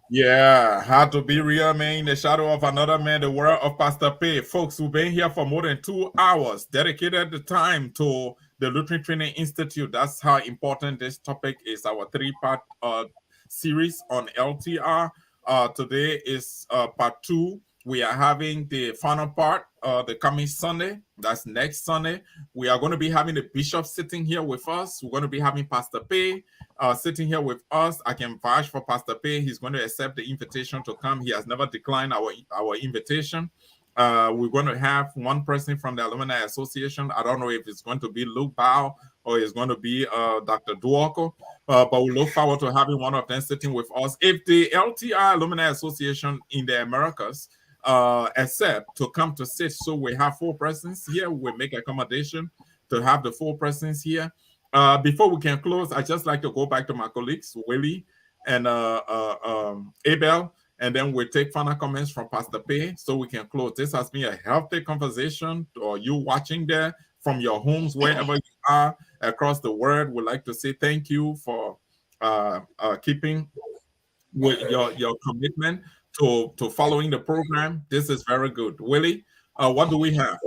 Yeah, had to be real man in the shadow of another man, the word of Pastor Paye. Folks, we've been here for more than 2 hours, dedicated the time to the Lutheran Training Institute. That's how important this topic is. Our 3-part series on LTR. Today is part 2. We are having the final part the coming Sunday. That's next Sunday. We are going to be having the bishop sitting here with us. We're going to be having Pastor Paye sitting here with us. I can vouch for Pastor Paye. He's going to accept the invitation to come. He has never declined our invitation. We're going to have one person from the Alumni Association. I don't know if it's going to be Luke Bao or it's going to be Dr. Duoko, but we look forward to having one of them sitting with us. If the LTI Alumni Association in the Americas accept to come to sit, so we have 4 persons here, we make accommodation to have the 4 persons here. Before we can close, I just like to go back to my colleagues, Willie and Abel, and then we'll take final comments from Pastor Paye so we can close. This has been a healthy conversation. Or you watching there from your homes, wherever you are across the world, would like to say thank you for keeping with your commitment to following the program. This is very good. Willie, what do we have?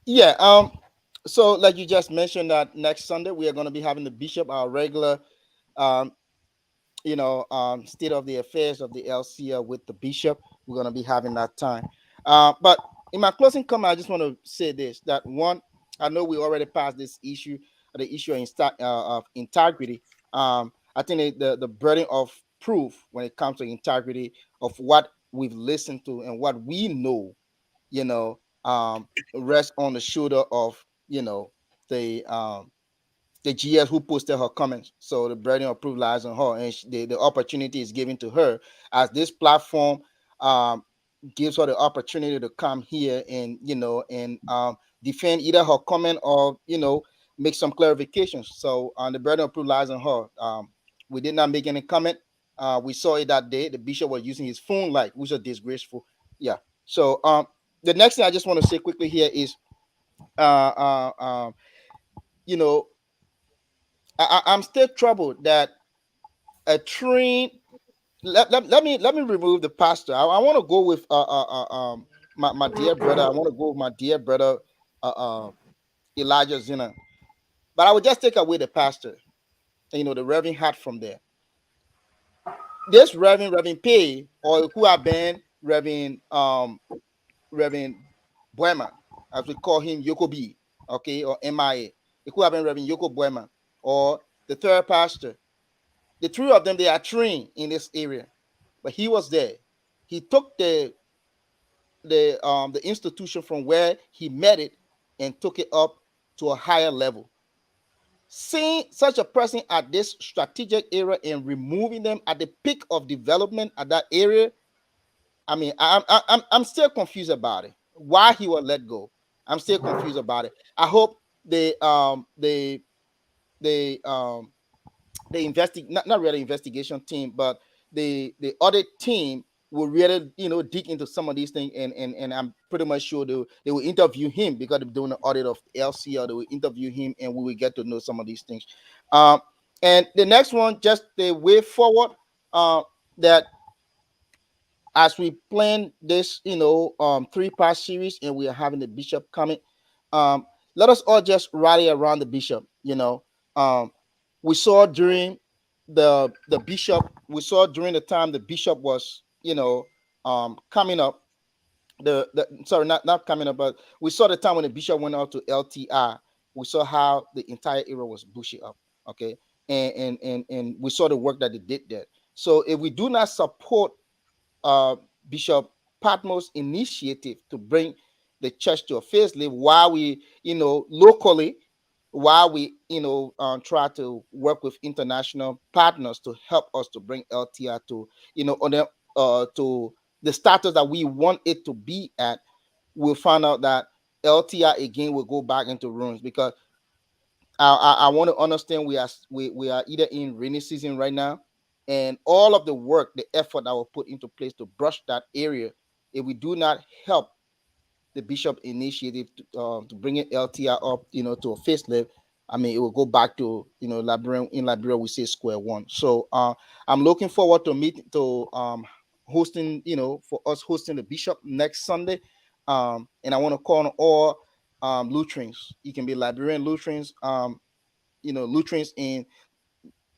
Yeah. So like you just mentioned that next Sunday we are going to be having the bishop, our regular, um, state of the affairs of the LCA with the bishop. We're going to be having that time. But in my closing comment, I just want to say this: that one, I know we already passed this issue, the issue of integrity. I think the burden of proof when it comes to integrity of what we've listened to and what we know, you know, rest on the shoulder of the the GS who posted her comments. So the burden of proof lies on her, and the opportunity is given to her as this platform um, gives her the opportunity to come here and defend either her comment or make some clarifications. So the burden of proof lies on her. We did not make any comment. We saw it that day. The bishop was using his phone light, which is disgraceful. Yeah. So the next thing I just want to say quickly here is, uh, uh, um, you know, I'm still troubled that a train. Let me remove the pastor. I want to go with my dear brother. I want to go with my dear brother Elijah Zina. But I would just take away the pastor. The Reverend hat from there. This Reverend Paye, or who have been Reverend Boeman, as we call him Yoko B, okay, or MIA. It could have been Reverend Yoko Boeman or the third pastor. The three of them, they are trained in this area, but he was there. He took the institution from where he met it and took it up to a higher level. Seeing such a person at this strategic area and removing them at the peak of development at that area, I mean, I'm still confused about it. Why he was let go? I'm still confused about it. I hope the the not really investigation team, but the audit team will really dig into some of these things, and I'm pretty much sure they will interview him because they're doing the audit of LCL. They will interview him, and we will get to know some of these things. Um, and the next one, just the way forward, that as we plan this, three-part series, and we are having the bishop coming, um, let us all just rally around the bishop. We saw during the bishop, we saw during the time the bishop was, coming up. The sorry, not coming up, but we saw the time when the bishop went out to LTI. We saw how the entire area was bushy up. Okay, and we saw the work that they did there. So if we do not support uh, Bishop Patmos' initiative to bring the church to a facelift, while we, locally, while we, try to work with international partners to help us to bring LTI to, to the status that we want it to be at, we'll find out that LTI again will go back into ruins because I want to understand we are either in rainy season right now, and all of the work, the effort that will put into place to brush that area, if we do not help the bishop initiative to bring it LTI up, to a facelift, I mean, it will go back to Liberia. In Liberia, we say square one. So I'm looking forward to hosting, for us hosting the bishop next Sunday, and I want to call on all Lutherans. You can be Liberian Lutherans, Lutherans in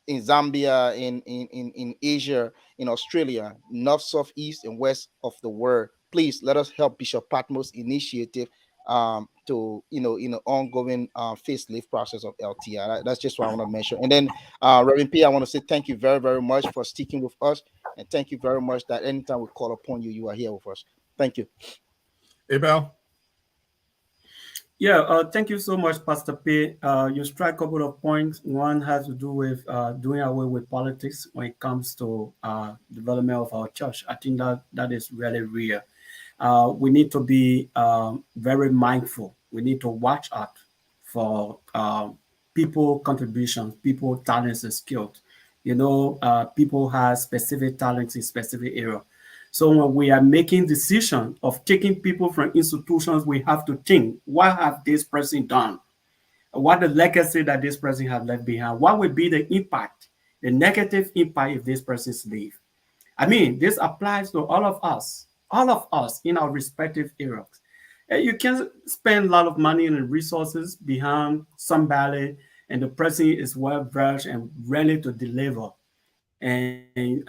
Zambia, in Asia, in Australia, north, south, east, and west of the world. Please let us help Bishop Patmos' initiative to in the ongoing facelift process of LTI. That's just what I want to mention. And then Reverend P, I want to say thank you very, very much for sticking with us, and thank you very much that anytime we call upon you, you are here with us. Thank you. Abel. Yeah, thank you so much, Pastor P. You strike a couple of points. One has to do with doing away with politics when it comes to development of our church. I think that is really real. We need to be very mindful. We need to watch out for people contributions, people talents and skills. People have specific talents in specific area. So when we are making decisions of taking people from institutions, we have to think, what have this person done? What the legacy that this person has left behind? What will be the impact, the negative impact if this person's leave? I mean, this applies to all of us in our respective areas. You can spend a lot of money and resources behind somebody, and the person is well versed and ready to deliver. And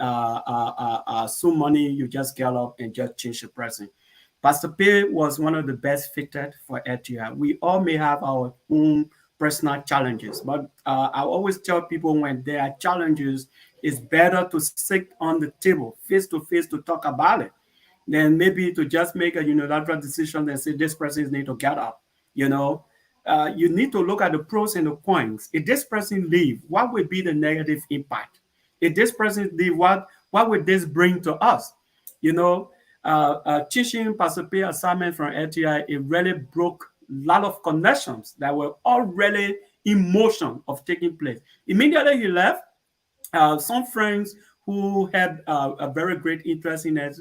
some money you just get up and just change the person. Pastor Paye was one of the best fitted for LTI. We all may have our own personal challenges, but I always tell people when there are challenges, it's better to sit on the table face to face to talk about it than maybe to just make a unilateral decision and say this person need to get up. You know, you need to look at the pros and the cons. If this person leave, what would be the negative impact? If this person leave, what would this bring to us? You know, teaching Pastor Paye assignment from LTI, it really broke a lot of connections that were already in motion of taking place. Immediately he left, some friends who had a very great interest in it,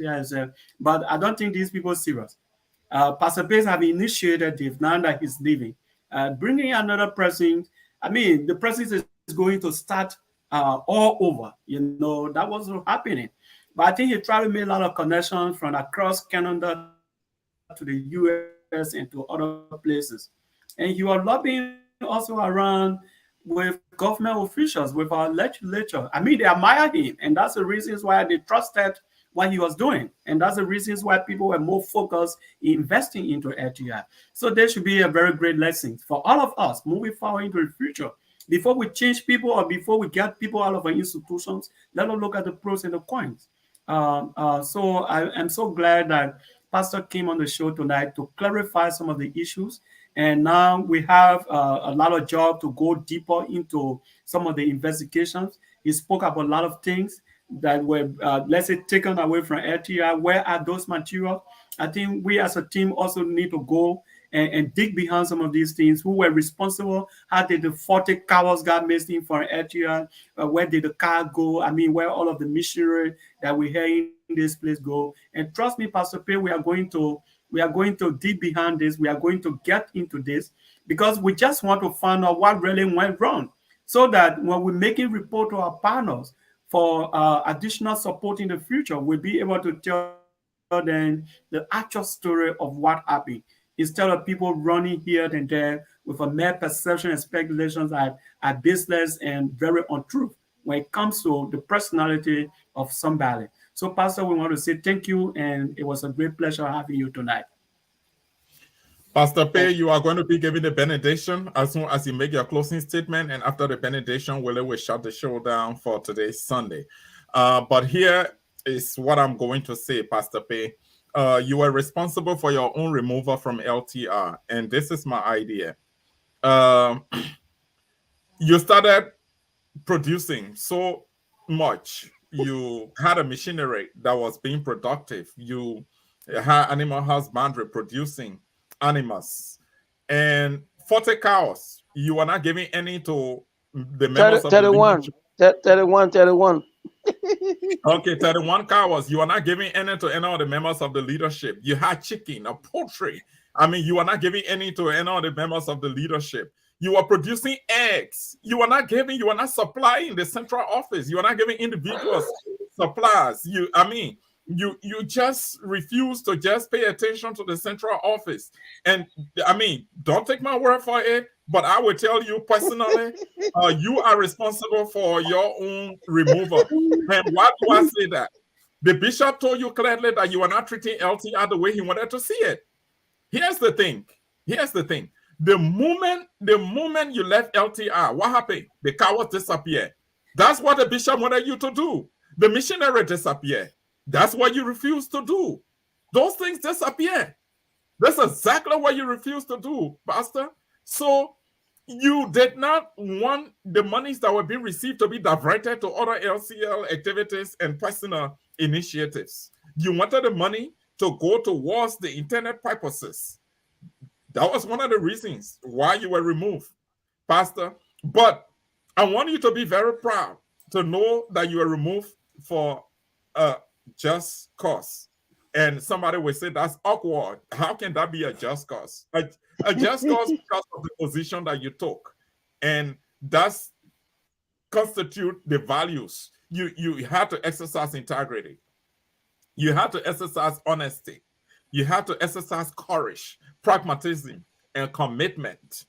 but I don't think these people are serious. Pastor Pace have initiated this now that he's leaving. Bringing another person, I mean, the process is going to start all over. You know, that was happening. But I think he tried to make a lot of connections from across Canada to the US and to other places. And he was lobbying also around with government officials, with our legislature. I mean, they admire him, and that's the reasons why they trusted what he was doing. And that's the reasons why people were more focused in investing into LTI. So there should be a very great lesson for all of us moving forward into the future. Before we change people or before we get people out of our institutions, let us look at the pros and the cons. So I am so glad that Pastor came on the show tonight to clarify some of the issues. And now we have a lot of job to go deeper into some of the investigations. He spoke about a lot of things that were, let's say, taken away from LTI. Where are those materials? I think we as a team also need to go and dig behind some of these things. Who were responsible? How did the 40 cows got missing from LTI? Where did the car go? I mean, where all of the machinery that we hear in this place go? And trust me, Pastor Pay, we are going to dig behind this. We are going to get into this because we just want to find out what really went wrong, so that when we're making report to our partners for additional support in the future, we'll be able to tell them the actual story of what happened, instead of people running here and there with a mere perception and speculations are baseless and very untrue when it comes to the personality of somebody. So, Pastor, we want to say thank you, and it was a great pleasure having you tonight. Pastor Paye, you are going to be giving the benediction as soon as you make your closing statement. And after the benediction, we'll shut the show down for today's Sunday. But here is what I'm going to say, Pastor Paye. You were responsible for your own removal from LTR. And this is my idea. You started producing so much. You had a machinery that was being productive. You had animal husbandry producing animals, and 40 cows. You are not giving any to the members of 31, the 31. Okay, 31 cows. You are not giving any to any of the members of the leadership. You had chicken or poultry. I mean, you are not giving any to any of the members of the leadership. You are producing eggs. You are not supplying the central office. You are not giving individuals supplies. You just refuse to just pay attention to the central office. And I mean, don't take my word for it, but I will tell you personally, you are responsible for your own removal. And why do I say that? The bishop told you clearly that you are not treating LTR the way he wanted to see it. Here's the thing. The moment you left LTR, what happened? The cows disappeared. That's what the bishop wanted you to do. The missionary disappeared. That's what you refused to do. Those things disappear. That's exactly what you refused to do, Pastor. So you did not want the monies that were being received to be diverted to other LCL activities and personal initiatives. You wanted the money to go towards the internet purposes. That was one of the reasons why you were removed, Pastor. But I want you to be very proud to know that you were removed for just cause. And somebody will say that's awkward. How can that be a just cause? A just cause because of the position that you took. And that's constitute the values. You have to exercise integrity. You have to exercise honesty. You have to exercise courage, pragmatism, and commitment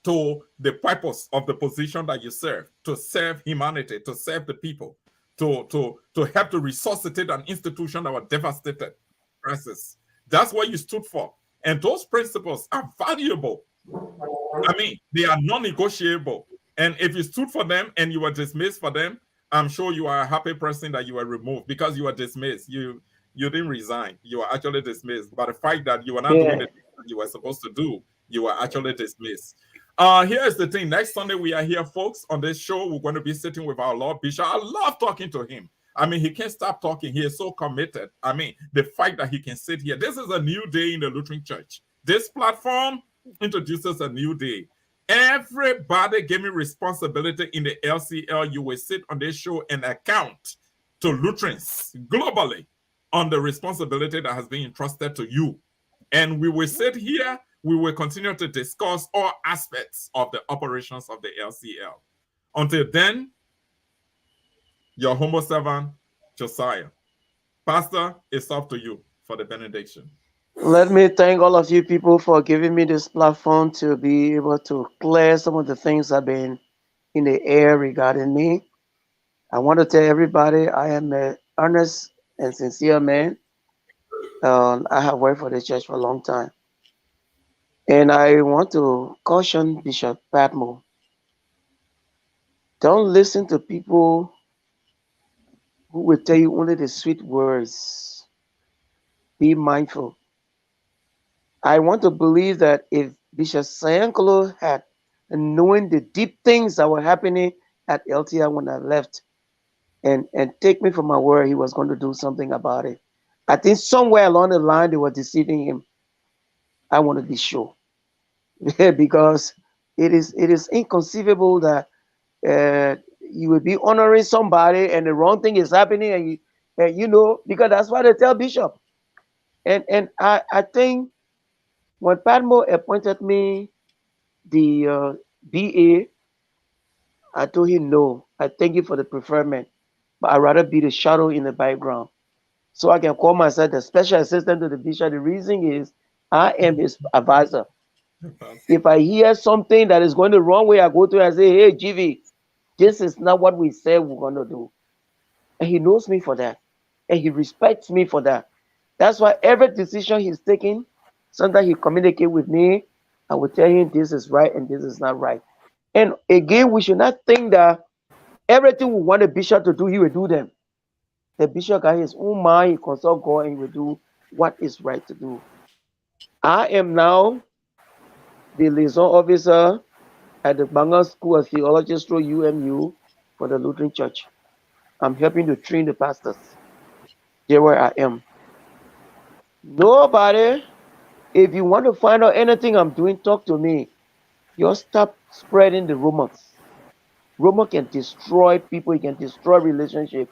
to the purpose of the position that you serve humanity, to serve the people, to help to resuscitate an institution that was devastated. Crisis. That's what you stood for. And those principles are valuable. I mean, they are non-negotiable. And if you stood for them and you were dismissed for them, I'm sure you are a happy person that you were removed because you were dismissed. You didn't resign. You were actually dismissed. But the fact that you were not doing the thing that you were supposed to do, you were actually dismissed. Here's the thing. Next Sunday, we are here, folks, on this show. We're going to be sitting with our Lord Bishop. I love talking to him. I mean, he can't stop talking. He is so committed. I mean, the fact that he can sit here. This is a new day in the Lutheran Church. This platform introduces a new day. Everybody giving responsibility in the LCL. You will sit on this show and account to Lutherans globally on the responsibility that has been entrusted to you. And we will sit here. We will continue to discuss all aspects of the operations of the LCL. Until then, your humble servant, Josiah. Pastor, it's up to you for the benediction. Let me thank all of you people for giving me this platform to be able to clear some of the things that have been in the air regarding me. I want to tell everybody I am an earnest and sincere man. I have worked for the church for a long time. And I want to caution Bishop Patmo. Don't listen to people who will tell you only the sweet words. Be mindful. I want to believe that if Bishop Sayankolo had knowing the deep things that were happening at LTI when I left, and take me for my word, he was going to do something about it. I think somewhere along the line they were deceiving him. I want to be sure. Because it is inconceivable that you will be honoring somebody and the wrong thing is happening, and you know, because that's what they tell Bishop. And I think when Padmo appointed me the BA, I told him no. I thank you for the preferment, but I'd rather be the shadow in the background, so I can call myself the special assistant to the bishop. The reason is I am his advisor. If I hear something that is going the wrong way, I go to him and say, hey, GV, this is not what we said we're going to do. And he knows me for that. And he respects me for that. That's why every decision he's taking, sometimes he communicates with me. I will tell him this is right and this is not right. And again, we should not think that everything we want a bishop to do, he will do them. The bishop got his own mind, he consult God, and he will do what is right to do. I am now the liaison officer at the Banga School of Theology through UMU for the Lutheran Church. I'm helping to train the pastors. There where I am. Nobody, if you want to find out anything I'm doing, talk to me. Just stop spreading the rumors. Rumor can destroy people, it can destroy relationship.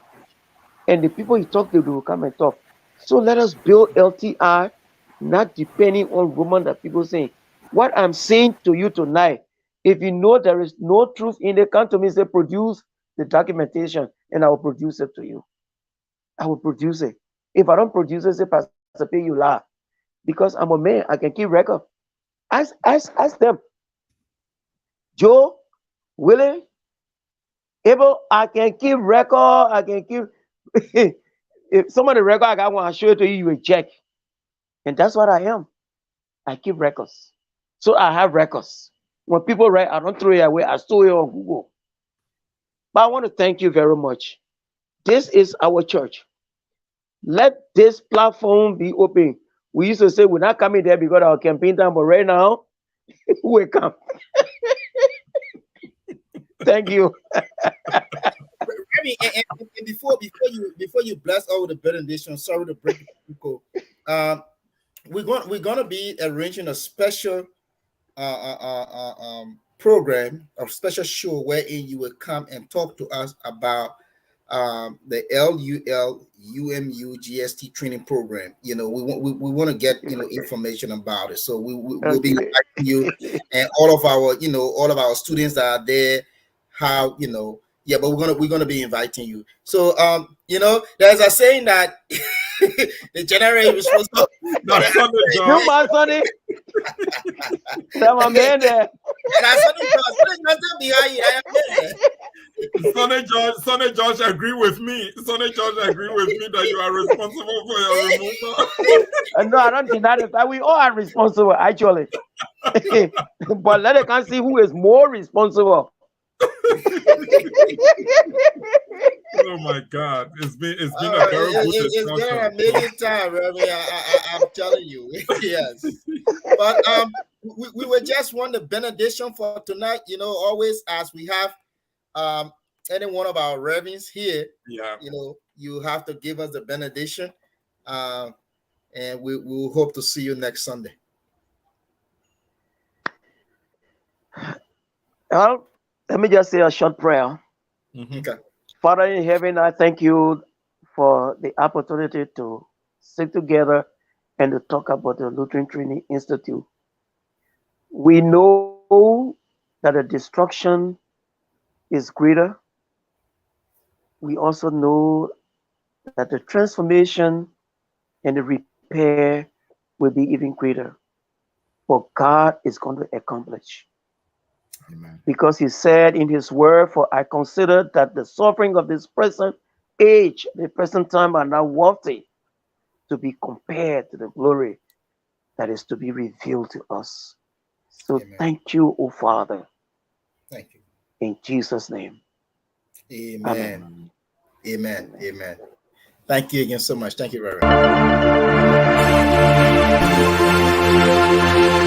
And the people you talk to, they will come and talk. So let us build LTI, not depending on rumor that people say. What I'm saying to you tonight, if you know there is no truth in it, come to me and say, produce the documentation, and I will produce it to you. I will produce it. If I don't produce it, say, Pastor Paye, you lie. Because I'm a man, I can keep record. Ask them. Joe, Willie, Abel, I can keep record. I can keep. If some of the record I got one, I'll show it to you, you will check. And that's what I am. I keep records. So I have records. When people write, I don't throw it away. I store it on Google. But I want to thank you very much. This is our church. Let this platform be open. We used to say we're not coming there because our campaign time, but right now, we come. Thank you. And before you bless all the benediction, sorry to break it, people. We're gonna be arranging a special program, a special show wherein you will come and talk to us about the LUL GST training program. We want to get information about it. So we'll be inviting you and all of our students that are there. How yeah, but we're gonna be inviting you. So there's a saying that the general is responsible. That's Sunday, You John. my Sonny. That's my man there. That's Sunday behind you. I am there. Sonny George agree with me. Sonny George agree with me that you are responsible for your removal. No, I don't deny that. We all are responsible, actually. But let us see who is more responsible. Oh my God! It's been a very good discussion. It's been an amazing time, Remy. I'm telling you, yes. But we would just want the benediction for tonight. Always as we have any one of our reverends here, Yeah. you have to give us the benediction, and we will hope to see you next Sunday. Well, let me just say a short prayer. Mm-hmm. Okay. Father in heaven, I thank you for the opportunity to sit together and to talk about the Lutheran Training Institute. We know that the destruction is greater. We also know that the transformation and the repair will be even greater. But God is going to accomplish. Amen. Because he said in his word, for I consider that the suffering of this present age, the present time, are not worthy to be compared to the glory that is to be revealed to us. So Amen. thank you, O Father. Thank you. In Jesus' name. Amen. Amen. Amen. Amen. Thank you again so much. Thank you very much.